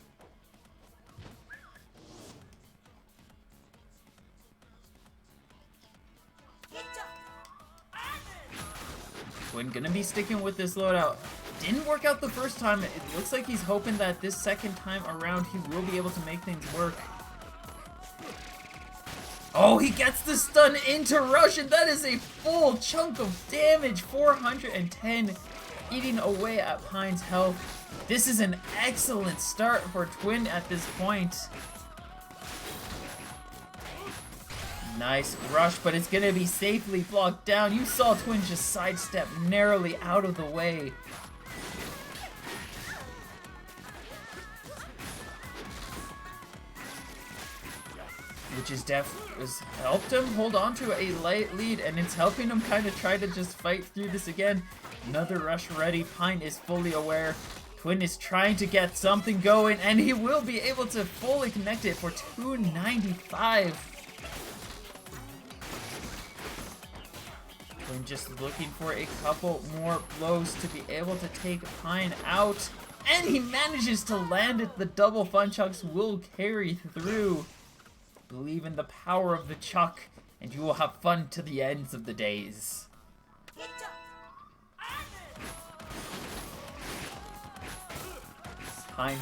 A: Twin gonna be sticking with this loadout. Didn't work out the first time. It looks like he's hoping that this second time around he will be able to make things work. Oh, he gets the stun into rush, and that is a full chunk of damage. 410, eating away at Pine's health. This is an excellent start for Twin at this point. Nice rush, but it's gonna be safely blocked down. You saw Twin just sidestep narrowly out of the way. Which is has helped him hold on to a light lead, and it's helping him kind of try to just fight through this again. Another rush ready. Pine is fully aware. Twin is trying to get something going, and he will be able to fully connect it for 295. Twin just looking for a couple more blows to be able to take Pine out, and he manages to land it. The double fun chucks will carry through. Believe in the power of the chuck, and you will have fun to the ends of the days. Pine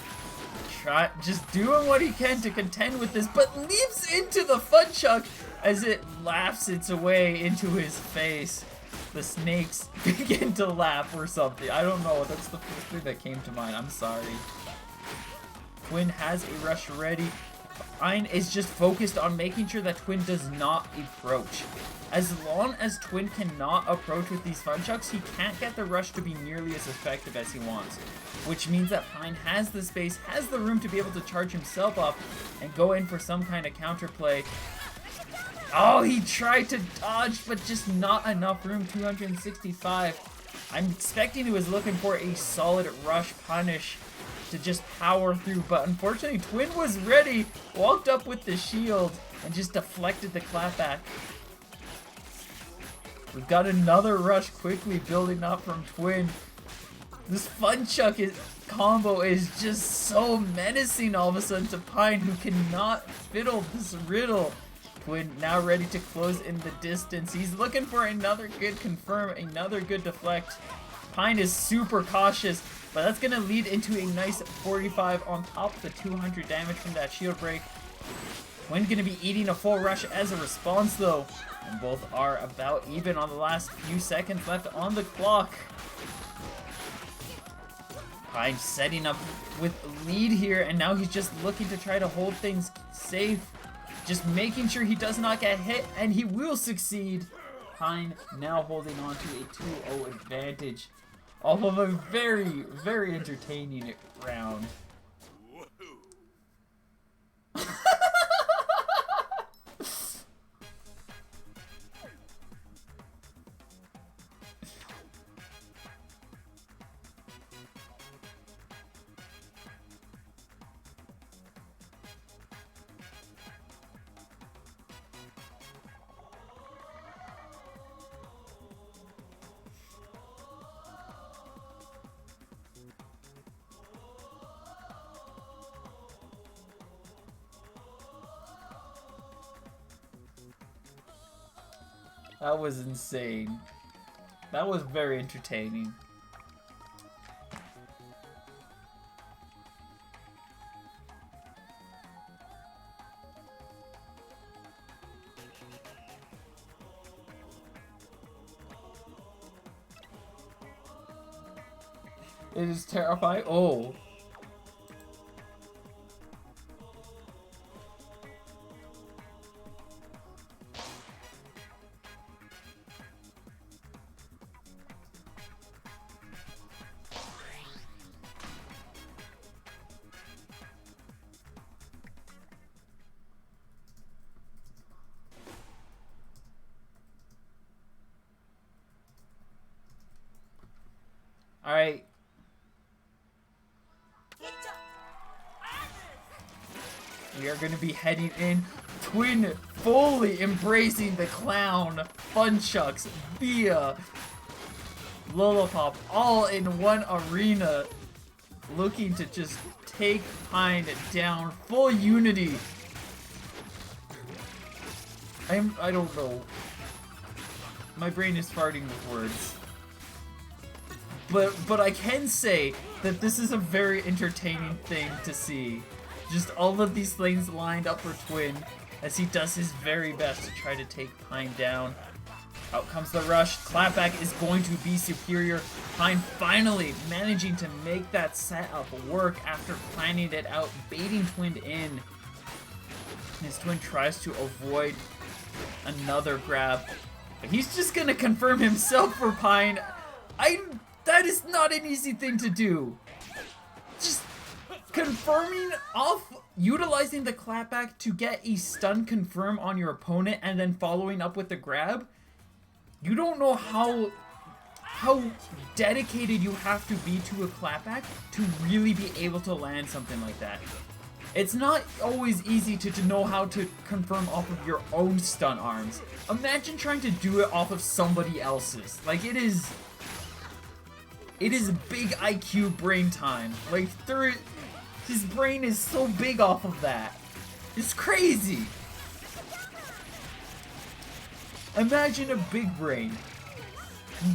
A: just doing what he can to contend with this, but leaps into the fun chuck as it laughs its way into his face. The snakes begin to laugh or something. I don't know. That's the first thing that came to mind. I'm sorry. Twin has a rush ready. Pine is just focused on making sure that Twin does not approach. As long as Twin cannot approach with these fun chucks, he can't get the rush to be nearly as effective as he wants. Which means that Pine has the space, has the room to be able to charge himself up and go in for some kind of counterplay. Oh, he tried to dodge, but just not enough room. 265. I'm expecting he was looking for a solid rush punish to just power through, but unfortunately Twin was ready, walked up with the shield, and just deflected the clapback. We've got another rush quickly building up from Twin. This fun chuck combo is just so menacing all of a sudden to Pine, who cannot fiddle this riddle. Twin now ready to close in the distance. He's looking for another good confirm, another good deflect. Pine is super cautious, but that's going to lead into a nice 45 on top of the 200 damage from that shield break. Twin going to be eating a full rush as a response though, and both are about even on the last few seconds left on the clock. Pine setting up with lead here, and now he's just looking to try to hold things safe. Just making sure he does not get hit, and he will succeed. Pine now holding on to a 2-0 advantage off of a very, very entertaining round. That was insane. That was very entertaining. It is terrifying. Oh. All right. We are going to be heading in. Twin fully embracing the clown, Funchucks, Via, Lollipop, all in one arena. Looking to just take Pine down. Full unity. I don't know. My brain is farting with words. But I can say that this is a very entertaining thing to see. Just all of these lanes lined up for Twin as he does his very best to try to take Pine down. Out comes the rush. Clapback is going to be superior. Pine finally managing to make that setup work after planning it out, baiting Twin in. His Twin tries to avoid another grab, but he's just gonna confirm himself for Pine. That is not an easy thing to do. Just confirming off, utilizing the clapback to get a stun confirm on your opponent and then following up with the grab. You don't know how dedicated you have to be to a clapback to really be able to land something like that. It's not always easy to know how to confirm off of your own stun arms. Imagine trying to do it off of somebody else's. Like, it is big IQ brain time. Like, his brain is so big off of that. It's crazy. Imagine a big brain.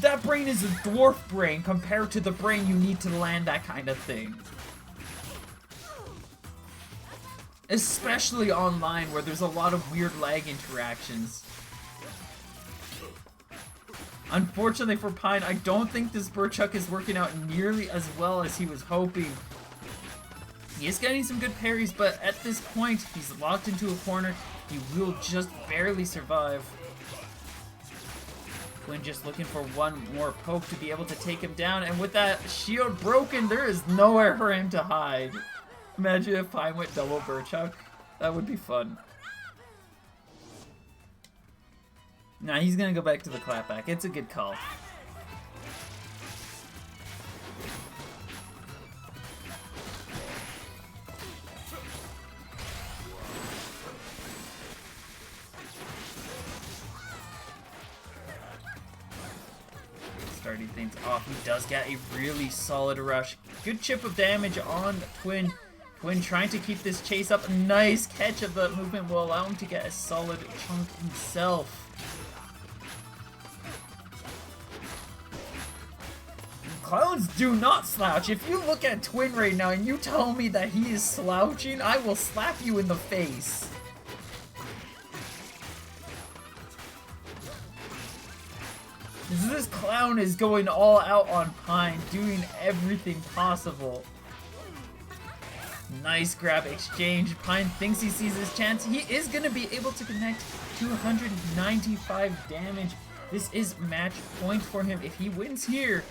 A: That brain is a dwarf brain compared to the brain you need to land that kind of thing. Especially online where there's a lot of weird lag interactions. Unfortunately for Pine, I don't think this Burchuck is working out nearly as well as he was hoping. He is getting some good parries, but at this point, he's locked into a corner. He will just barely survive. Twin just looking for one more poke to be able to take him down, and with that shield broken, there is nowhere for him to hide. Imagine if Pine went double Burchuck. That would be fun. Nah, he's gonna go back to the clapback. It's a good call. Starting things off, he does get a really solid rush. Good chip of damage on Twin. Twin trying to keep this chase up. Nice catch of the movement will allow him to get a solid chunk himself. Clowns do not slouch. If you look at Twin right now and you tell me that he is slouching, I will slap you in the face. This clown is going all out on Pine, doing everything possible. Nice grab exchange. Pine thinks he sees his chance. He is going to be able to connect 295 damage. This is match point for him. If he wins here,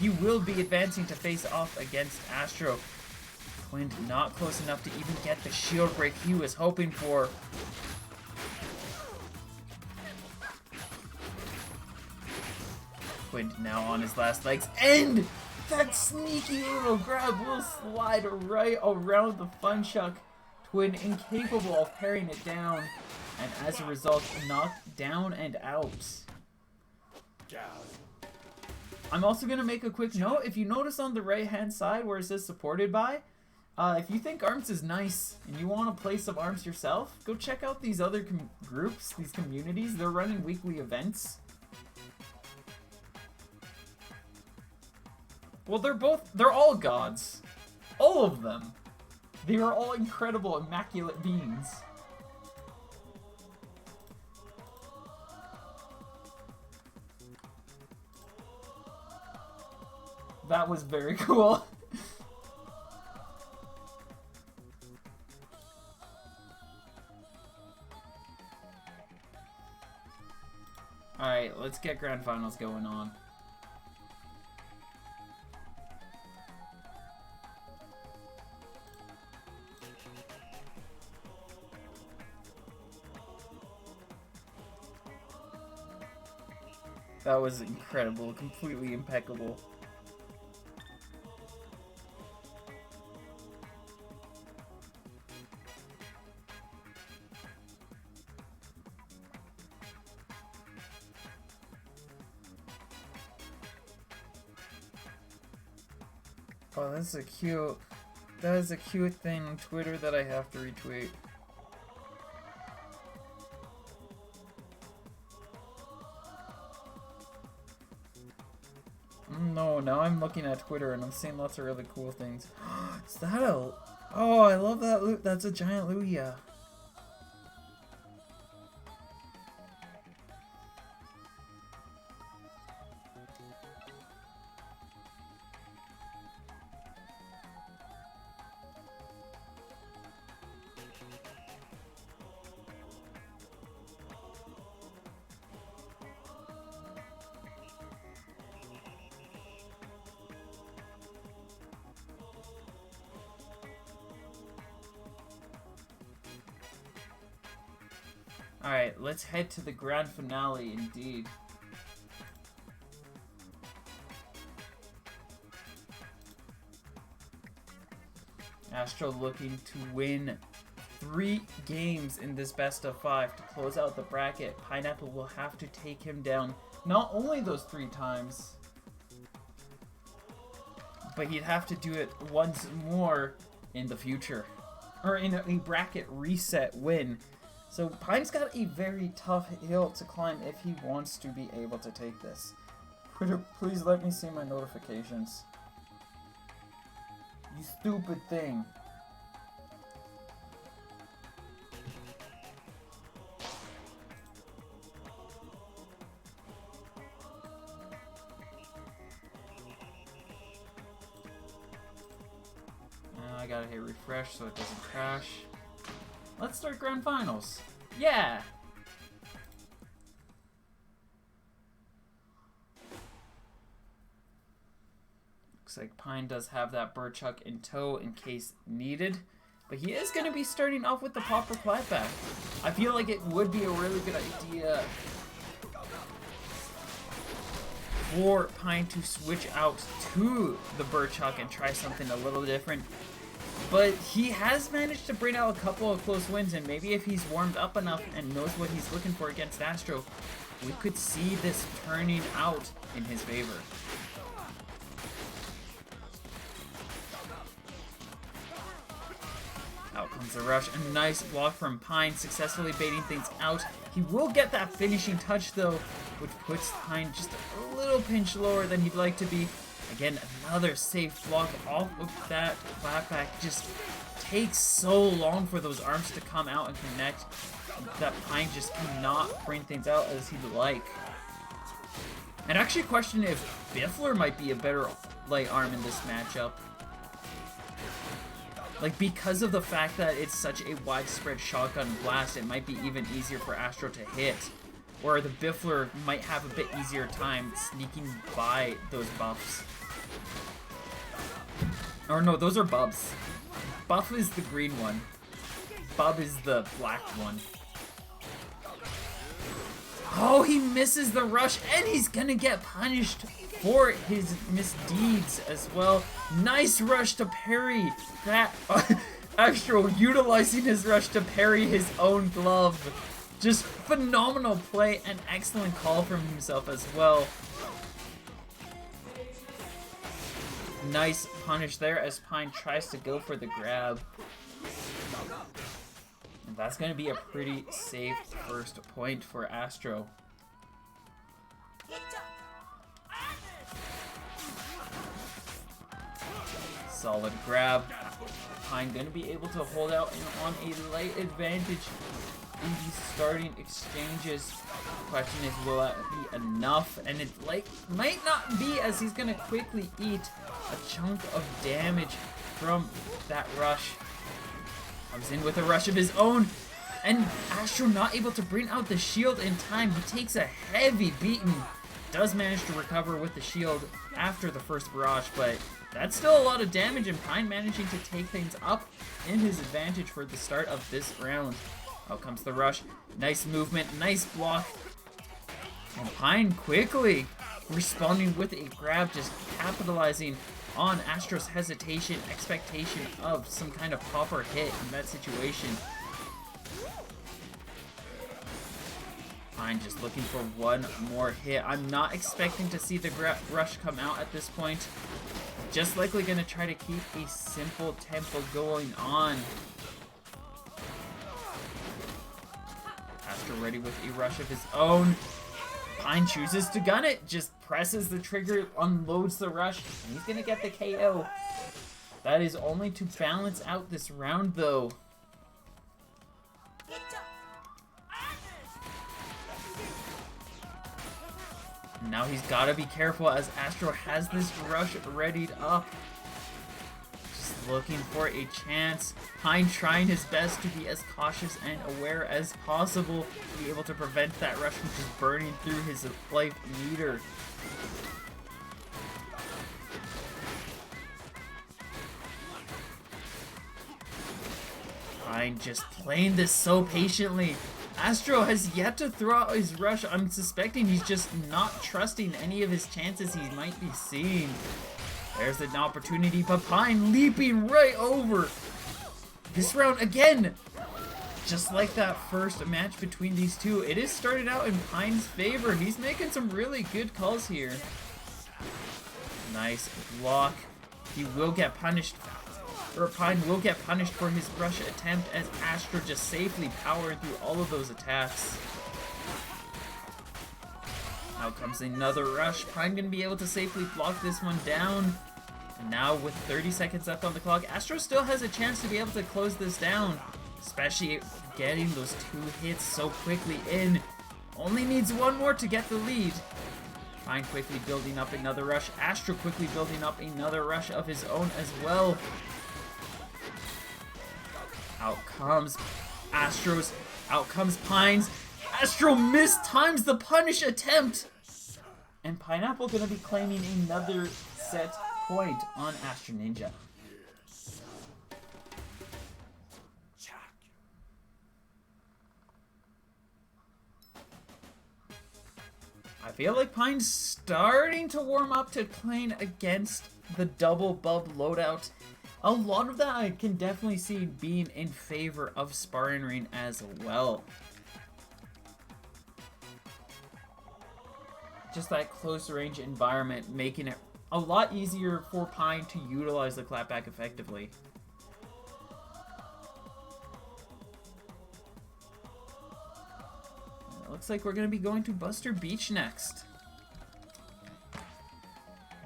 A: he will be advancing to face off against Astro. Quint not close enough to even get the shield break he was hoping for. Quint now on his last legs, and that sneaky little grab will slide right around the Fun Chuck. Twin incapable of parrying it down, and as a result, knocked down and out. I'm also going to make a quick note. If you notice on the right hand side where it says supported by, if you think ARMS is nice and you want to play some ARMS yourself, go check out these other groups, these communities. They're running weekly events. Well, they're all gods. All of them. They are all incredible, immaculate beings. That was very cool. Alright, let's get grand finals going on. That was incredible, completely impeccable. Oh, that's a cute. That is a cute thing on Twitter that I have to retweet. No, now I'm looking at Twitter and I'm seeing lots of really cool things. Is that a... Oh, I love that. That's a giant Lugia. Alright, let's head to the grand finale indeed. Astro looking to win 3 games in this best of 5 to close out the bracket. Pineapple will have to take him down not only those 3 times, but he'd have to do it once more in the future. Or in a bracket reset win. So Pine's got a very tough hill to climb if he wants to be able to take this. Twitter, please let me see my notifications. You stupid thing. I gotta hit refresh so it doesn't crash. Let's start grand finals. Yeah! Looks like Pine does have that Burchuck in tow in case needed. But he is going to be starting off with the Popper Clapback. I feel like it would be a really good idea for Pine to switch out to the Burchuck and try something a little different. But he has managed to bring out a couple of close wins, and maybe if he's warmed up enough and knows what he's looking for against Astro, we could see this turning out in his favor. Out comes the rush. A nice block from Pine, successfully baiting things out. He will get that finishing touch, though, which puts Pine just a little pinch lower than he'd like to be. Again, another safe block off of that clapback. Just takes so long for those arms to come out and connect that Pine just cannot bring things out as he'd like. And actually question if Biffler might be a better light arm in this matchup. Like, because of the fact that it's such a widespread shotgun blast, it might be even easier for Astro to hit. Or the Biffler might have a bit easier time sneaking by those buffs. Or no, those are bubs. Buff is the green one. Bub is the black one. Oh, he misses the rush, and he's gonna get punished for his misdeeds as well. Nice rush to parry that. Astro utilizing his rush to parry his own glove. Just phenomenal play and excellent call from himself as well. Nice punish there as Pine tries to go for the grab. And that's going to be a pretty safe first point for Astro. Solid grab. Pine going to be able to hold out on a light advantage in these starting exchanges. Question is, will that be enough? And it might not be, as he's going to quickly eat a chunk of damage from that rush. Comes in with a rush of his own, and Astro not able to bring out the shield in time. He takes a heavy beating. Does manage to recover with the shield after the first barrage, but that's still a lot of damage, and Pine managing to take things up in his advantage for the start of this round. Out comes the rush. Nice movement, nice block. And Pine quickly responding with a grab, just capitalizing on Astro's hesitation, expectation of some kind of proper hit in that situation. Pine just looking for one more hit. I'm not expecting to see the rush come out at this point. Just likely going to try to keep a simple tempo going on. Astro ready with a rush of his own. Pine chooses to gun it, just presses the trigger, unloads the rush, and he's gonna get the KO. That is only to balance out this round, though. Now he's gotta be careful as Astro has this rush readied up. Just looking for a chance. Pine trying his best to be as cautious and aware as possible to be able to prevent that rush from just burning through his life meter. Pine just playing this so patiently. Astro has yet to throw out his rush. I'm suspecting he's just not trusting any of his chances he might be seeing. There's an opportunity, but Pine leaping right over. This round again, just like that first match between these two, it is started out in Pine's favor. He's making some really good calls here. Nice block. He will get punished, or Pine will get punished for his rush attempt as Astro just safely powering through all of those attacks. Out comes another rush. Pine gonna be able to safely block this one down. And now with 30 seconds left on the clock, Astro still has a chance to be able to close this down. Especially getting those 2 hits so quickly in. Only needs one more to get the lead. Pine quickly building up another rush. Astro quickly building up another rush of his own as well. Out comes Astro's. Out comes Pine's. Astro mistimes the punish attempt. And Pineapple gonna be claiming another set point on Astro Ninja. I feel like Pine's starting to warm up to playing against the double bub loadout. A lot of that I can definitely see being in favor of Sparring Ring as well. Just that close range environment making it a lot easier for Pine to utilize the clapback effectively. It looks like we're going to be going to Buster Beach next.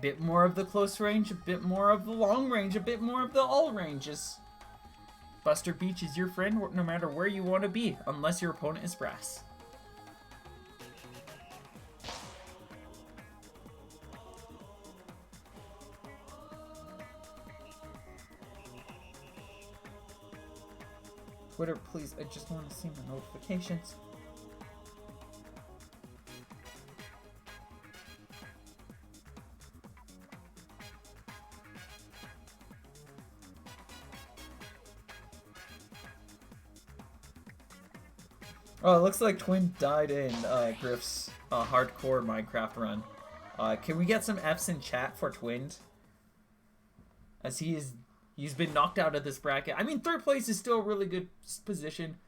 A: Bit more of the close range, a bit more of the long range, a bit more of the all ranges. Buster Beach is your friend no matter where you want to be, unless your opponent is brass. Twitter, please. I just want to see my notifications. Oh, it looks like Twin died in Griff's hardcore Minecraft run. Can we get some Fs in chat for Twin? As he's been knocked out of this bracket. I mean, third place is still a really good position,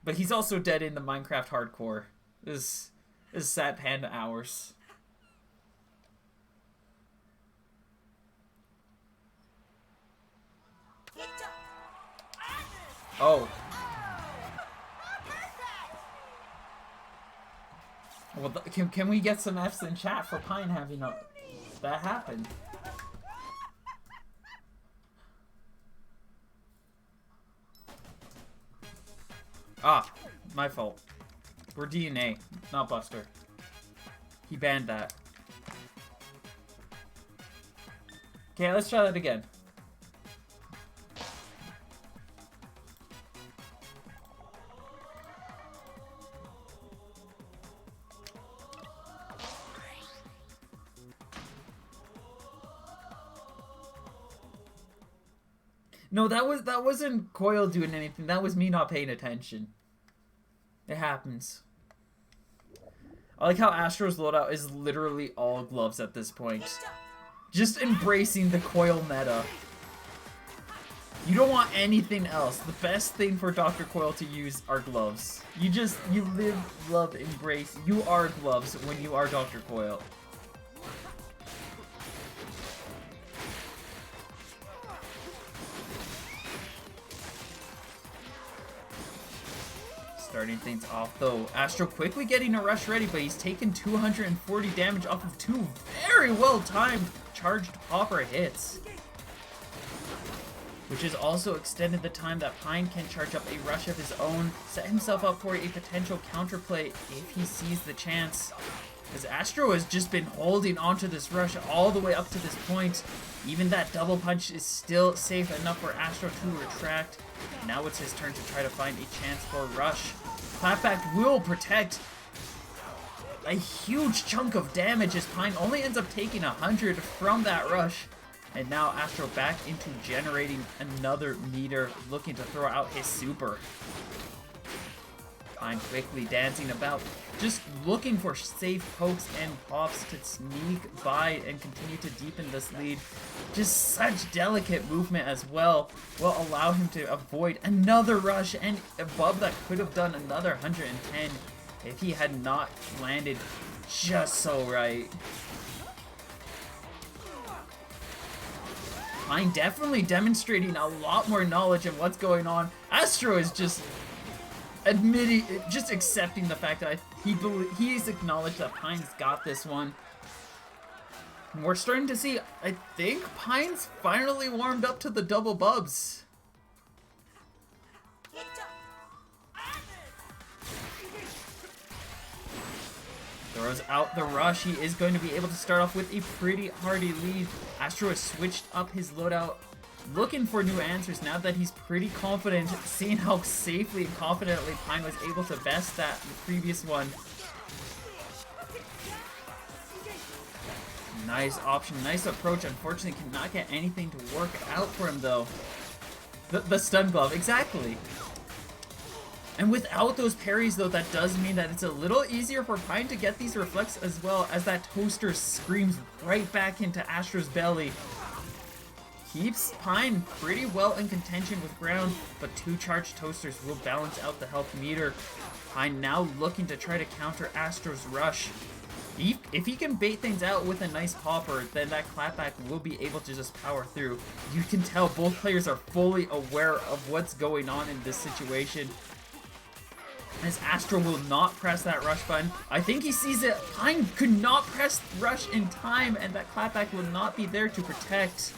A: but he's also dead in the Minecraft hardcore. This is sad panda hours. Oh. Well, can we get some Fs in chat for Pine having that happen? Ah, my fault. We're DNA, not Buster. He banned that. Okay, let's try that again. No, that wasn't Coil doing anything. That was me not paying attention. It happens. I like how Astro's loadout is literally all gloves at this point. Just embracing the Coil meta. You don't want anything else. The best thing for Dr. Coil to use are gloves. You live, love, embrace. You are gloves when you are Dr. Coil. Starting things off though. Astro quickly getting a rush ready, but he's taken 240 damage off of two very well timed charged popper hits. Which has also extended the time that Pine can charge up a rush of his own, set himself up for a potential counterplay if he sees the chance. As Astro has just been holding onto this rush all the way up to this point. Even that double punch is still safe enough for Astro to retract. Now it's his turn to try to find a chance for a rush. Clapback will protect a huge chunk of damage as Pine only ends up taking 100 from that rush. And now Astro back into generating another meter, looking to throw out his super. Pine quickly dancing about, just looking for safe pokes and pops to sneak by and continue to deepen this lead. Just such delicate movement as well will allow him to avoid another rush, and a Bub that could have done another 110 if he had not landed just so right. Pine definitely demonstrating a lot more knowledge of what's going on. Astro is just accepting the fact that he's acknowledged that Pine's got this one. And we're starting to see, I think Pine's finally warmed up to the double bubs. Throws out the rush. He is going to be able to start off with a pretty hardy lead. Astro has switched up his loadout, looking for new answers now that he's pretty confident, seeing how safely and confidently Pine was able to best that previous one. Nice option, nice approach. Unfortunately, cannot get anything to work out for him though. The stun glove, exactly. And without those parries though, that does mean that it's a little easier for Pine to get these reflects as well, as that toaster screams right back into Astro's belly. Keeps Pine pretty well in contention with ground, but two charged toasters will balance out the health meter. Pine now looking to try to counter Astro's rush. If he can bait things out with a nice popper, then that clapback will be able to just power through. You can tell both players are fully aware of what's going on in this situation. As Astro will not press that rush button. I think he sees it. Pine could not press rush in time, and that clapback will not be there to protect.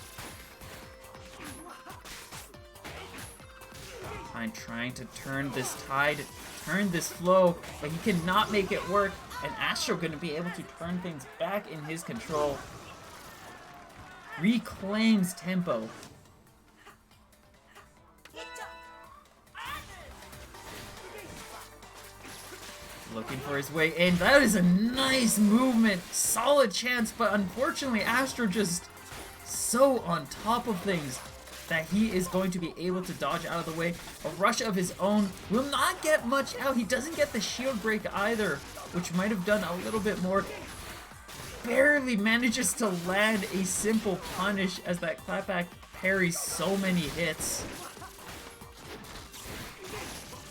A: Pine trying to turn this tide, turn this flow, but he cannot make it work. And Astro going to be able to turn things back in his control. Reclaims tempo. Looking for his way in. That is a nice movement. Solid chance, but unfortunately Astro just so on top of things that he is going to be able to dodge out of the way. A rush of his own will not get much out. He doesn't get the shield break either, which might have done a little bit more. Barely manages to land a simple punish as that clapback parries so many hits.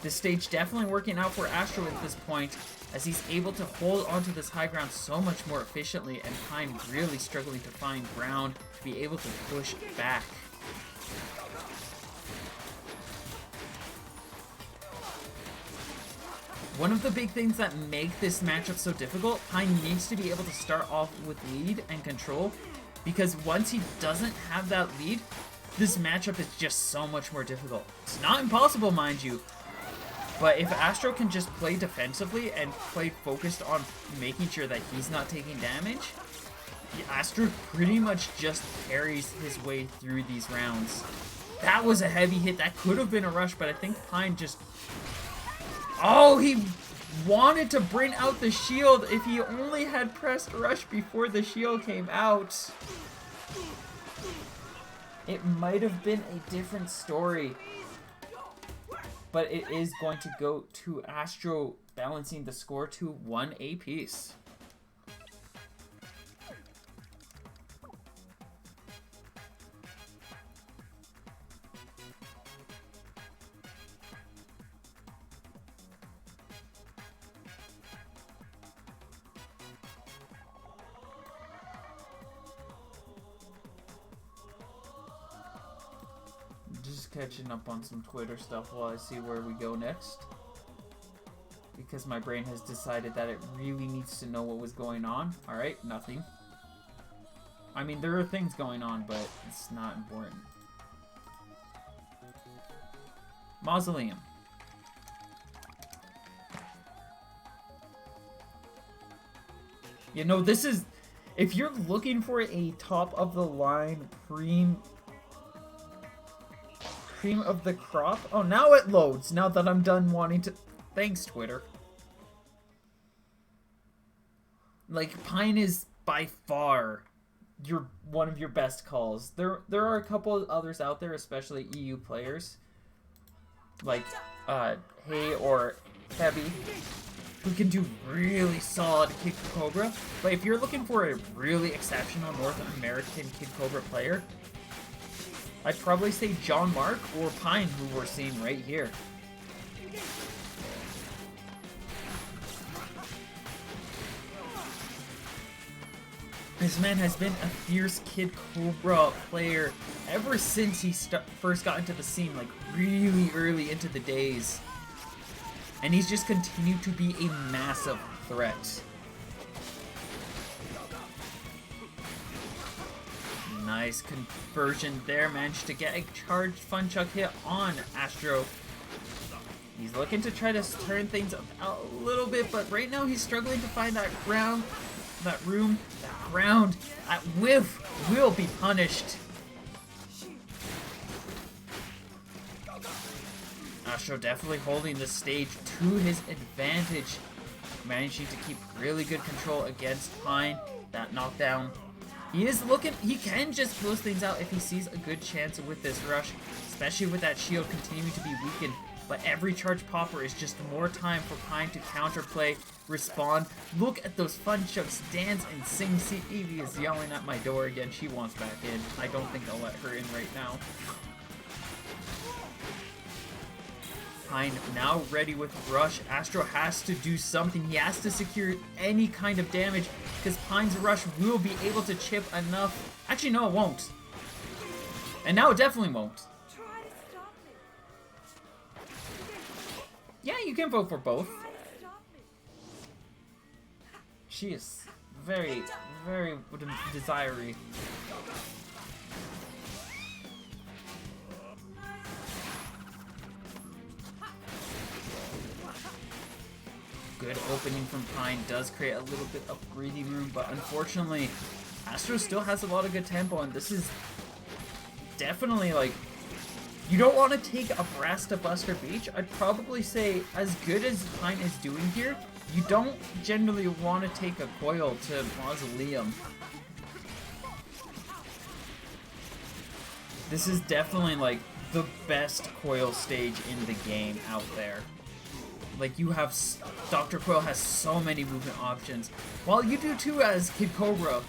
A: This stage definitely working out for Astro at this point, as he's able to hold onto this high ground so much more efficiently, and Pine really struggling to find ground to be able to push back. One of the big things that make this matchup so difficult, Pine needs to be able to start off with lead and control, because once he doesn't have that lead, this matchup is just so much more difficult. It's not impossible, mind you, but if Astro can just play defensively and play focused on making sure that he's not taking damage, Astro pretty much just carries his way through these rounds. That was a heavy hit. That could have been a rush, but I think Pine just... Oh, he wanted to bring out the shield. If he only had pressed rush before the shield came out, it might have been a different story. But it is going to go to Astro, balancing the score to 1 apiece. Just catching up on some Twitter stuff while I see where we go next, because my brain has decided that it really needs to know what was going on. Alright, nothing. I mean, there are things going on, but it's not important. Mausoleum. You know, this is... If you're looking for a top-of-the-line cream of the crop... Oh, now it loads, now that I'm done wanting to... Thanks, Twitter. Like, Pine is by far one of your best calls. There are a couple of others out there, especially EU players, like Hey or Heavy, who can do really solid Kid Cobra. But if you're looking for a really exceptional North American Kid Cobra player, I'd probably say John Mark or Pine, who we're seeing right here. This man has been a fierce Kid Cobra player ever since he first got into the scene, like really early into the days. And he's just continued to be a massive threat. Nice conversion there, managed to get a charged Fun Chuck hit on Astro. He's looking to try to turn things up a little bit, but right now he's struggling to find that ground, that room, that ground. That whiff will be punished. Astro definitely holding the stage to his advantage, managing to keep really good control against Pine. That knockdown. He is looking, he can just close things out if he sees a good chance with this rush, especially with that shield continuing to be weakened. But every charge popper is just more time for Pine to counterplay, respond. Look at those Fun Chucks dance and sing. See, Evie is yelling at my door again. She wants back in. I don't think I'll let her in right now. Pine now ready with rush. Astro has to do something. He has to secure any kind of damage, because Pine's rush will be able to chip enough. Actually, no, it won't. And now it definitely won't.
B: Try to stop me.
A: Yeah, you can vote for both.
B: Try to stop me.
A: She is very, very desiree. Good opening from Pine does create a little bit of breathing room, but unfortunately, Astro still has a lot of good tempo, and this is definitely, like, you don't want to take a Brass to Buster Beach. I'd probably say, as good as Pine is doing here, You don't generally want to take a coil to Mausoleum. This is definitely like the best coil stage in the game out there. Like you have, Dr. Coil has so many movement options. While you do too as Kid Cobra,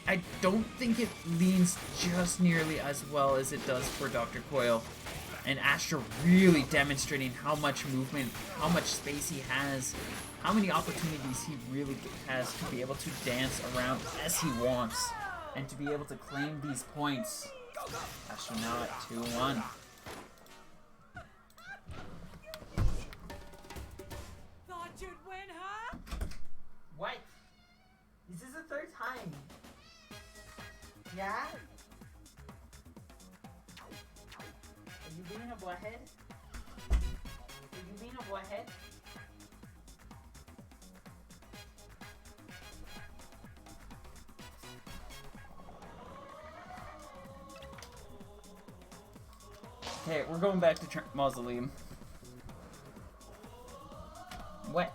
A: I don't think it leans just nearly as well as it does for Dr. Coil. And Astro really demonstrating how much movement, how much space he has, how many opportunities he really has to be able to dance around as he wants, and to be able to claim these points. Astro now at 2-1.
B: Thought you'd win, huh?
A: What? This is the third time. Yeah? Are you being a boyhead? Are you being a boyhead? Okay, we're going back to Mausoleum. What?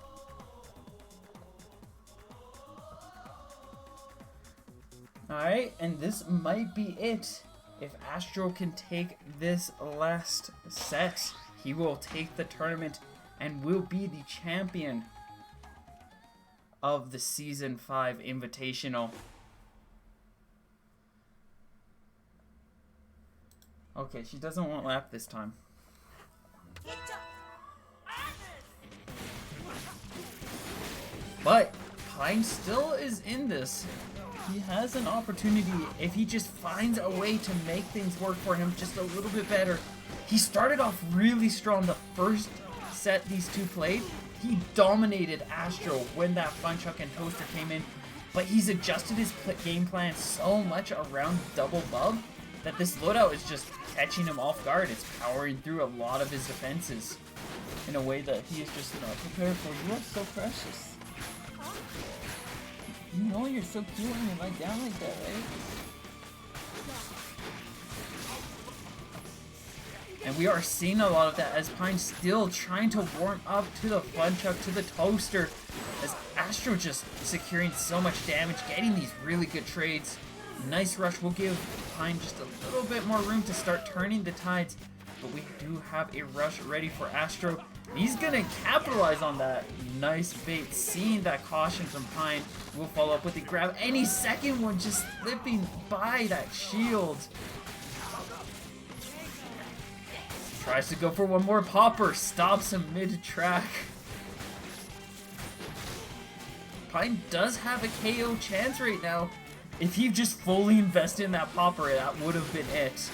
A: Alright, and this might be it. If Astro can take this last set, he will take the tournament and will be the champion of the Season 5 Invitational. Okay, she doesn't want lap this time. But Pine still is in this. He has an opportunity if he just finds a way to make things work for him just a little bit better. He started off really strong the first set these two played. He dominated Astro when that Funchuck and Toaster came in, but he's adjusted his game plan so much around Double Bub that this loadout is just catching him off guard. It's powering through a lot of his defenses in a way that he is just not prepared for. You are so precious. You know you're so cute when you lie down like that, right? And we are seeing a lot of that as Pine still trying to warm up to the Funchuck, to the Toaster, as Astro just securing so much damage, getting these really good trades. Nice rush will give Pine just a little bit more room to start turning the tides, but we do have a rush ready for Astro. He's gonna capitalize on that. Nice bait, seeing that caution from Pine. We'll follow up with the grab. Any second one just slipping by that shield. Tries to go for one more popper, stops him mid-track. Pine does have a KO chance right now. If he just fully invested in that popper, that would have been it.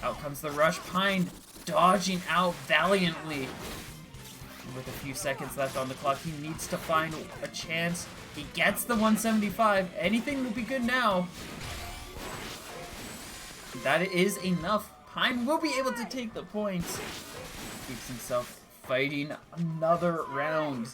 A: Out comes the rush. Pine dodging out valiantly. With a few seconds left on the clock, he needs to find a chance. He gets the 175. Anything will be good now. That is enough. Pine will be able to take the points. Keeps himself fighting another round.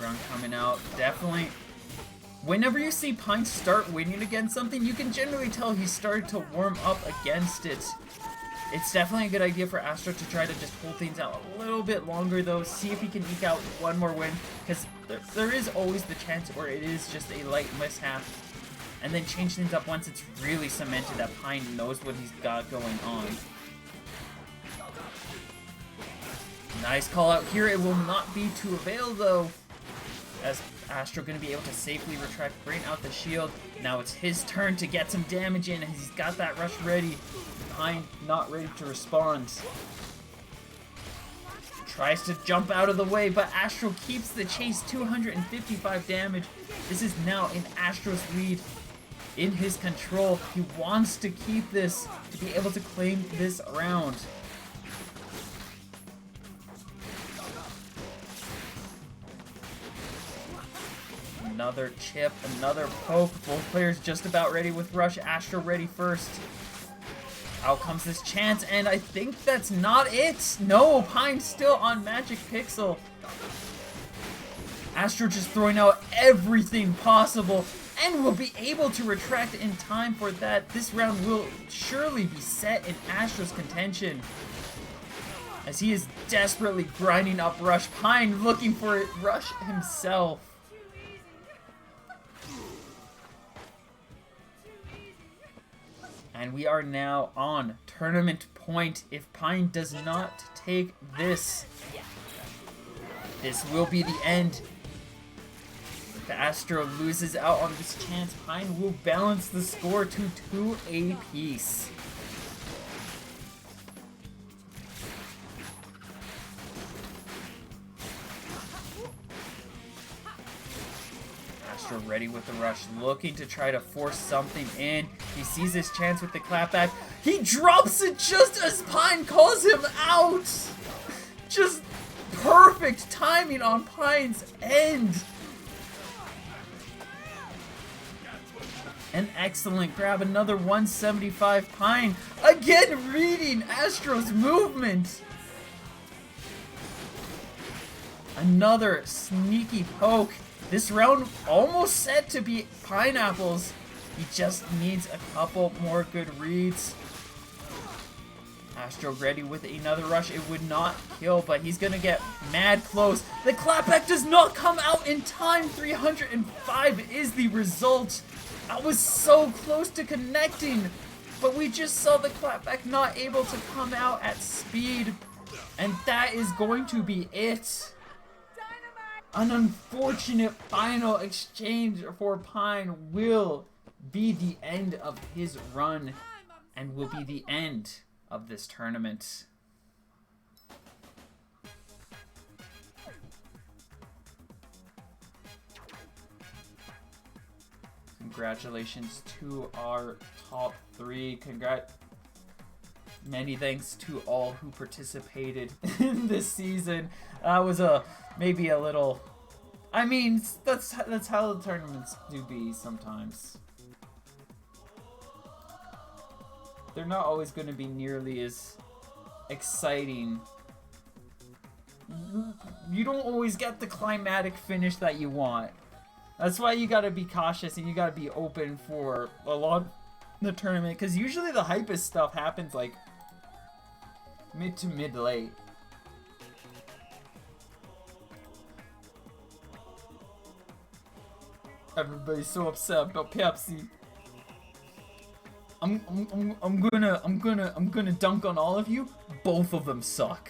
A: Run coming out, definitely. Whenever you see Pine start winning against something, you can generally tell he started to warm up against it. It's definitely a good idea for Astro to try to just hold things out a little bit longer though, see if he can eke out one more win, because there is always the chance where it is just a light mishap, and then change things up once it's really cemented that Pine knows what he's got going on. Nice call out here, it will not be to avail though, as Astro going to be able to safely retract, bring out the shield. Now it's his turn to get some damage in, as he's got that rush ready. Pine not ready to respond. Tries to jump out of the way, but Astro keeps the chase, 255 damage. This is now in Astro's lead, in his control. He wants to keep this, to be able to claim this round. Another chip, another poke. Both players just about ready with rush. Astro ready first. Out comes this chance, and I think that's not it. No, Pine's still on Magic Pixel. Astro just throwing out everything possible and will be able to retract in time for that. This round will surely be set in Astro's contention, as he is desperately grinding up Rush. Pine looking for it, Rush himself. And we are now on tournament point. If Pine does not take this, this will be the end. If Astro loses out on this chance, Pine will balance the score to 2 apiece. Astro ready with the rush, looking to try to force something in. He sees his chance with the clapback. He drops it just as Pine calls him out. Just perfect timing on Pine's end. An excellent grab, another 175 Pine. Again reading Astro's movement. Another sneaky poke. This round almost set to be Pineapple's. He just needs a couple more good reads. Astro ready with another rush. It would not kill, but he's gonna get mad close. The clapback does not come out in time. 305 is the result. I was so close to connecting, but we just saw the clapback not able to come out at speed. And that is going to be it. An unfortunate final exchange for Pine will be the end of his run and will be the end of this tournament. Congratulations to our top 3. Many thanks to all who participated in this season. That was maybe a little. I mean, that's how the tournaments do be sometimes. They're not always going to be nearly as exciting. You don't always get the climatic finish that you want. That's why you gotta be cautious and you gotta be open for a lot of the tournament, because usually the hypest stuff happens like mid to mid-late. Everybody's so upset about Pepsi. I'm gonna dunk on all of you. Both of them suck.